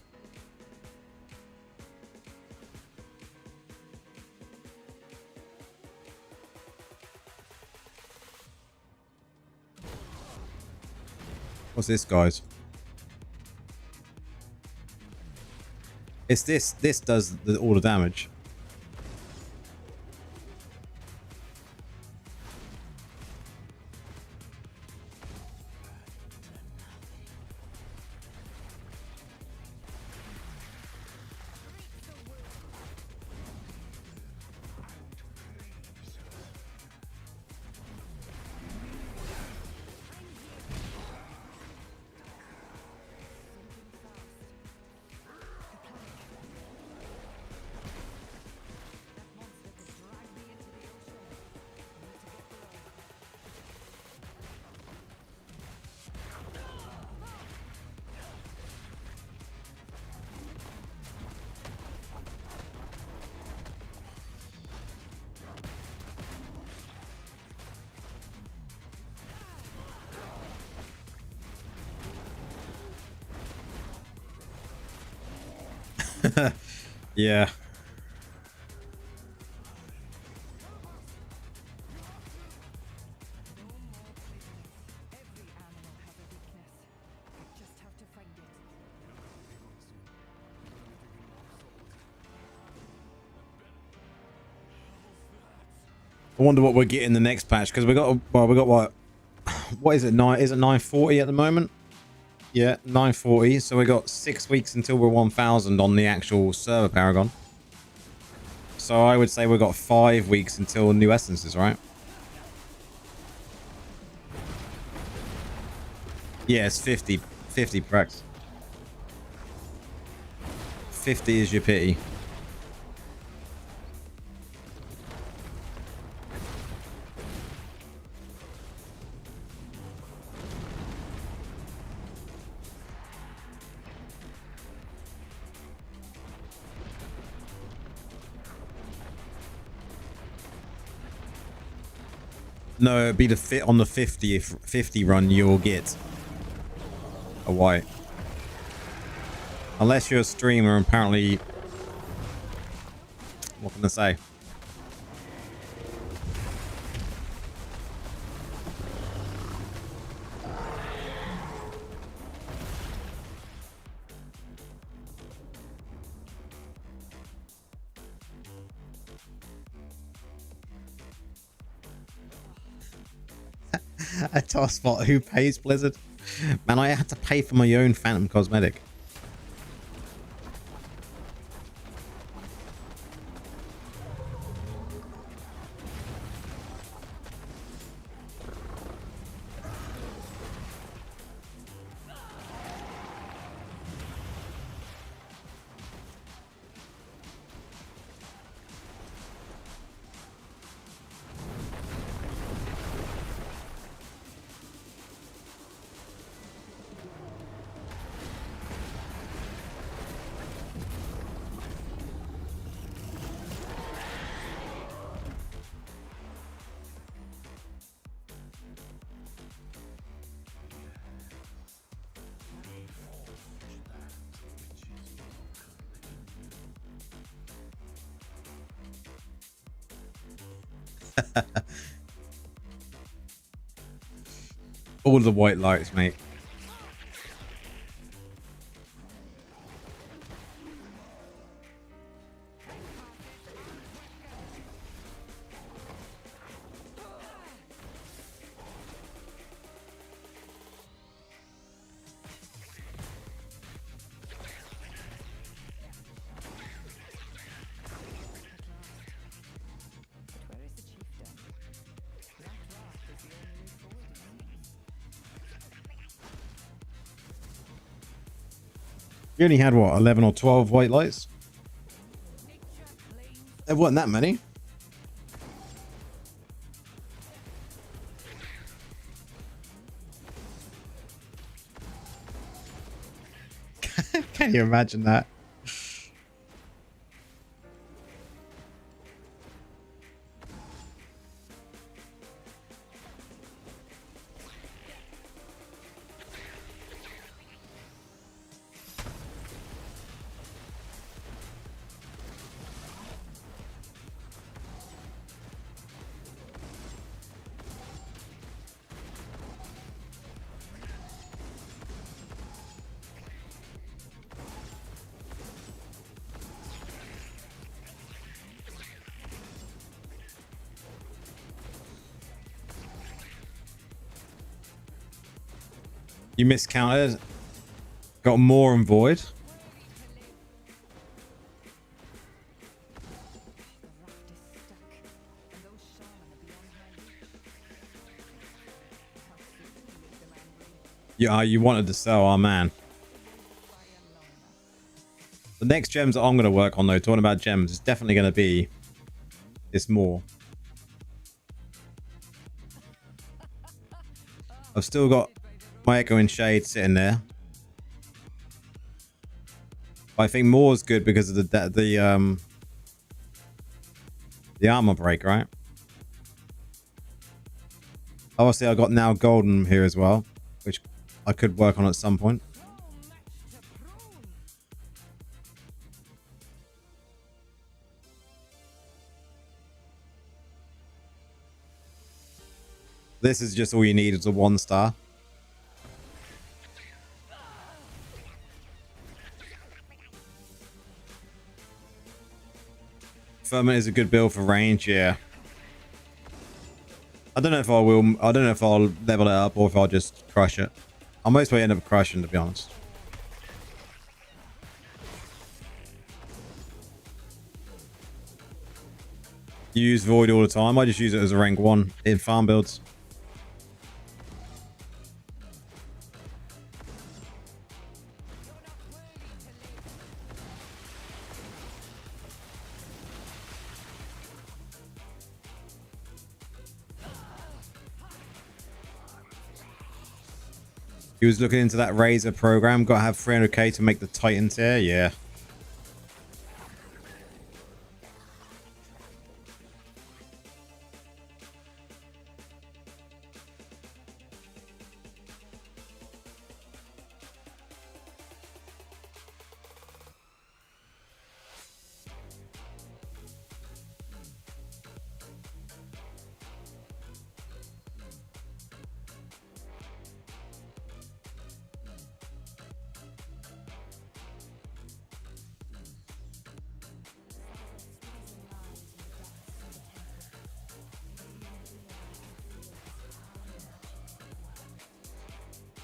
What's this, guys? It's this. This does all the damage. Yeah. Every animal has a weakness. I just have to find it. I wonder what we're getting the next patch, because we got what is it? Is it 940 at the moment? Yeah, 940. So we got 6 weeks until we're 1000 on the actual server Paragon. So I would say we've got 5 weeks until new essences, right? Yeah, it's 50 Prex. 50 is your pity. No, it'd be the fit on the 50 run you'll get a white. Unless you're a streamer, apparently. What can I say? A toss spot. Who pays Blizzard? Man, I had to pay for my own Phantom cosmetic. All the white lights, mate. But where is the chieftain? That rock is the only way forward, it seems. You only had what, 11 or 12 white lights? Nature claims There weren't that many. Can you imagine that? You miscounted. Got more and void. Yeah, you wanted to sell, oh man. The next gems that I'm going to work on, though, talking about gems, is definitely going to be this more. I've still got my Echoing Shade sitting there. But I think more is good because of the armor break, right? Obviously, I got now golden here as well, which I could work on at some point. This is just all you need, is a 1-star. Ferment is a good build for range, yeah. I don't know if I will. I don't know if I'll level it up or if I'll just crush it. I'll most probably end up crushing, to be honest. You use Void all the time. I just use it as a rank 1 in farm builds. He was looking into that Razor program. Got to have 300k to make the Titan tier. Yeah.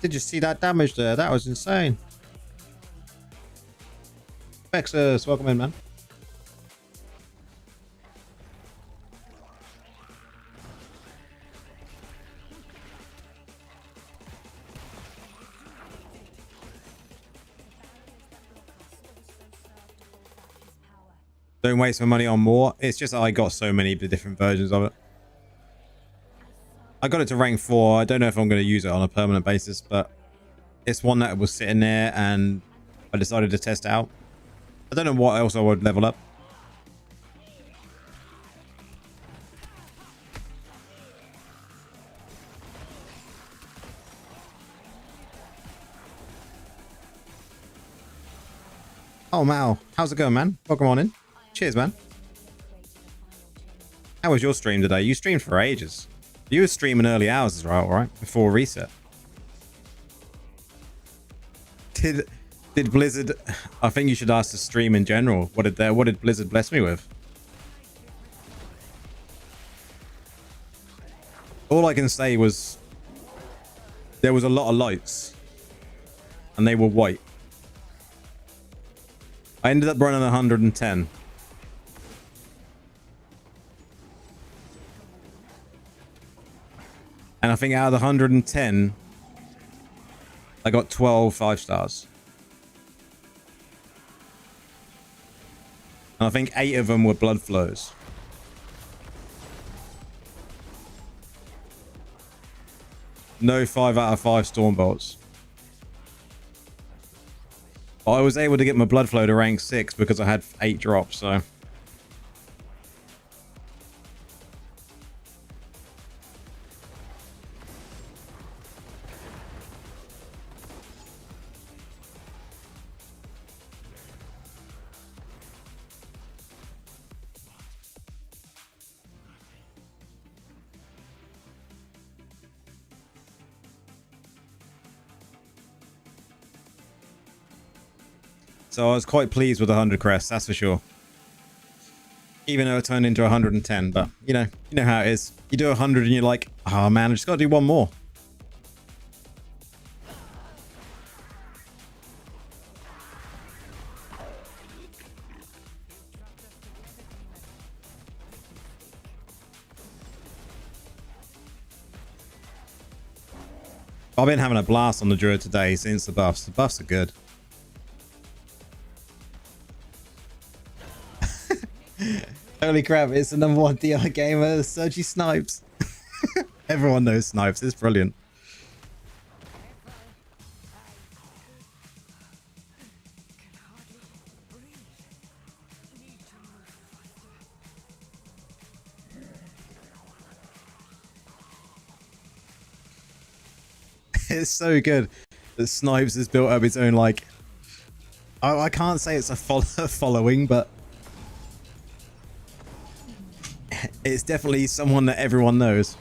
Did you see that damage there? That was insane. Vexus, welcome in, man. Don't waste my money on more. It's just that I got so many different versions of it. I got it to rank 4. I don't know if I'm going to use it on a permanent basis, but it's one that was sitting there and I decided to test out. I don't know what else I would level up. Oh, Mal. How's it going, man? Welcome on in. Cheers, man. How was your stream today? You streamed for ages. You were streaming early hours as well, right? Before reset. Did Blizzard... I think you should ask the stream in general. What did Blizzard bless me with? All I can say was... there was a lot of lights. And they were white. I ended up running 110. And I think out of the 110, I got 12 5-stars. And I think 8 of them were blood flows. No 5 out of 5 storm bolts. But I was able to get my blood flow to rank 6 because I had 8 drops, so... So I was quite pleased with 100 crests, that's for sure. Even though it turned into 110, but you know how it is. You do 100 and you're like, oh man, I just got to do one more. I've been having a blast on the Druid today since the buffs. The buffs are good. Holy crap, it's the #1 DI gamer, Sergi Snipes. Everyone knows Snipes, it's brilliant. Can hardly breathe. Need to move faster. It's so good that Snipes has built up his own, like, I can't say it's a following, but it's definitely someone that everyone knows.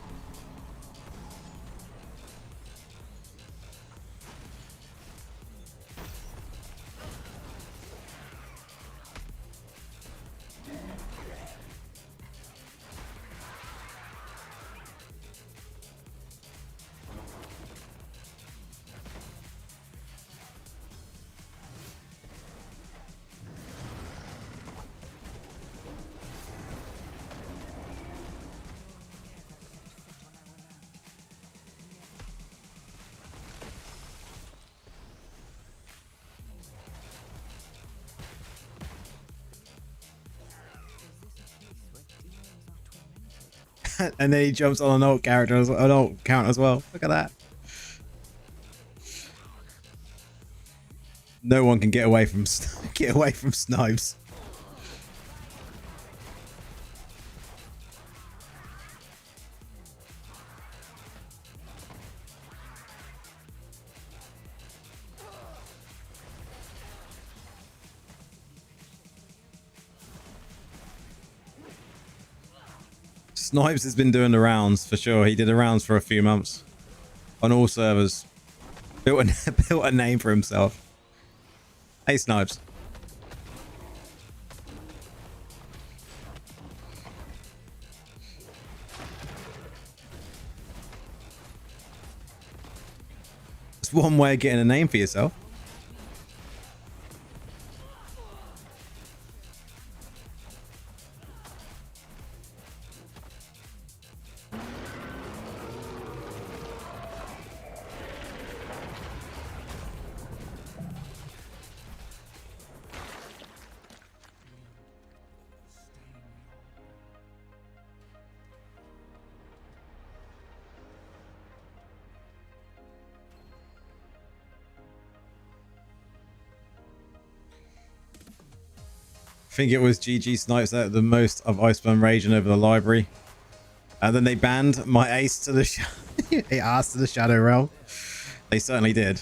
And then he jumps on an alt character, an alt count as well. Look at that. No one can get away from Snipes. Snipes has been doing the rounds for sure. He did the rounds for a few months on all servers. Built a name for himself. Hey, Snipes. It's one way of getting a name for yourself. I think it was GG Snipes that had the most of Iceburn Raging over the library. And then they banned my ace to the he asked to the Shadow Realm. They certainly did.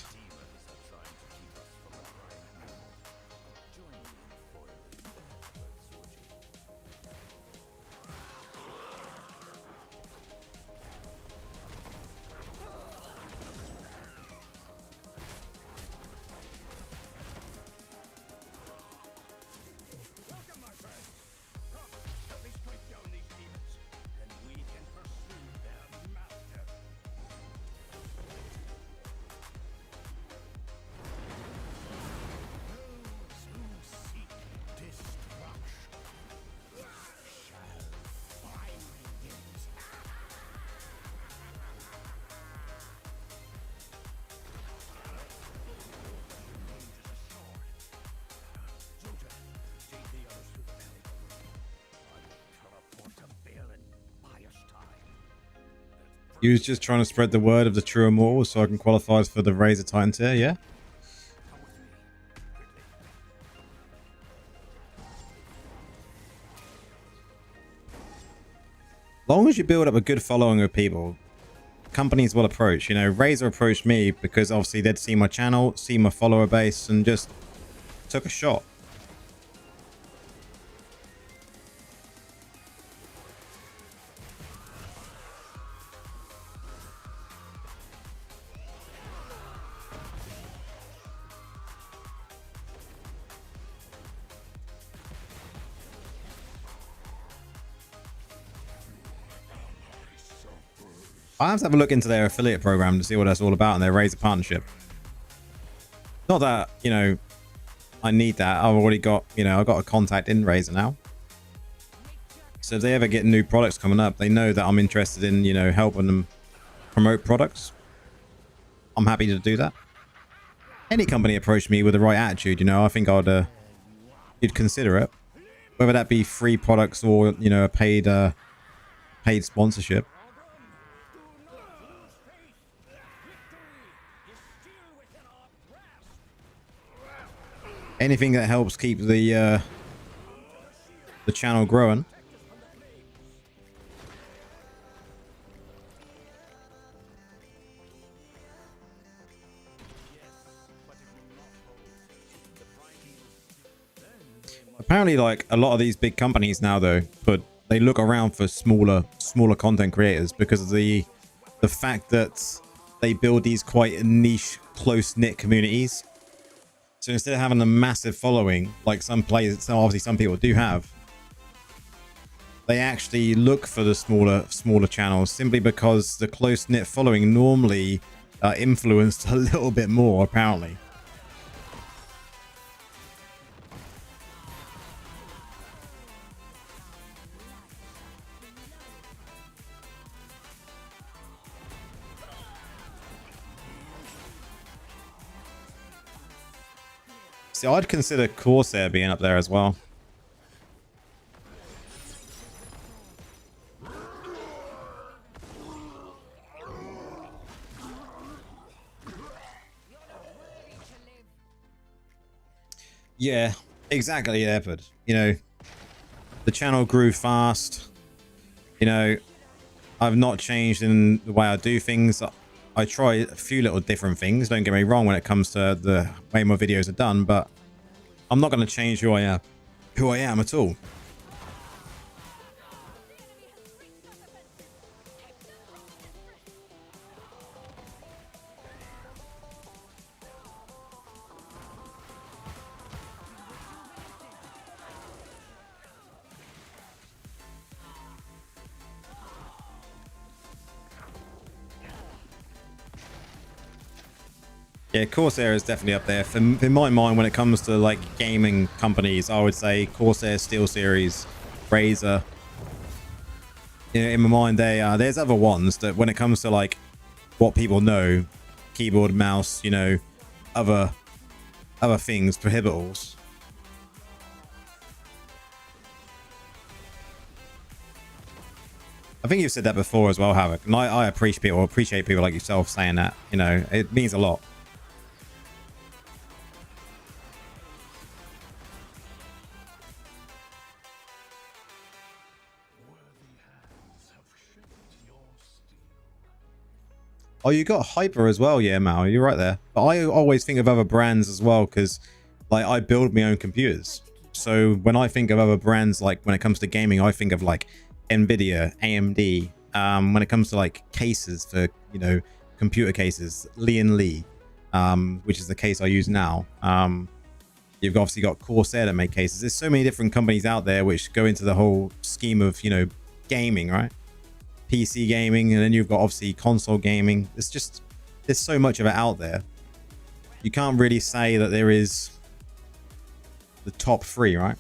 Welcome, my friend. Come, let me strike down these demons, and we can pursue their master. Those who seek destruction shall find it. Soldier, take the others to the valley. I will teleport to Balin. Buy us time. He was just trying to spread the word of the true immortal so I can qualify for the Razor Titan tier, yeah? Come with me, quickly. Long as you build up a good following of people, companies will approach. You know, Razor approached me because obviously they'd see my channel, see my follower base, and just took a shot. I have to have a look into their affiliate program to see what that's all about and their Razor partnership. Not that, you know, I need that. I've already got, you know, I've got a contact in Razor now. So if they ever get new products coming up, they know that I'm interested in, you know, helping them promote products. I'm happy to do that. Any company approached me with the right attitude, you know, I think you'd consider it, whether that be free products or, you know, a paid sponsorship. Anything that helps keep the channel growing. Apparently, like a lot of these big companies now, though, but they look around for smaller content creators because of the fact that they build these quite niche, close-knit communities. So instead of having a massive following, like some players, so obviously some people do have, they actually look for the smaller channels simply because the close-knit following normally are influenced a little bit more, apparently. See, I'd consider Corsair being up there as well. Yeah, exactly, Leopard. You know, the channel grew fast. You know, I've not changed in the way I do things. I try a few little different things. Don't get me wrong when it comes to the way my videos are done, but I'm not going to change who I am at all. Yeah, Corsair is definitely up there. In my mind, when it comes to like gaming companies, I would say Corsair, SteelSeries, Razer. You know, in my mind, there's other ones that when it comes to like what people know, keyboard, mouse, you know, other things, prohibitals. I think you've said that before as well, Havoc, and I appreciate people like yourself saying that. You know, it means a lot. Oh, you got Hyper as well, yeah, Mal. You're right there. But I always think of other brands as well because, like, I build my own computers. So when I think of other brands, like when it comes to gaming, I think of like Nvidia, AMD. When it comes to like cases for, you know, computer cases, Lee, which is the case I use now. You've obviously got Corsair that make cases. There's so many different companies out there which go into the whole scheme of, you know, gaming, right? PC gaming, and then you've got obviously console gaming. There's so much of it out there. You can't really say that there is the top three, right?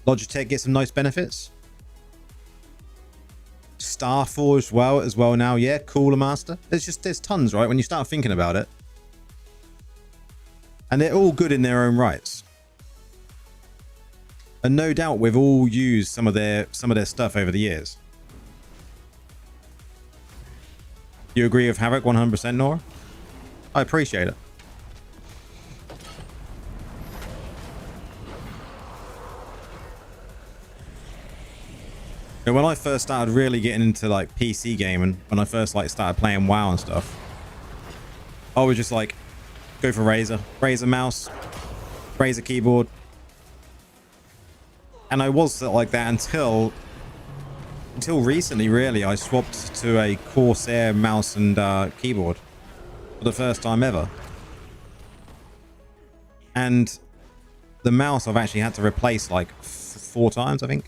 Logitech gets some nice benefits. Starforge as well now. Yeah, Cooler Master. There's tons, right? When you start thinking about it. And they're all good in their own rights. And no doubt we've all used some of their stuff over the years. You agree with Havoc 100%, Nora? I appreciate it. And when I first started really getting into like PC gaming, when I first like started playing WoW and stuff, I was just like, go for Razer mouse, Razer keyboard. And I was like that until recently, really. I swapped to a Corsair mouse and keyboard for the first time ever. And the mouse I've actually had to replace like 4 times, I think.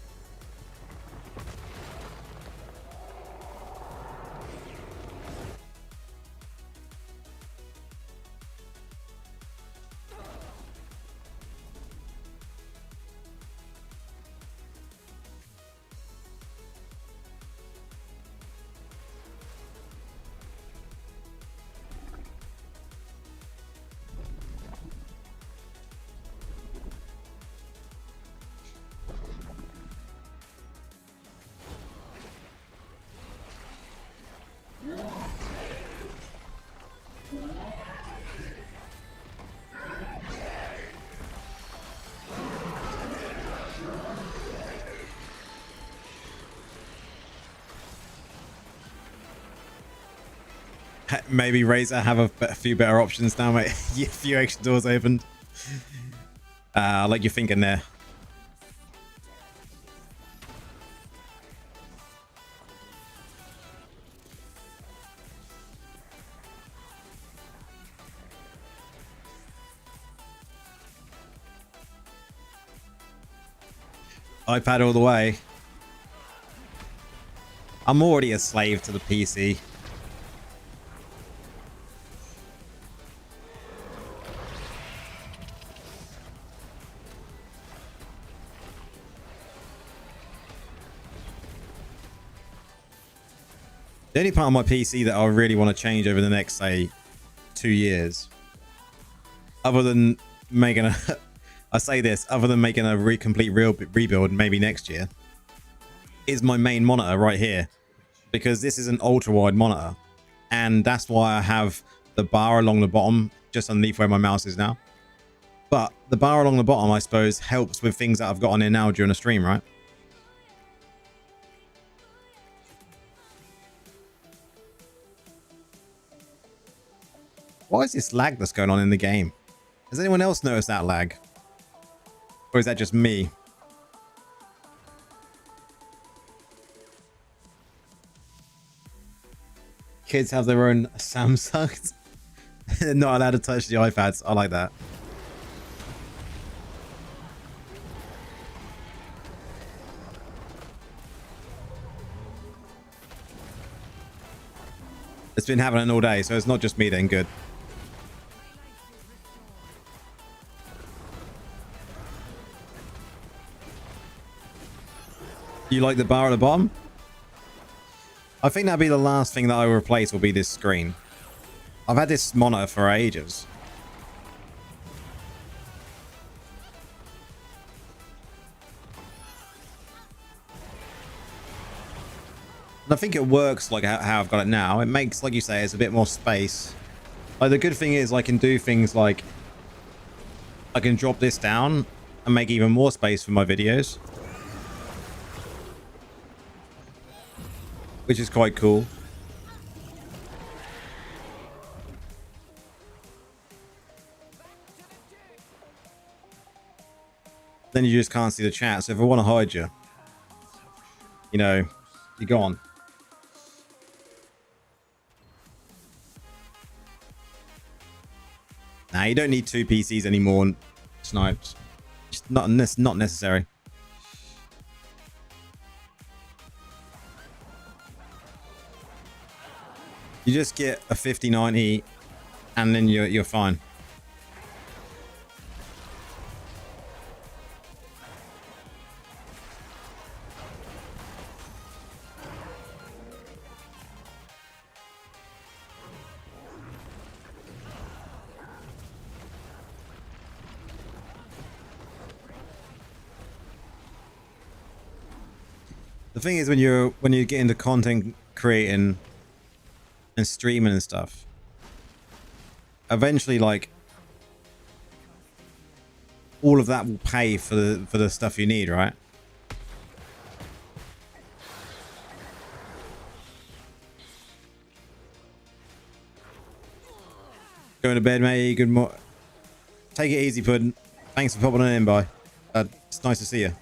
Maybe Razor have a few better options now, mate. A few extra doors opened. I like your thinking there. iPad all the way. I'm already a slave to the PC. The only part of my PC that I really want to change over the next, say, 2 years, other than making a, I say this, other than making a complete rebuild maybe next year, is my main monitor right here, because this is an ultra wide monitor, and that's why I have the bar along the bottom just underneath where my mouse is now. But the bar along the bottom, I suppose, helps with things that I've got on here now during a stream, right? Why is this lag that's going on in the game? Has anyone else noticed that lag? Or is that just me? Kids have their own Samsungs. They're not allowed to touch the iPads. I like that. It's been happening all day, so it's not just me then. Good. You like the bar at the bottom? I think that'd be the last thing that I will replace, will be this screen. I've had this monitor for ages. And I think it works like how I've got it now. It makes, like you say, it's a bit more space. Like, the good thing is I can do things like I can drop this down and make even more space for my videos, which is quite cool. Then you just can't see the chat. So if I want to hide you, you know, you're gone. Nah, you don't need 2 PCs anymore, Snipes. It's not necessary. You just get a 5090 and then you're fine. The thing is, when you get into content creating and streaming and stuff, eventually, like, all of that will pay for the stuff you need, right? Going to bed, mate. Good morning. Take it easy, Puddin'. Thanks for popping on in, by. It's nice to see you.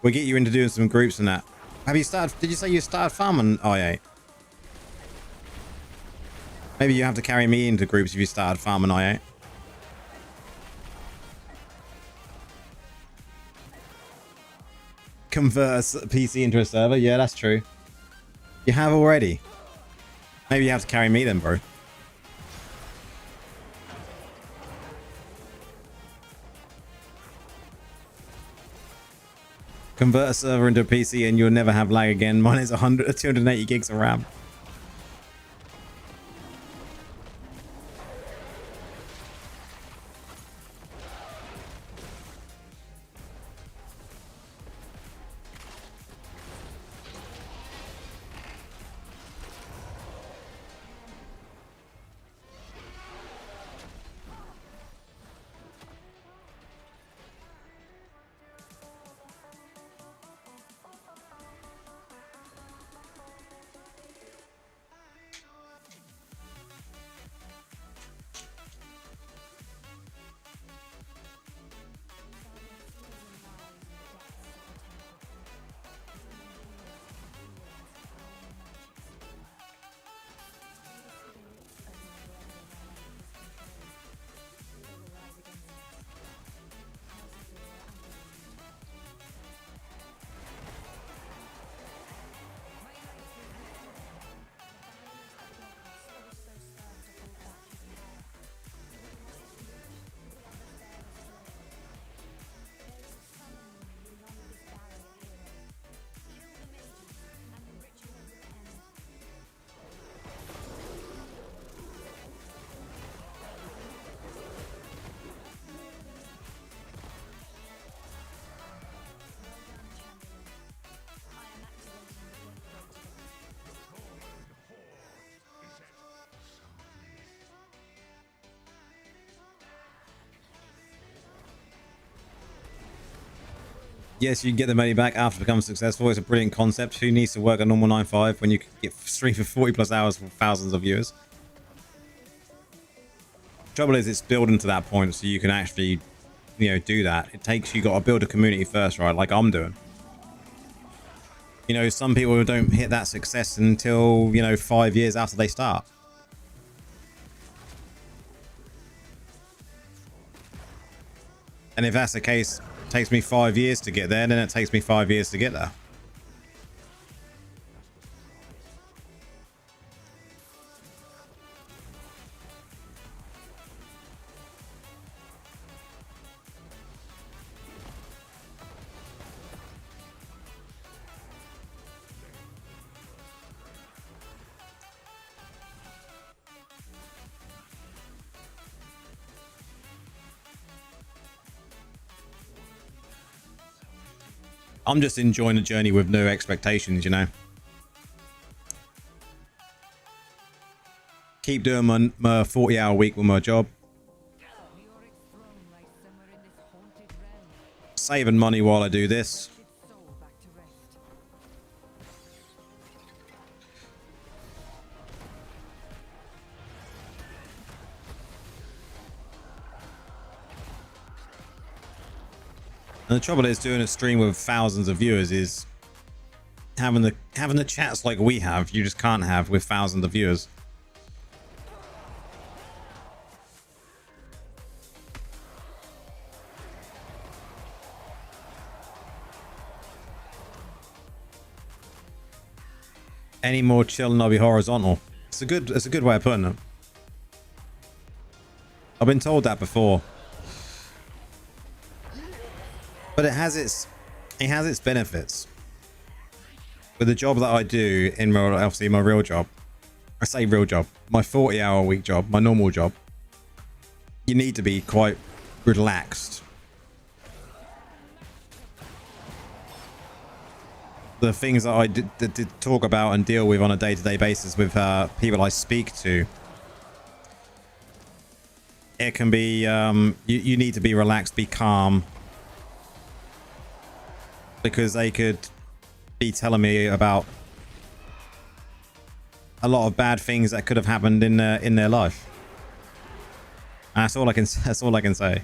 We'll get you into doing some groups and that. Have you started? Did you say you started farming IA? Maybe you have to carry me into groups if you started farming IA. Convert a PC into a server? Yeah, that's true. You have already. Maybe you have to carry me then, bro. Convert a server into a PC and you'll never have lag again. Mine is 280 gigs of RAM. Yes, you can get the money back after becoming successful. It's a brilliant concept. Who needs to work a normal 9 to 5 when you can get stream for 40 plus hours for thousands of viewers? Trouble is, it's building to that point, so you can actually, you know, do that. It takes, you got to build a community first, right? Like I'm doing. You know, some people don't hit that success until, you know, 5 years after they start. And if that's the case, it takes me 5 years to get there, then it takes me 5 years to get there. I'm just enjoying the journey with no expectations, you know. Keep doing my 40-hour week with my job. Leoric's throne lies somewhere in this haunted realm. Saving money while I do this. Its soul back to rest. And the trouble is, doing a stream with thousands of viewers is having the chats like we have. You just can't have with thousands of viewers. Any more chill and I'll be horizontal. It's a good way of putting it. I've been told that before. But it has its benefits. With the job that I do in my, obviously my real job, I say real job, my 40-hour week job, my normal job, you need to be quite relaxed. The things that I did talk about and deal with on a day-to-day basis with people I speak to, it can be, you need to be relaxed, be calm. Because they could be telling me about a lot of bad things that could have happened in their life. And that's all I can say.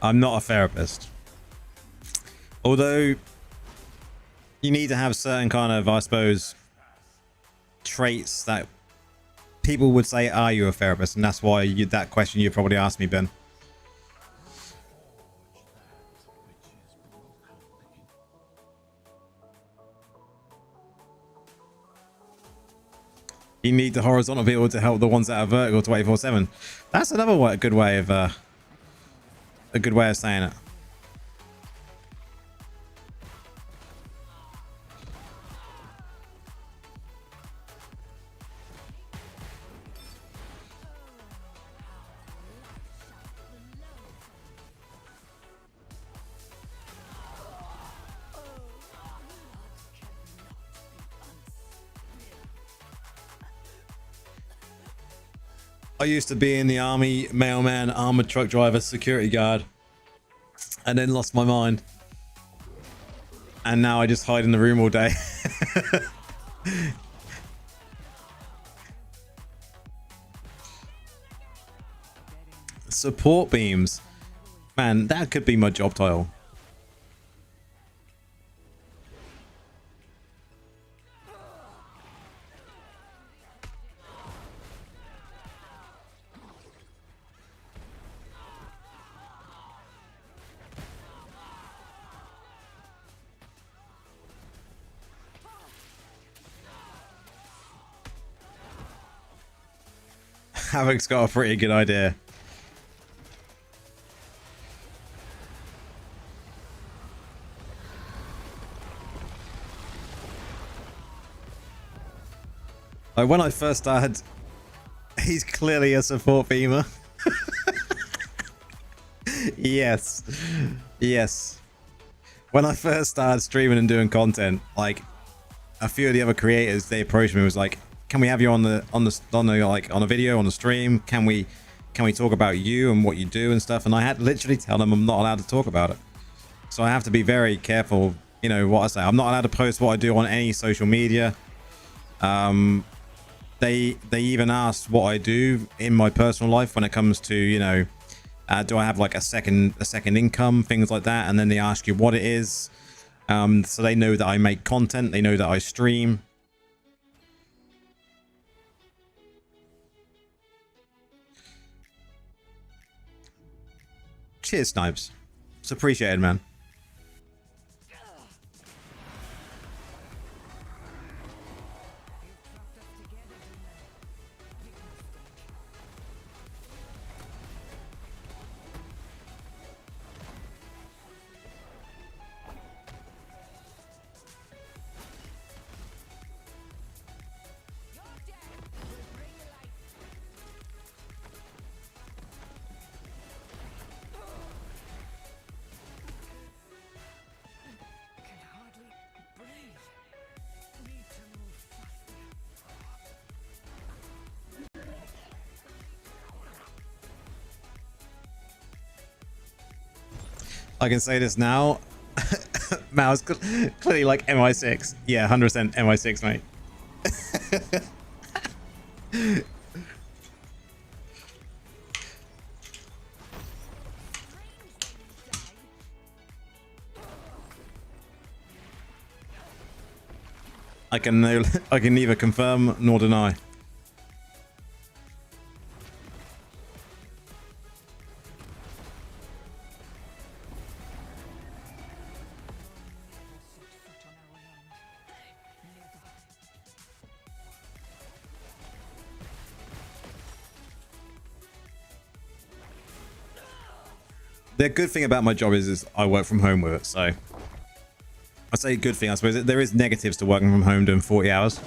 I'm not a therapist. Although you need to have certain kind of, I suppose, traits that people would say, are you a therapist? And that's why that question you probably asked me, Ben. You need the horizontal people to help the ones that are vertical 24/7. That's another good way of a good way of saying it. I used to be in the army, mailman, armored truck driver, security guard, and then lost my mind. And now I just hide in the room all day. Support beams. Man, that could be my job title. Havoc's got a pretty good idea. Like when I first started, he's clearly a support beamer. Yes. Yes. When I first started streaming and doing content, like a few of the other creators, they approached me, was like, can we have you on the like on a video, on the stream? Can we talk about you and what you do and stuff? And I had to literally tell them I'm not allowed to talk about it. So I have to be very careful, you know, what I say. I'm not allowed to post what I do on any social media. They even asked what I do in my personal life when it comes to, you know, do I have like a second income, things like that. And then they ask you what it is. So they know that I make content. They know that I stream. Cheers, Snipes. It's appreciated, man. I can say this now. Mouse clearly like MI6. Yeah, 100% MI6, mate. I can neither confirm nor deny. The good thing about my job is I work from home with it, so I say good thing. I suppose there is negatives to working from home doing 40 hours.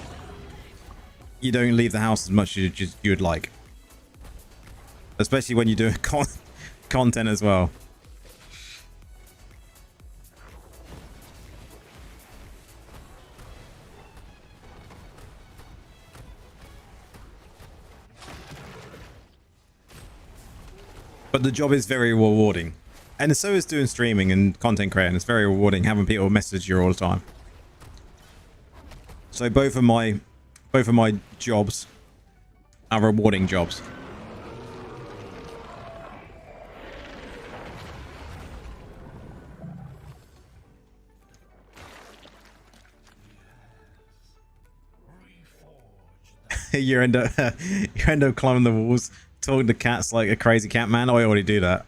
You don't leave the house as much as you would like, especially when you do content as well. But the job is very rewarding. And so is doing streaming and content creating. It's very rewarding having people message you all the time. So both of my jobs are rewarding jobs. you end up climbing the walls, talking to cats like a crazy cat man. I already do that.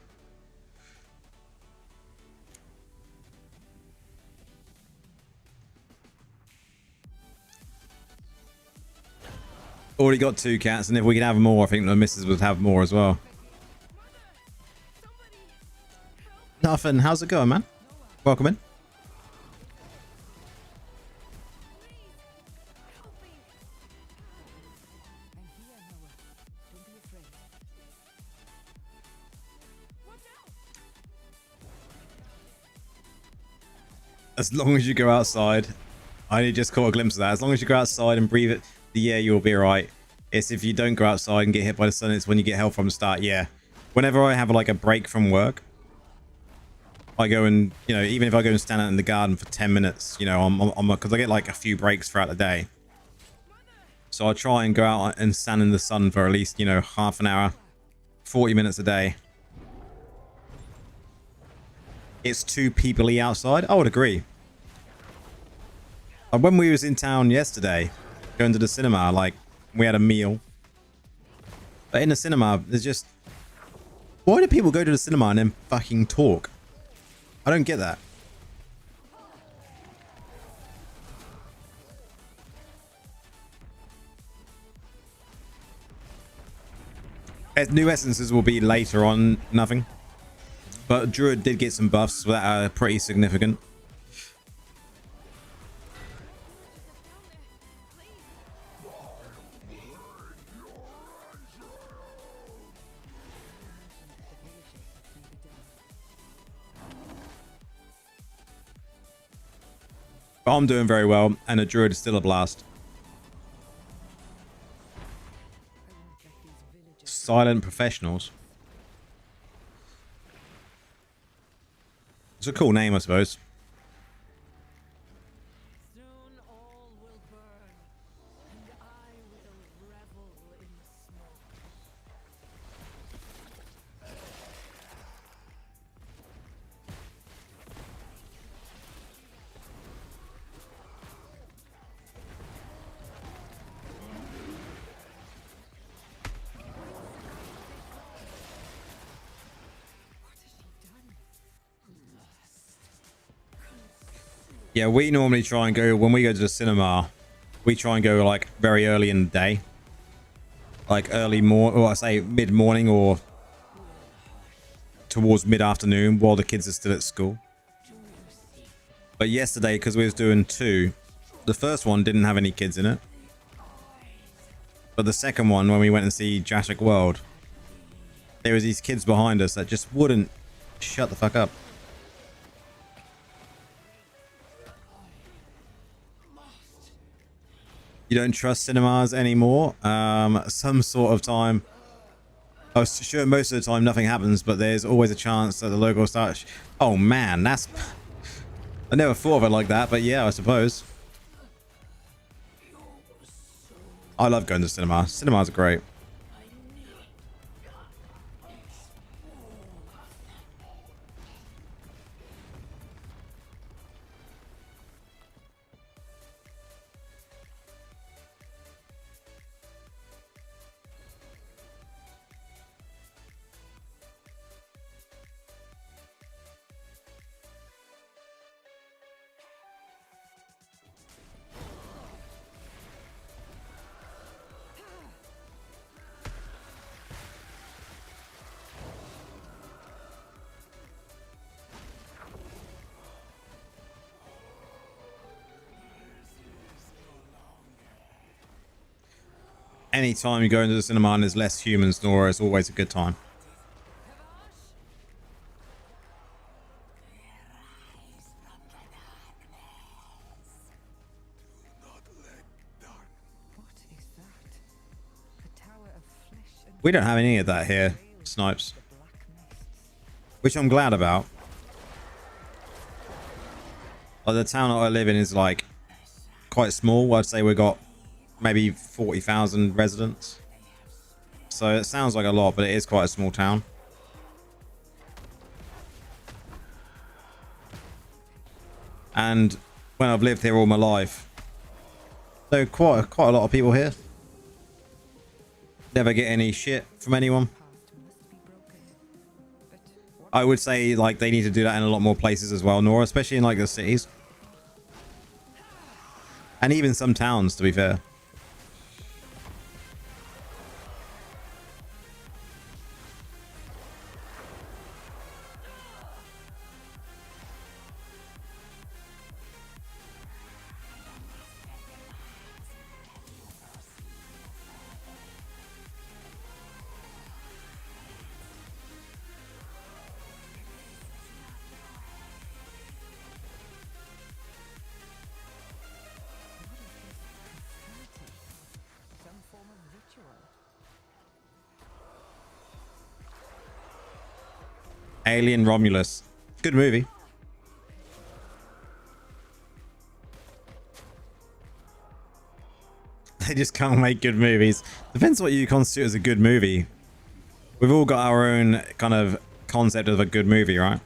Already got 2 cats, and if we could have more, I think the missus would have more as well. Nothing. How's it going, man? Welcome in. As long as you go outside, I only just caught a glimpse of that. As long as you go outside and breathe it, the air, you'll be alright. It's if you don't go outside and get hit by the sun, it's when you get health from the start. Yeah. Whenever I have like a break from work, I go and, you know, even if I go and stand out in the garden for 10 minutes, you know, because I get like a few breaks throughout the day. So I try and go out and stand in the sun for at least, you know, half an hour, 40 minutes a day. It's too people-y outside. I would agree. When we was in town yesterday, going to the cinema, like, we had a meal. But in the cinema, there's just... Why do people go to the cinema and then fucking talk? I don't get that. New essences will be later on, nothing. But Druid did get some buffs that are pretty significant. But I'm doing very well, and a Druid is still a blast. Silent Professionals. It's a cool name, I suppose. Soon all will burn, and I will revel in smoke. Yeah, we normally try and go, when we go to the cinema, we try and go like very early in the day. Like early morning, or I say mid-morning or towards mid-afternoon while the kids are still at school. But yesterday, because we was doing two, the first one didn't have any kids in it. But the second one, when we went and see Jurassic World, there was these kids behind us that just wouldn't shut the fuck up. You don't trust cinemas anymore? Some sort of time. I was sure most of the time nothing happens, but there's always a chance that the logo will start. Oh man, that's... I never thought of it like that, but yeah, I suppose. I love going to cinema. Cinemas are great. Anytime you go into the cinema and there's less humans, Nora, it's always a good time. What is that? A tower of flesh and We don't have any of that here, Snipes, the black mists. which I'm glad about. Like, the town that I live in is like quite small. I'd say we've got maybe 40,000 residents. So it sounds like a lot, but it is quite a small town. And when I've lived here all my life, so quite a lot of people here. Never get any shit from anyone. Past must be broken. But what I would say like they need to do that in a lot more places as well, Nora, especially in like the cities. And even some towns, to be fair. some form of ritual? Alien Romulus. Good movie. They just can't make good movies. Depends what you constitute as a good movie. We've all got our own kind of concept of a good movie, right?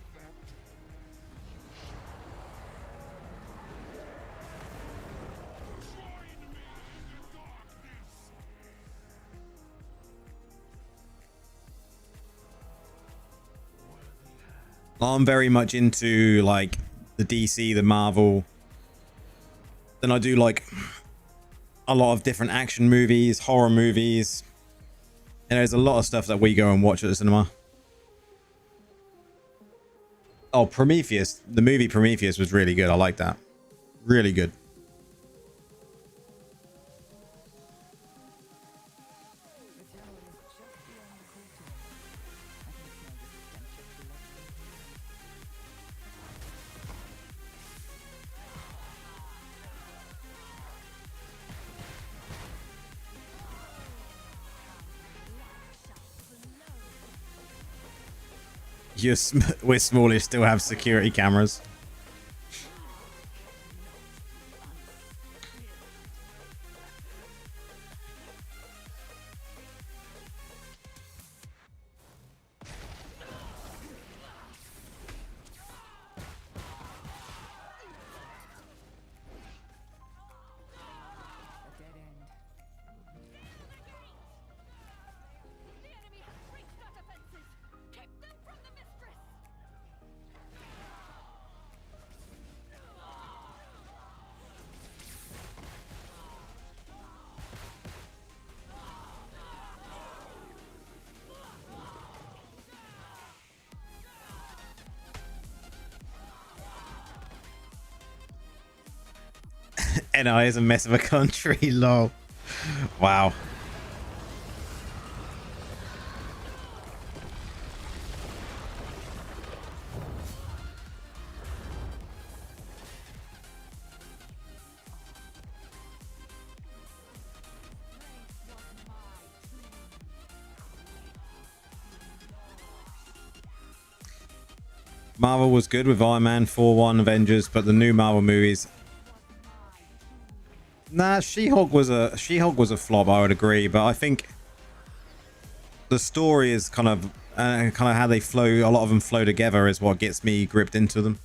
I'm very much into like the DC, the Marvel. Then I do like a lot of different action movies, horror movies. And there's a lot of stuff that we go and watch at the cinema. Oh, Prometheus. The movie Prometheus was really good. I like that. Really good. The tower is just beyond the courtyard. I can smell the stench of blood from here. We're smallish, still have security cameras. A dead end. The enemy has breached our defenses. Keep them from the mistress. NI is a mess of a country, lol. Wow. Marvel was good with Iron Man, 4-1, Avengers, but the new Marvel movies. Nah, She-Hulk was a flop, I would agree, but I think the story is kind of how they flow. A lot of them flow together is what gets me gripped into them.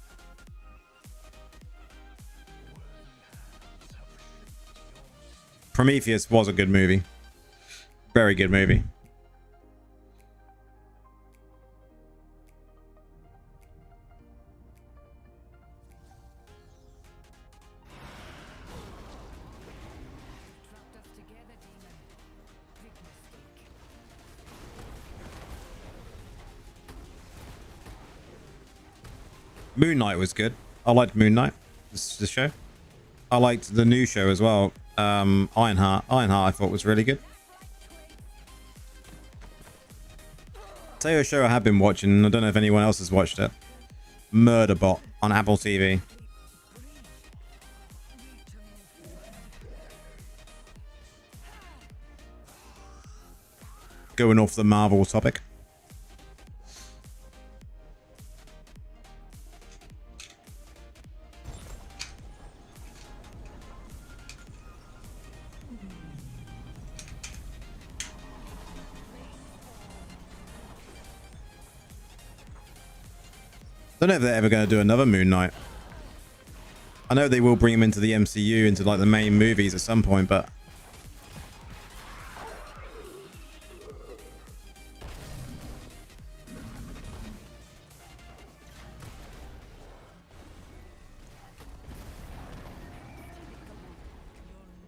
Prometheus was a good movie, very good movie. Trapped us together, demon. Big mistake. Moon Knight was good. I liked Moon Knight, the show. I liked the new show as well. Ironheart. I thought was really good. Tell you a show I have been watching. I don't know if anyone else has watched it. Murderbot on Apple TV. Going off the Marvel topic. Don't know if they're ever going to do another Moon Knight. I know they will bring him into the MCU, into like the main movies at some point, but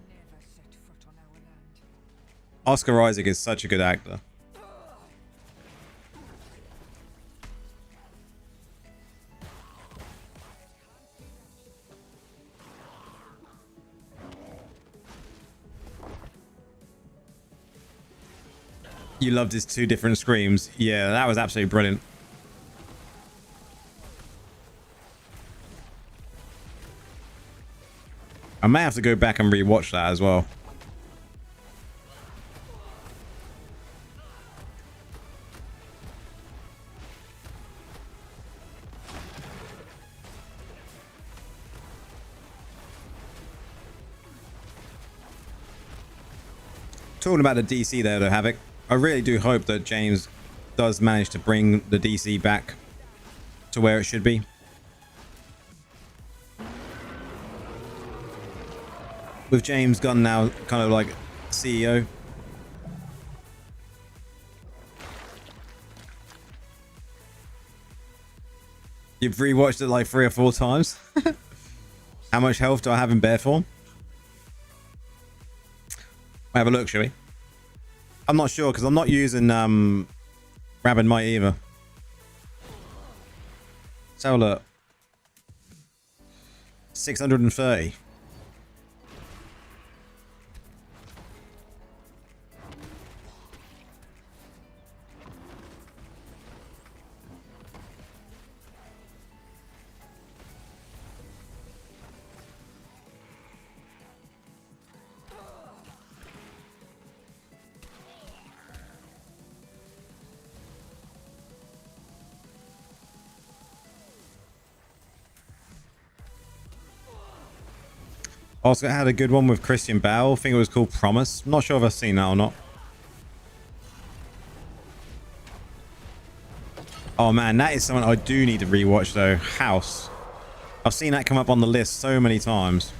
You'll never set foot on our land. Oscar Isaac is such a good actor. You loved his two different screams. Yeah, that was absolutely brilliant. I may have to go back and rewatch that as well. Talking about the DC there, though, Havoc. I really do hope that James does manage to bring the DC back to where it should be. With James Gunn now kind of like CEO. You've rewatched it like 3 or 4 times. How much health do I have in bear form? Have a look, shall we? I'm not sure because I'm not using Rabid Might either. Let's have a look. 630. Also had a good one with Christian Bale. I think it was called Promise. I'm not sure if I've seen that or not. Oh man, that is something I do need to rewatch though. House. I've seen that come up on the list so many times.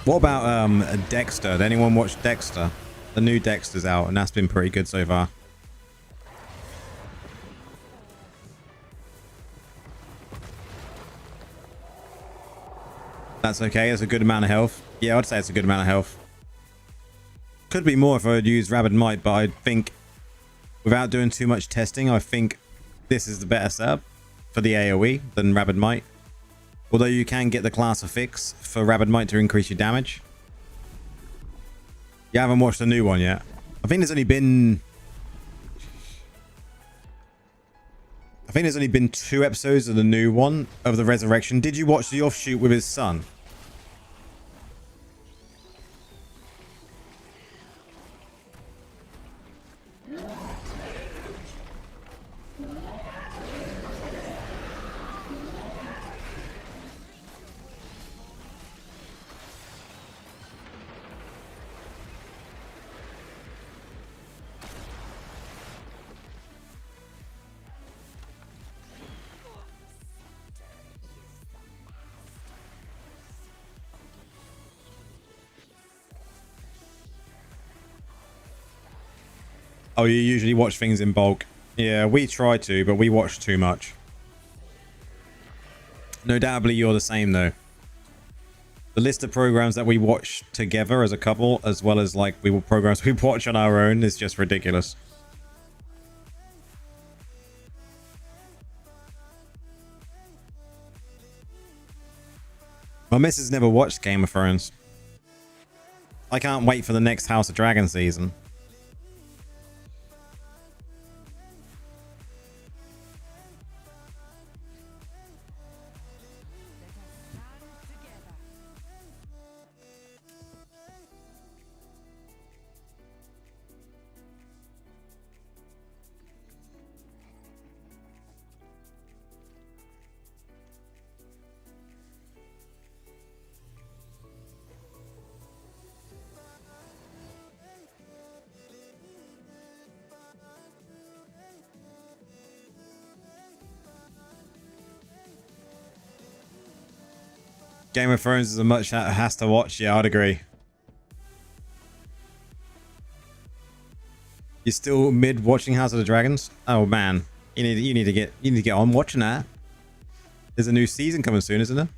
What about Dexter? Did anyone watch Dexter? The new Dexter's out and that's been pretty good so far. That's okay. It's a good amount of health. Yeah, I'd say it's a good amount of health. Could be more if I would use Rabid Might, but I think without doing too much testing, I think this is the better setup for the AoE than Rabid Might. Although you can get the class affix for Rabid Might to increase your damage. You haven't watched the new one yet. I think there's only been 2 episodes of the new one of the Resurrection. Did you watch the offshoot with his son? Oh, you usually watch things in bulk. Yeah, we try to, but we watch too much. No doubtly you're the same though. The list of programs that we watch together as a couple, as well as like programs we watch on our own, is just ridiculous. My missus never watched Game of Thrones. I can't wait for the next House of Dragon season. Game of Thrones is a much that has to watch. Yeah, I'd agree. You're still mid watching House of the Dragons? Oh man, you need to get on watching that. There's a new season coming soon, isn't there?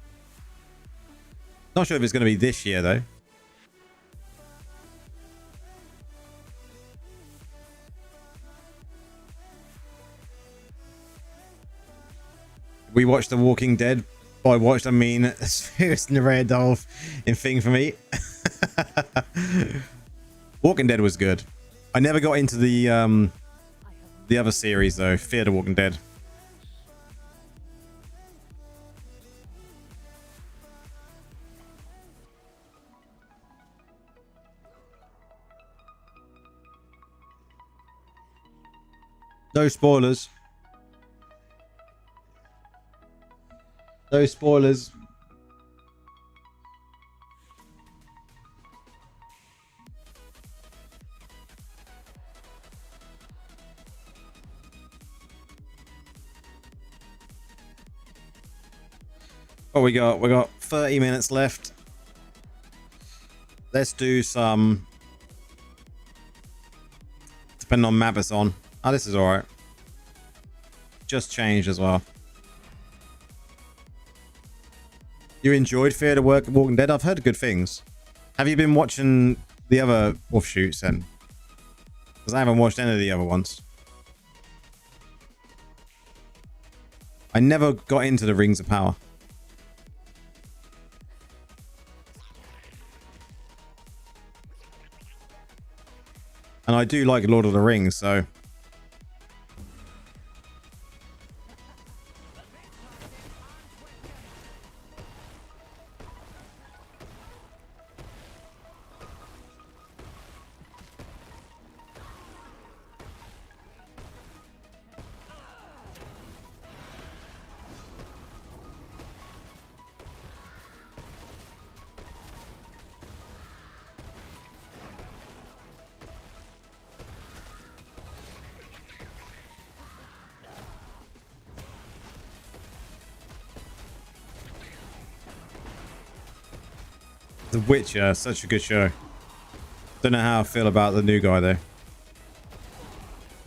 Not sure if it's going to be this year though. We watched The Walking Dead. By watched, I mean it's Narrated Dolph in thing for me. Walking Dead was good. I never got into the other series though. Fear the Walking Dead. No spoilers. No spoilers. What we got? We got 30 minutes left. Let's do some. Depending on map it's on. Oh, this is alright. Just changed as well. You enjoyed Fear the Walking Dead? I've heard good things. Have you been watching the other offshoots then? Because I haven't watched any of the other ones. I never got into the Rings of Power. And I do like Lord of the Rings, so... The Witcher, such a good show. Don't know how I feel about the new guy though.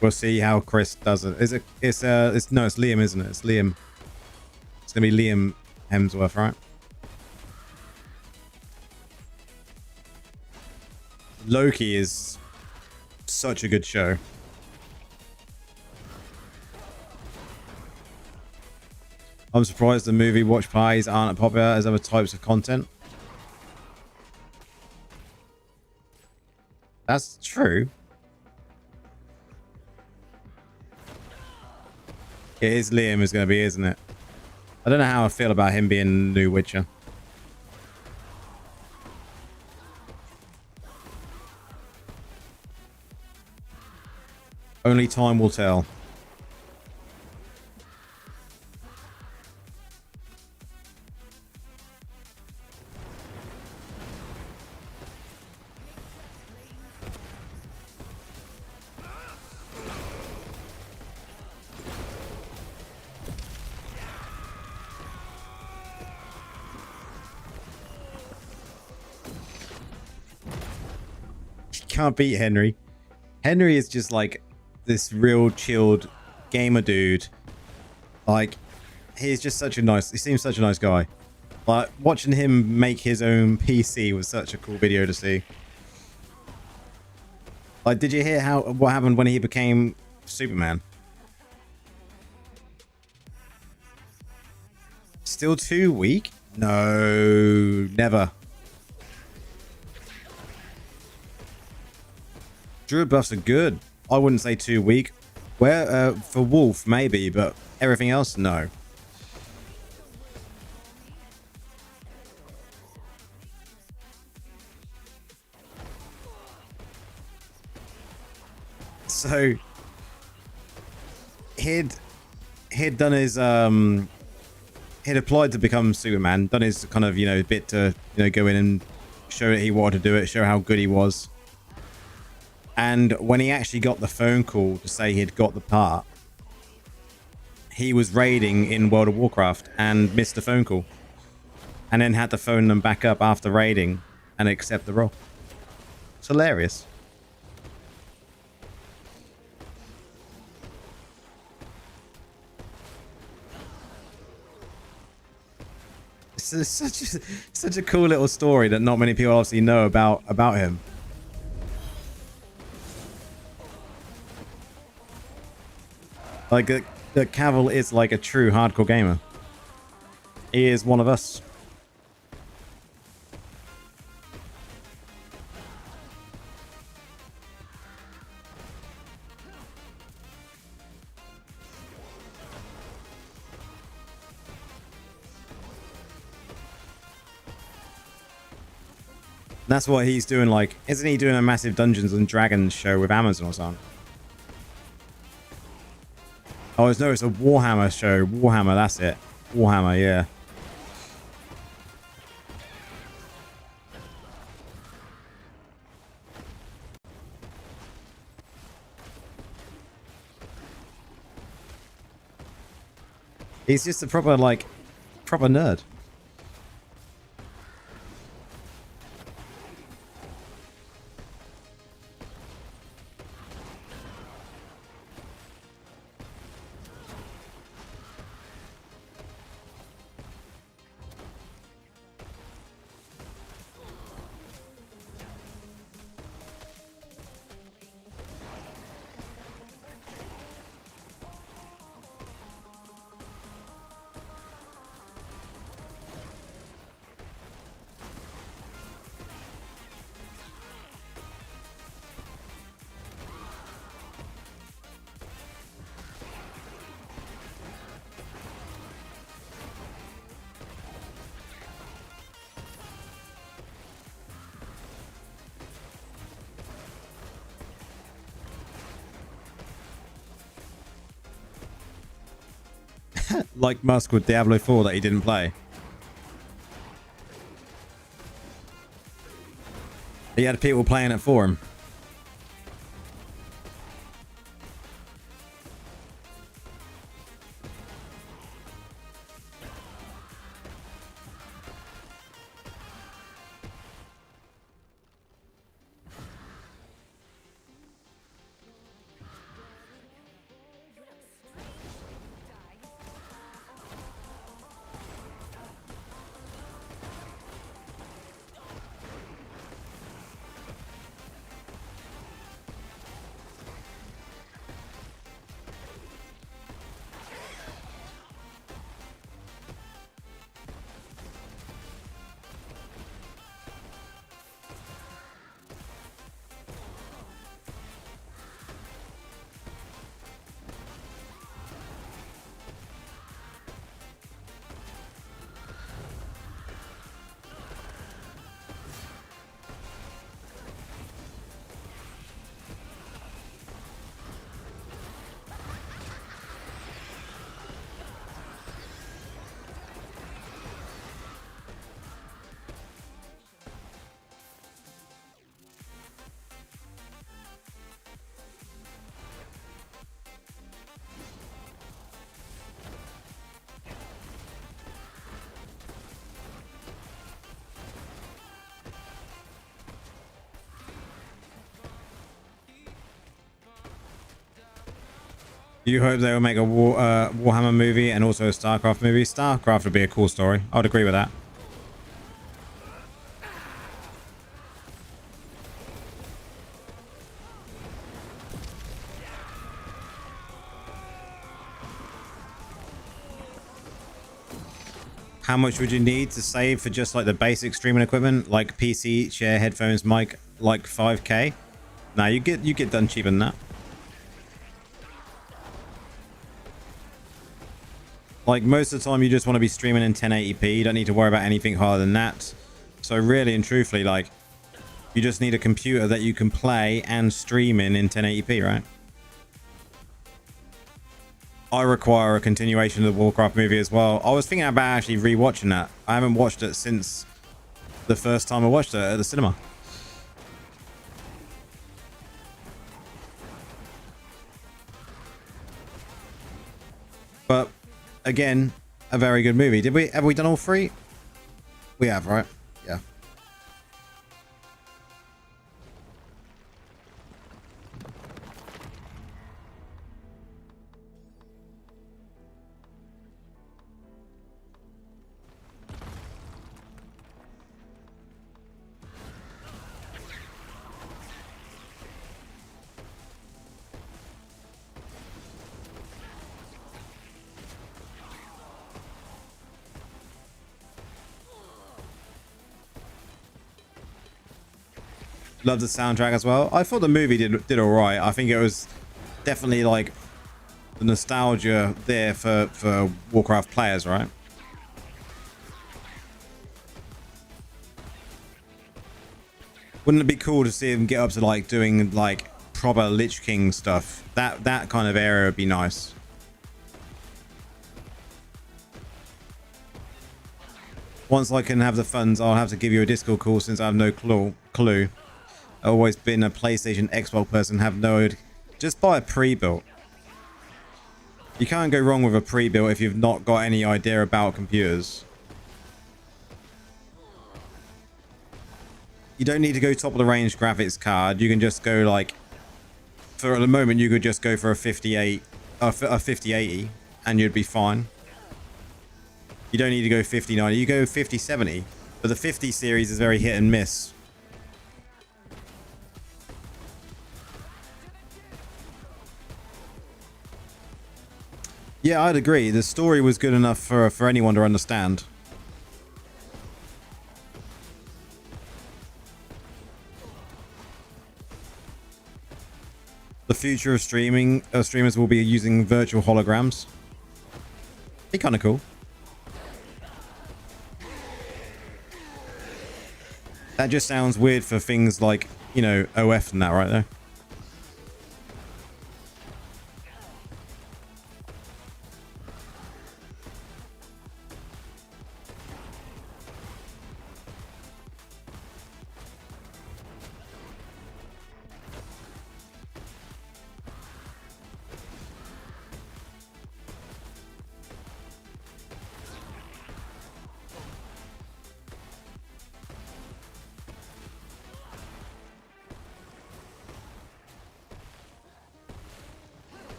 We'll see how Crest does it. Is it? It's no, it's Liam, isn't it? It's Liam. It's gonna be Liam Hemsworth, right? Loki is such a good show. I'm surprised the movie watch parties aren't popular as other types of content. That's true. It is Liam is going to be, isn't it? I don't know how I feel about him being the new Witcher. Only time will tell. Can't beat Henry. Henry is just like this real chilled gamer dude. Like, he's just such a nice, he seems such a nice guy. Like, watching him make his own PC was such a cool video to see. Like, did you hear what happened when he became Superman? Still too weak? No, never. Druid buffs are good. I wouldn't say too weak. Where for Wolf maybe, but everything else no. So he'd done his he'd applied to become Superman, done his kind of, you know, bit to, you know, go in and show that he wanted to do it, show how good he was. And when he actually got the phone call to say he'd got the part, he was raiding in World of Warcraft and missed the phone call. And then had to phone them back up after raiding and accept the role. It's hilarious. It's such a cool little story that not many people obviously know about him. Like, the Cavill is like a true hardcore gamer. He is one of us. That's what he's doing, like, isn't he doing a massive Dungeons and Dragons show with Amazon or something? Oh, no, it's a Warhammer show. Warhammer, that's it. Warhammer, yeah. He's just a proper, like, proper nerd. Like Musk with Diablo 4 that he didn't play. He had people playing it for him. You hope they will make a Warhammer movie and also a StarCraft movie. StarCraft would be a cool story. I would agree with that. How much would you need to save for just like the basic streaming equipment, like PC, chair, headphones, mic, like 5K? Nah, you get done cheaper than that. Like most of the time you just want to be streaming in 1080p. You don't need to worry about anything higher than that. So really and truthfully, like you just need a computer that you can play and stream in 1080p, right? I require a continuation of the Warcraft movie as well. I was thinking about actually rewatching that. I haven't watched it since the first time I watched it at the cinema. But again, a very good movie. Have we done all three? We have, right? Yeah. Love the soundtrack as well. I thought the movie did all right. I think it was definitely like the nostalgia there for Warcraft players, right? Wouldn't it be cool to see him get up to like doing like proper Lich King stuff? That kind of area would be nice. Once I can have the funds, I'll have to give you a Discord call since I have no clue. I've always been a PlayStation Xbox person, have no... Just buy a pre-built. You can't go wrong with a pre-built if you've not got any idea about computers. You don't need to go top of the range graphics card. You can just go like... For the moment, you could just go for a 5080 and you'd be fine. You don't need to go 5090. You go 5070. But the 50 series is very hit and miss. Yeah, I'd agree. The story was good enough for anyone to understand. The future of streamers will be using virtual holograms. Be kind of cool. That just sounds weird for things like, you know, OF and that right there.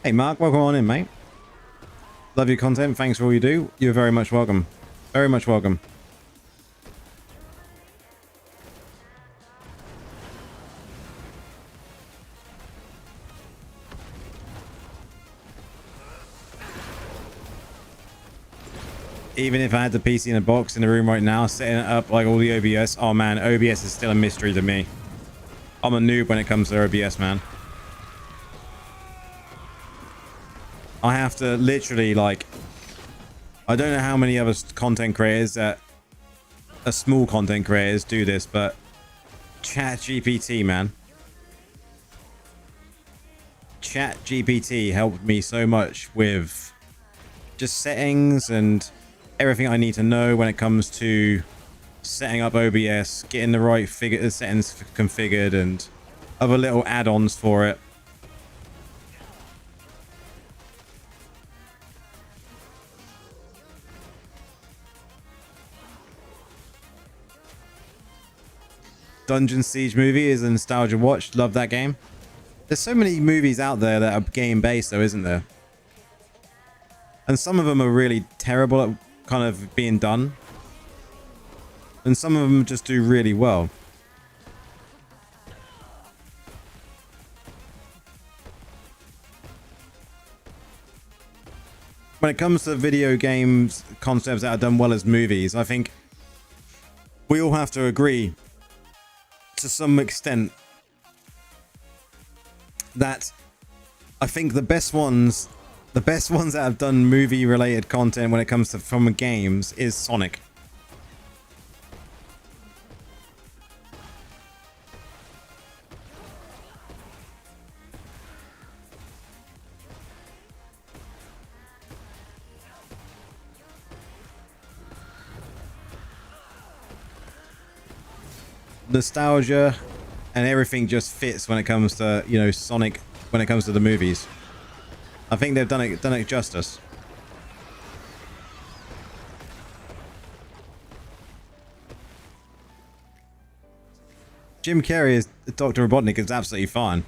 Hey Mark, welcome on in, mate. Love your content. Thanks for all you do. You're very much welcome. Very much welcome. Even if I had the PC in a box in the room right now, setting it up like all the OBS. Oh man, OBS is still a mystery to me. I'm a noob when it comes to OBS, man. I have to literally like, I don't know how many other content creators that are small content creators do this, but ChatGPT, man. ChatGPT helped me so much with just settings and everything I need to know when it comes to setting up OBS, getting the right settings configured and other little add-ons for it. Dungeon Siege movie is a nostalgia watch. Love that game. There's so many movies out there that are game based though, isn't there? And some of them are really terrible at kind of being done. And some of them just do really well. When it comes to video games concepts that are done well as movies, I think we all have to agree to some extent that I think the best ones that have done movie related content when it comes to from games is Sonic. Nostalgia and everything just fits when it comes to, you know, Sonic when it comes to the movies. I think they've done it justice. Jim Carrey as Dr. Robotnik is absolutely fine.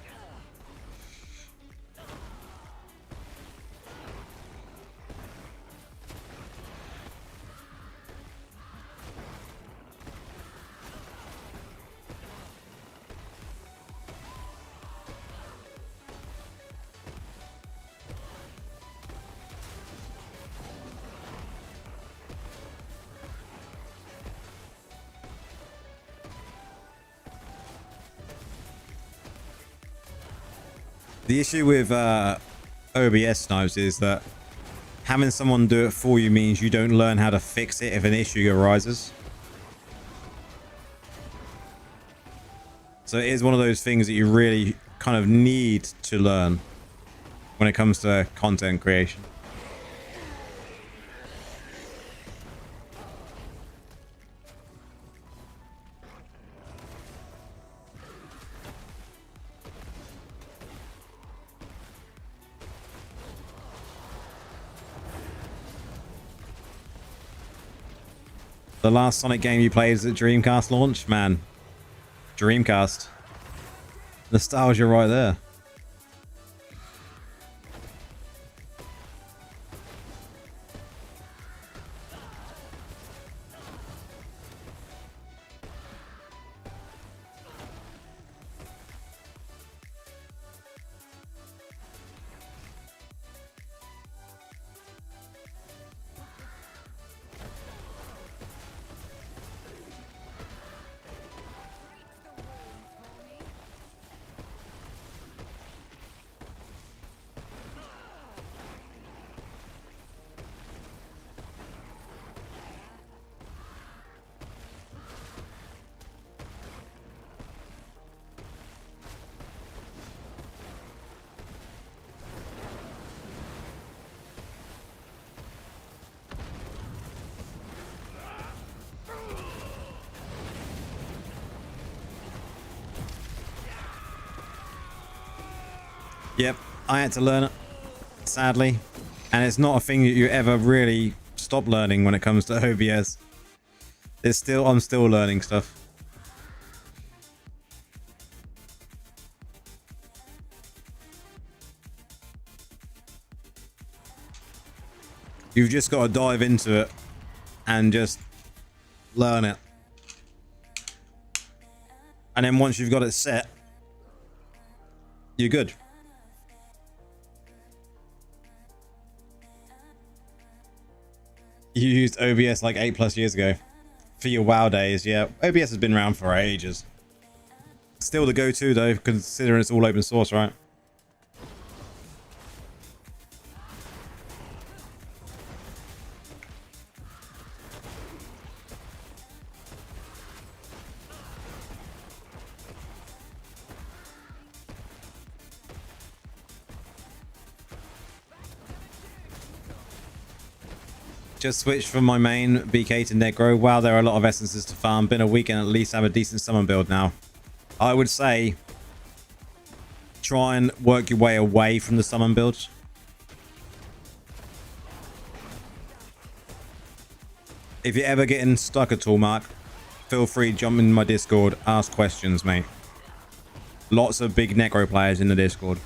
The issue with OBS Snipes is that having someone do it for you means you don't learn how to fix it if an issue arises. So it is one of those things that you really kind of need to learn when it comes to content creation. The last Sonic game you played is at Dreamcast launch? Man, Dreamcast. Nostalgia right there. Yep, I had to learn it, sadly. And it's not a thing that you ever really stop learning when it comes to OBS. I'm still learning stuff. You've just got to dive into it and just learn it. And then once you've got it set, you're good. You used OBS like 8+ years ago for your WoW days. Yeah, OBS has been around for ages. Still the go-to though, considering it's all open source, right? Just switched from my main BK to Negro. Wow, there are a lot of essences to farm. Been a week and at least have a decent summon build now. I would say try and work your way away from the summon builds. If you're ever getting stuck at all, Mark, feel free to jump in my Discord, ask questions, mate. Lots of big necro players in the Discord.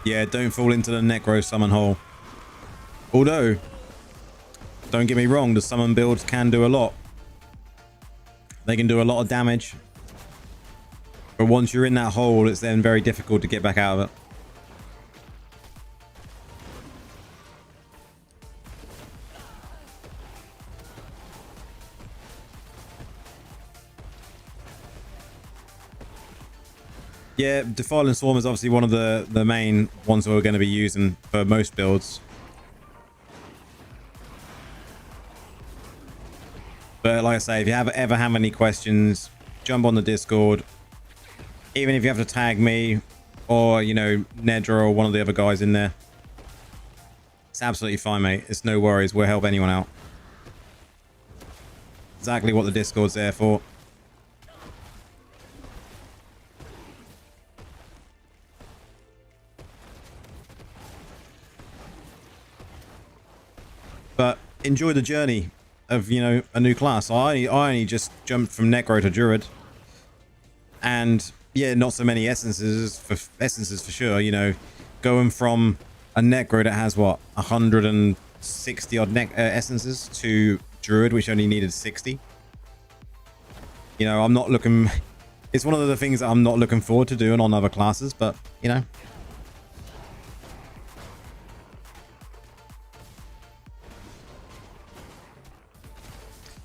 Yeah, don't fall into the necro summon hole. Although, don't get me wrong, the summon builds can do a lot. They can do a lot of damage. But once you're in that hole, it's then very difficult to get back out of it. Yeah, Defiling Swarm is obviously one of the main ones that we're going to be using for most builds. But like I say, if you ever have any questions, jump on the Discord. Even if you have to tag me or, you know, Nedra or one of the other guys in there. It's absolutely fine, mate. It's no worries. We'll help anyone out. Exactly what the Discord's there for. But enjoy the journey of, you know, a new class. I only just jumped from Necro to Druid. And yeah, not so many essences for sure, you know, going from a Necro that has what, 160 odd essences to Druid, which only needed 60. You know, I'm not looking, it's one of the things that I'm not looking forward to doing on other classes, but you know.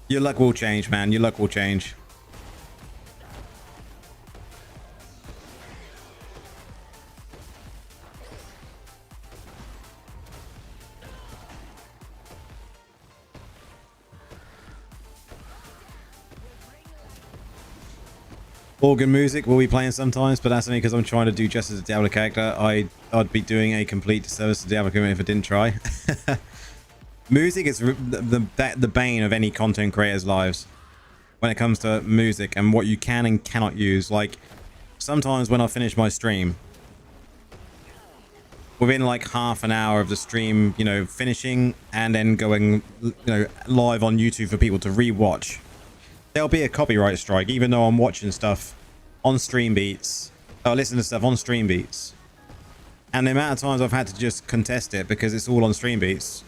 Your luck will change, man. Your luck will change. Organ music will be playing sometimes, but that's only because I'm trying to do just as a Diablo character. I'd be doing a complete disservice to Diablo community if I didn't try. Music is the bane of any content creator's lives when it comes to music and what you can and cannot use. Like, sometimes when I finish my stream, within like half an hour of the stream, you know, finishing and then going, you know, live on YouTube for people to rewatch, there'll be a copyright strike, even though I'm watching stuff on stream beats, or listening to stuff on stream beats. And the amount of times I've had to just contest it because it's all on stream beats.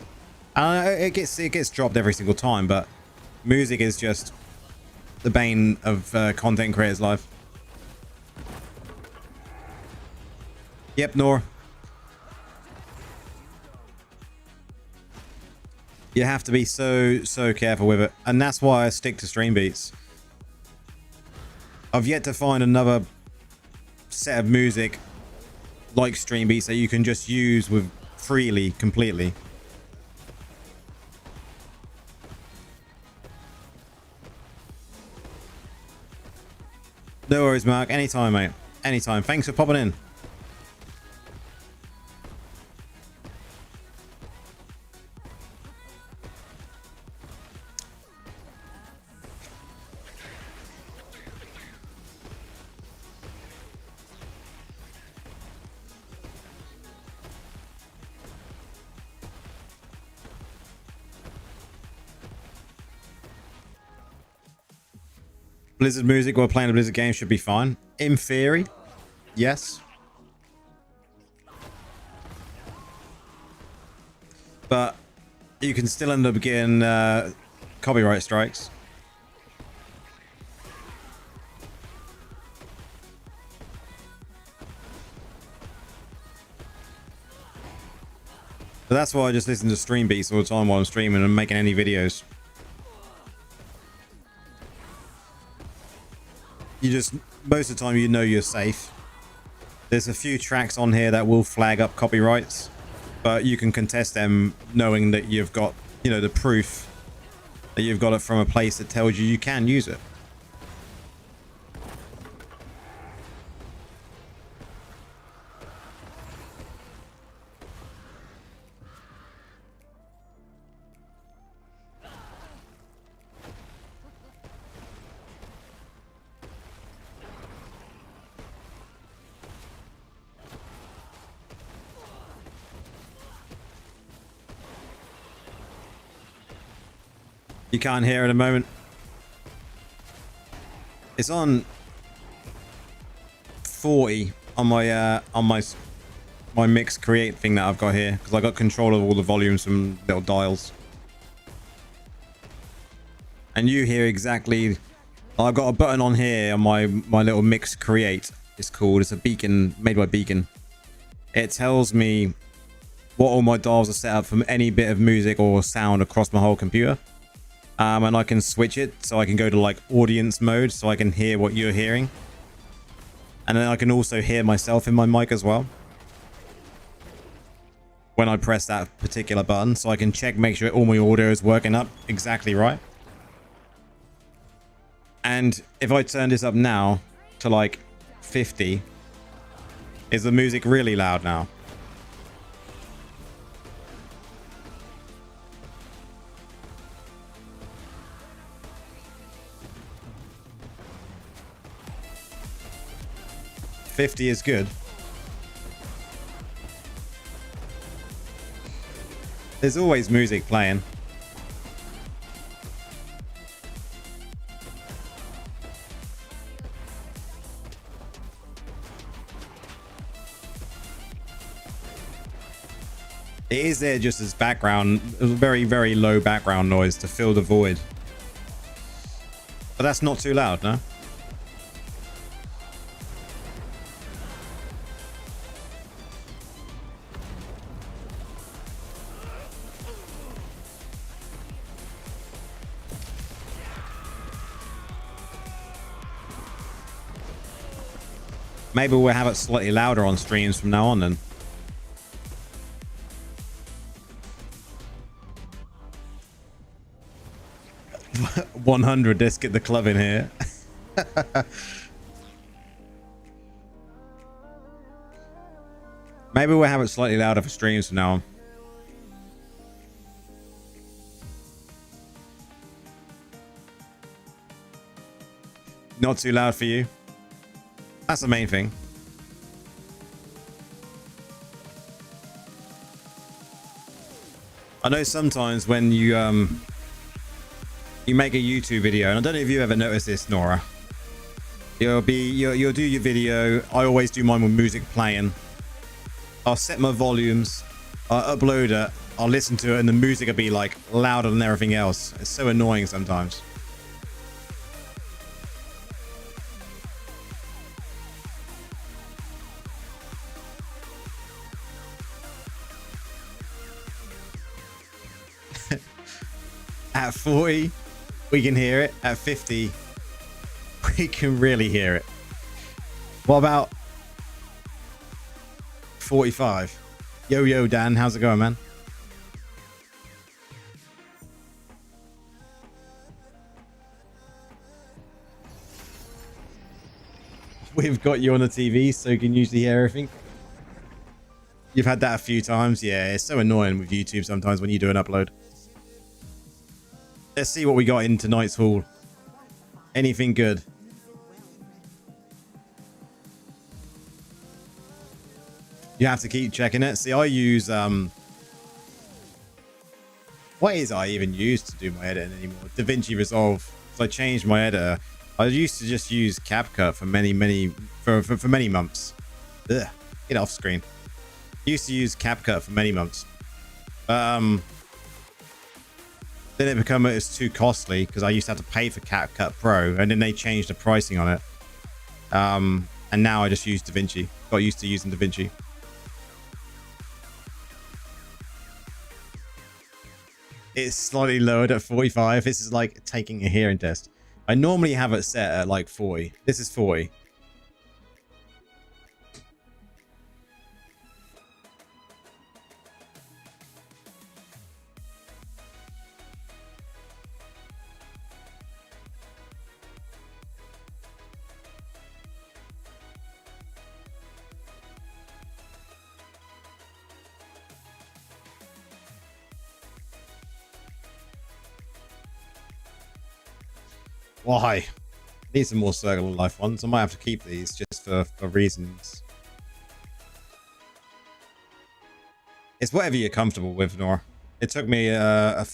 It gets dropped every single time, but music is just the bane of content creators' life. Yep, Nor. You have to be so careful with it, and that's why I stick to stream beats. I've yet to find another set of music like stream beats that you can just use with freely, completely. No worries, Mark. Anytime, mate. Anytime. Thanks for popping in. Blizzard music while playing a Blizzard game should be fine. In theory, yes. But you can still end up getting copyright strikes. But that's why I just listen to stream beats all the time while I'm streaming and making any videos. You just, most of the time, you know you're safe. There's a few tracks on here that will flag up copyrights, but you can contest them knowing that you've got, you know, the proof that you've got it from a place that tells you you can use it. You can't hear at the moment. It's on 40 on my mix create thing that I've got here, because I got control of all the volumes from little dials. And you hear exactly. I've got a button on here on my little mix create. It's called. It's a beacon made by Beacon. It tells me what all my dials are set up from any bit of music or sound across my whole computer. And I can switch it so I can go to like audience mode so I can hear what you're hearing. And then I can also hear myself in my mic as well when I press that particular button, so I can check, make sure all my audio is working up exactly right. And if I turn this up now to like 50, is the music really loud now? $50 is good. There's always music playing. It is there just as background, very, very low background noise to fill the void. But that's not too loud, no? Maybe we'll have it slightly louder on streams from now on then. $100, let's get the club in here. Maybe we'll have it slightly louder for streams from now on. Not too loud for you. That's the main thing. I know sometimes when you make a YouTube video, and I don't know if you ever noticed this, Nora. You'll do your video. I always do mine with music playing. I'll set my volumes, I'll upload it, I'll listen to it, and the music will be like louder than everything else. It's so annoying sometimes. At 40, we can hear it. At 50, we can really hear it. What about 45? Yo, Dan, how's it going, man? We've got you on the TV, so you can usually hear everything. You've had that a few times. Yeah, it's so annoying with YouTube sometimes when you do an upload. Let's see what we got in tonight's haul. Anything good? You have to keep checking it. See, I use what is I even use to do my editing anymore? DaVinci Resolve. So I changed my editor. I used to just use CapCut for many months. Ugh, get off screen. Used to use CapCut for many months. Then it became it's too costly because I used to have to pay for CapCut Pro, and then they changed the pricing on it. And now I just use DaVinci. Got used to using DaVinci. It's slightly lowered at 45. This is like taking a hearing test. I normally have it set at like 40. This is 40. Why? Need some more Circle of Life ones. I might have to keep these just for reasons. It's whatever you're comfortable with, Nora. It took me a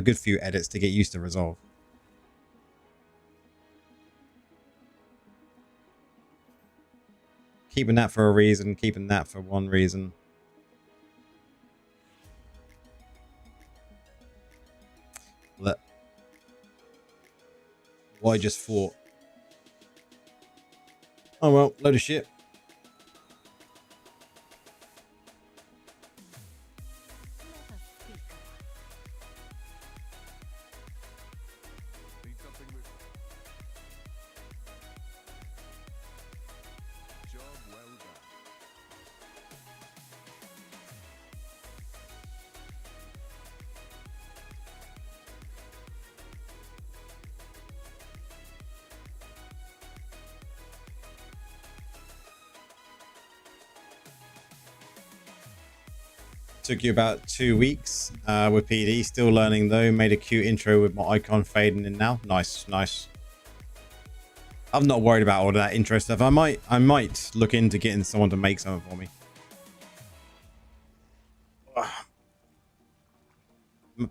good few edits to get used to Resolve. Keeping that for a reason, keeping that for one reason. Why just fought? Oh well, load of shit. Need something with job well done. Took you about 2 weeks with PD. Still learning though. Made a cute intro with my icon fading in now. Nice, nice. I'm not worried about all of that intro stuff. I might look into getting someone to make something for me.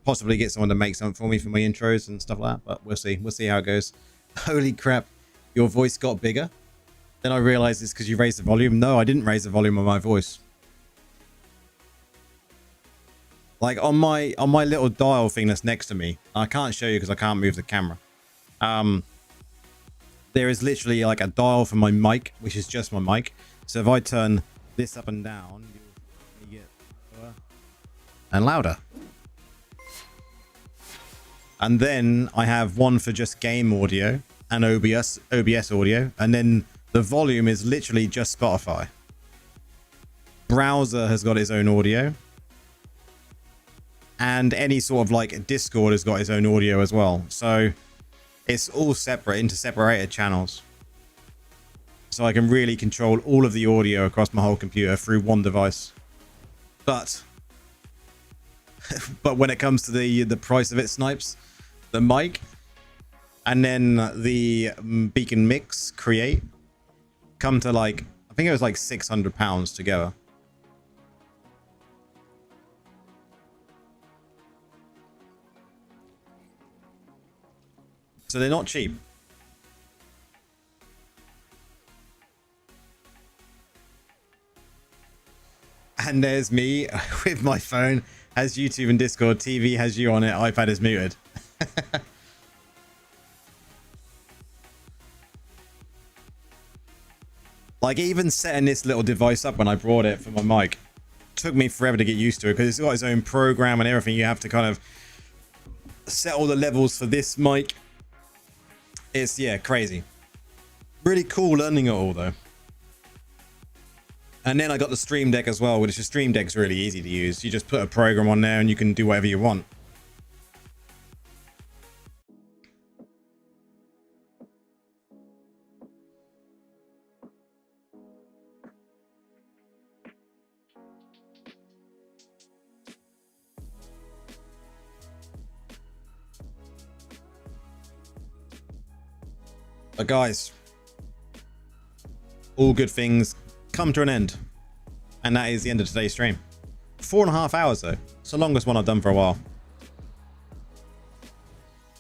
Possibly get someone to make something for me for my intros and stuff like that. But we'll see. We'll see how it goes. Holy crap! Your voice got bigger. Then I realized it's because you raised the volume. No, I didn't raise the volume of my voice. Like on my little dial thing that's next to me, I can't show you because I can't move the camera. There is literally like a dial for my mic, which is just my mic. So if I turn this up and down, you get lower and louder. And then I have one for just game audio and OBS audio, and then the volume is literally just Spotify. Browser has got its own audio. And any sort of like Discord has got its own audio as well. So it's all separate into separated channels. So I can really control all of the audio across my whole computer through one device. But when it comes to the price of it, Snipes, the mic and then the Beacon Mix Create come to like, I think it was like £600 together. So they're not cheap. And there's me with my phone, has YouTube and Discord, TV has you on it, iPad is muted. Like even setting this little device up when I brought it for my mic took me forever to get used to it because it's got its own program and everything. You have to kind of set all the levels for this mic. It's, yeah, crazy. Really cool learning it all, though. And then I got the Stream Deck as well, which the Stream Deck's really easy to use. You just put a program on there and you can do whatever you want. But guys, all good things come to an end. And that is the end of today's stream. 4.5 hours though. It's the longest one I've done for a while.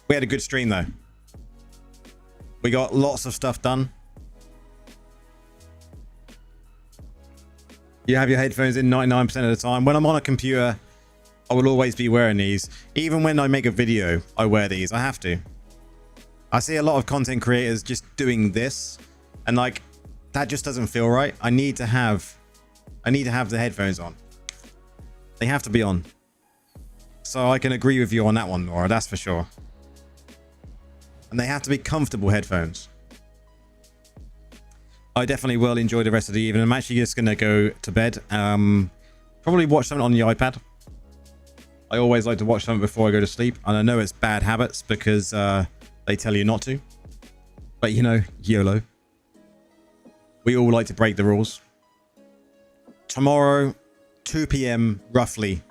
We had a good stream though. We got lots of stuff done. You have your headphones in 99% of the time. When I'm on a computer, I will always be wearing these. Even when I make a video, I wear these. I have to. I see a lot of content creators just doing this and like that just doesn't feel right. I need to have the headphones on. They have to be on. So I can agree with you on that one, Nora, that's for sure. And they have to be comfortable headphones. I definitely will enjoy the rest of the evening. I'm actually just going to go to bed. Probably watch something on the iPad. I always like to watch something before I go to sleep. And I know it's bad habits because they tell you not to. But you know, YOLO. We all like to break the rules. Tomorrow, 2 PM roughly,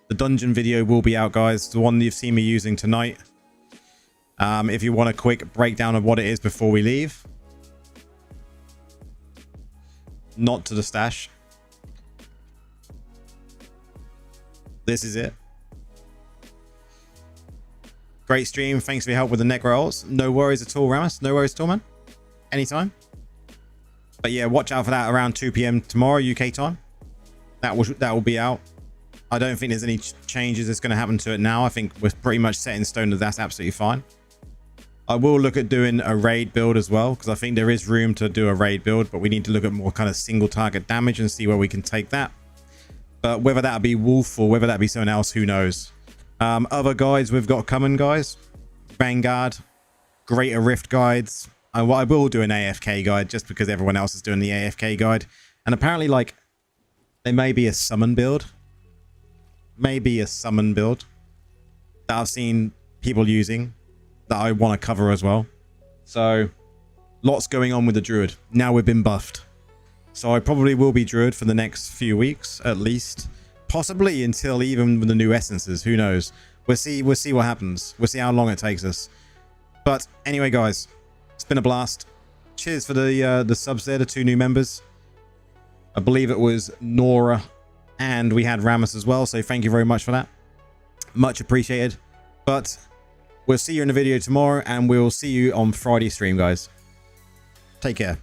the dungeon video will be out, guys. The one you've seen me using tonight. If you want a quick breakdown of what it is before we leave. Not to the stash. This is it. Great stream. Thanks for your help with the neck rolls. No worries at all, Ramus. No worries at all, man. Anytime. But yeah, watch out for that around 2 p.m. tomorrow, UK time. That will be out. I don't think there's any changes that's going to happen to it now. I think we're pretty much set in stone that that's absolutely fine. I will look at doing a raid build as well, because I think there is room to do a raid build, but we need to look at more kind of single target damage and see where we can take that. But whether that be Wolf or whether that be someone else, who knows. Other guides we've got coming, guys. Vanguard, Greater Rift guides. I will do an AFK guide just because everyone else is doing the AFK guide. And apparently, like, there may be a summon build. Maybe a summon build that I've seen people using that I want to cover as well. So lots going on with the Druid. Now we've been buffed. So I probably will be Druid for the next few weeks at least. Possibly until even with the new essences. Who knows? We'll see what happens. We'll see how long it takes us. But anyway, guys, it's been a blast. Cheers for the subs there, the 2 new members. I believe it was Nora and we had Ramus as well. So thank you very much for that. Much appreciated. But we'll see you in the video tomorrow, and we'll see you on Friday stream, guys. Take care.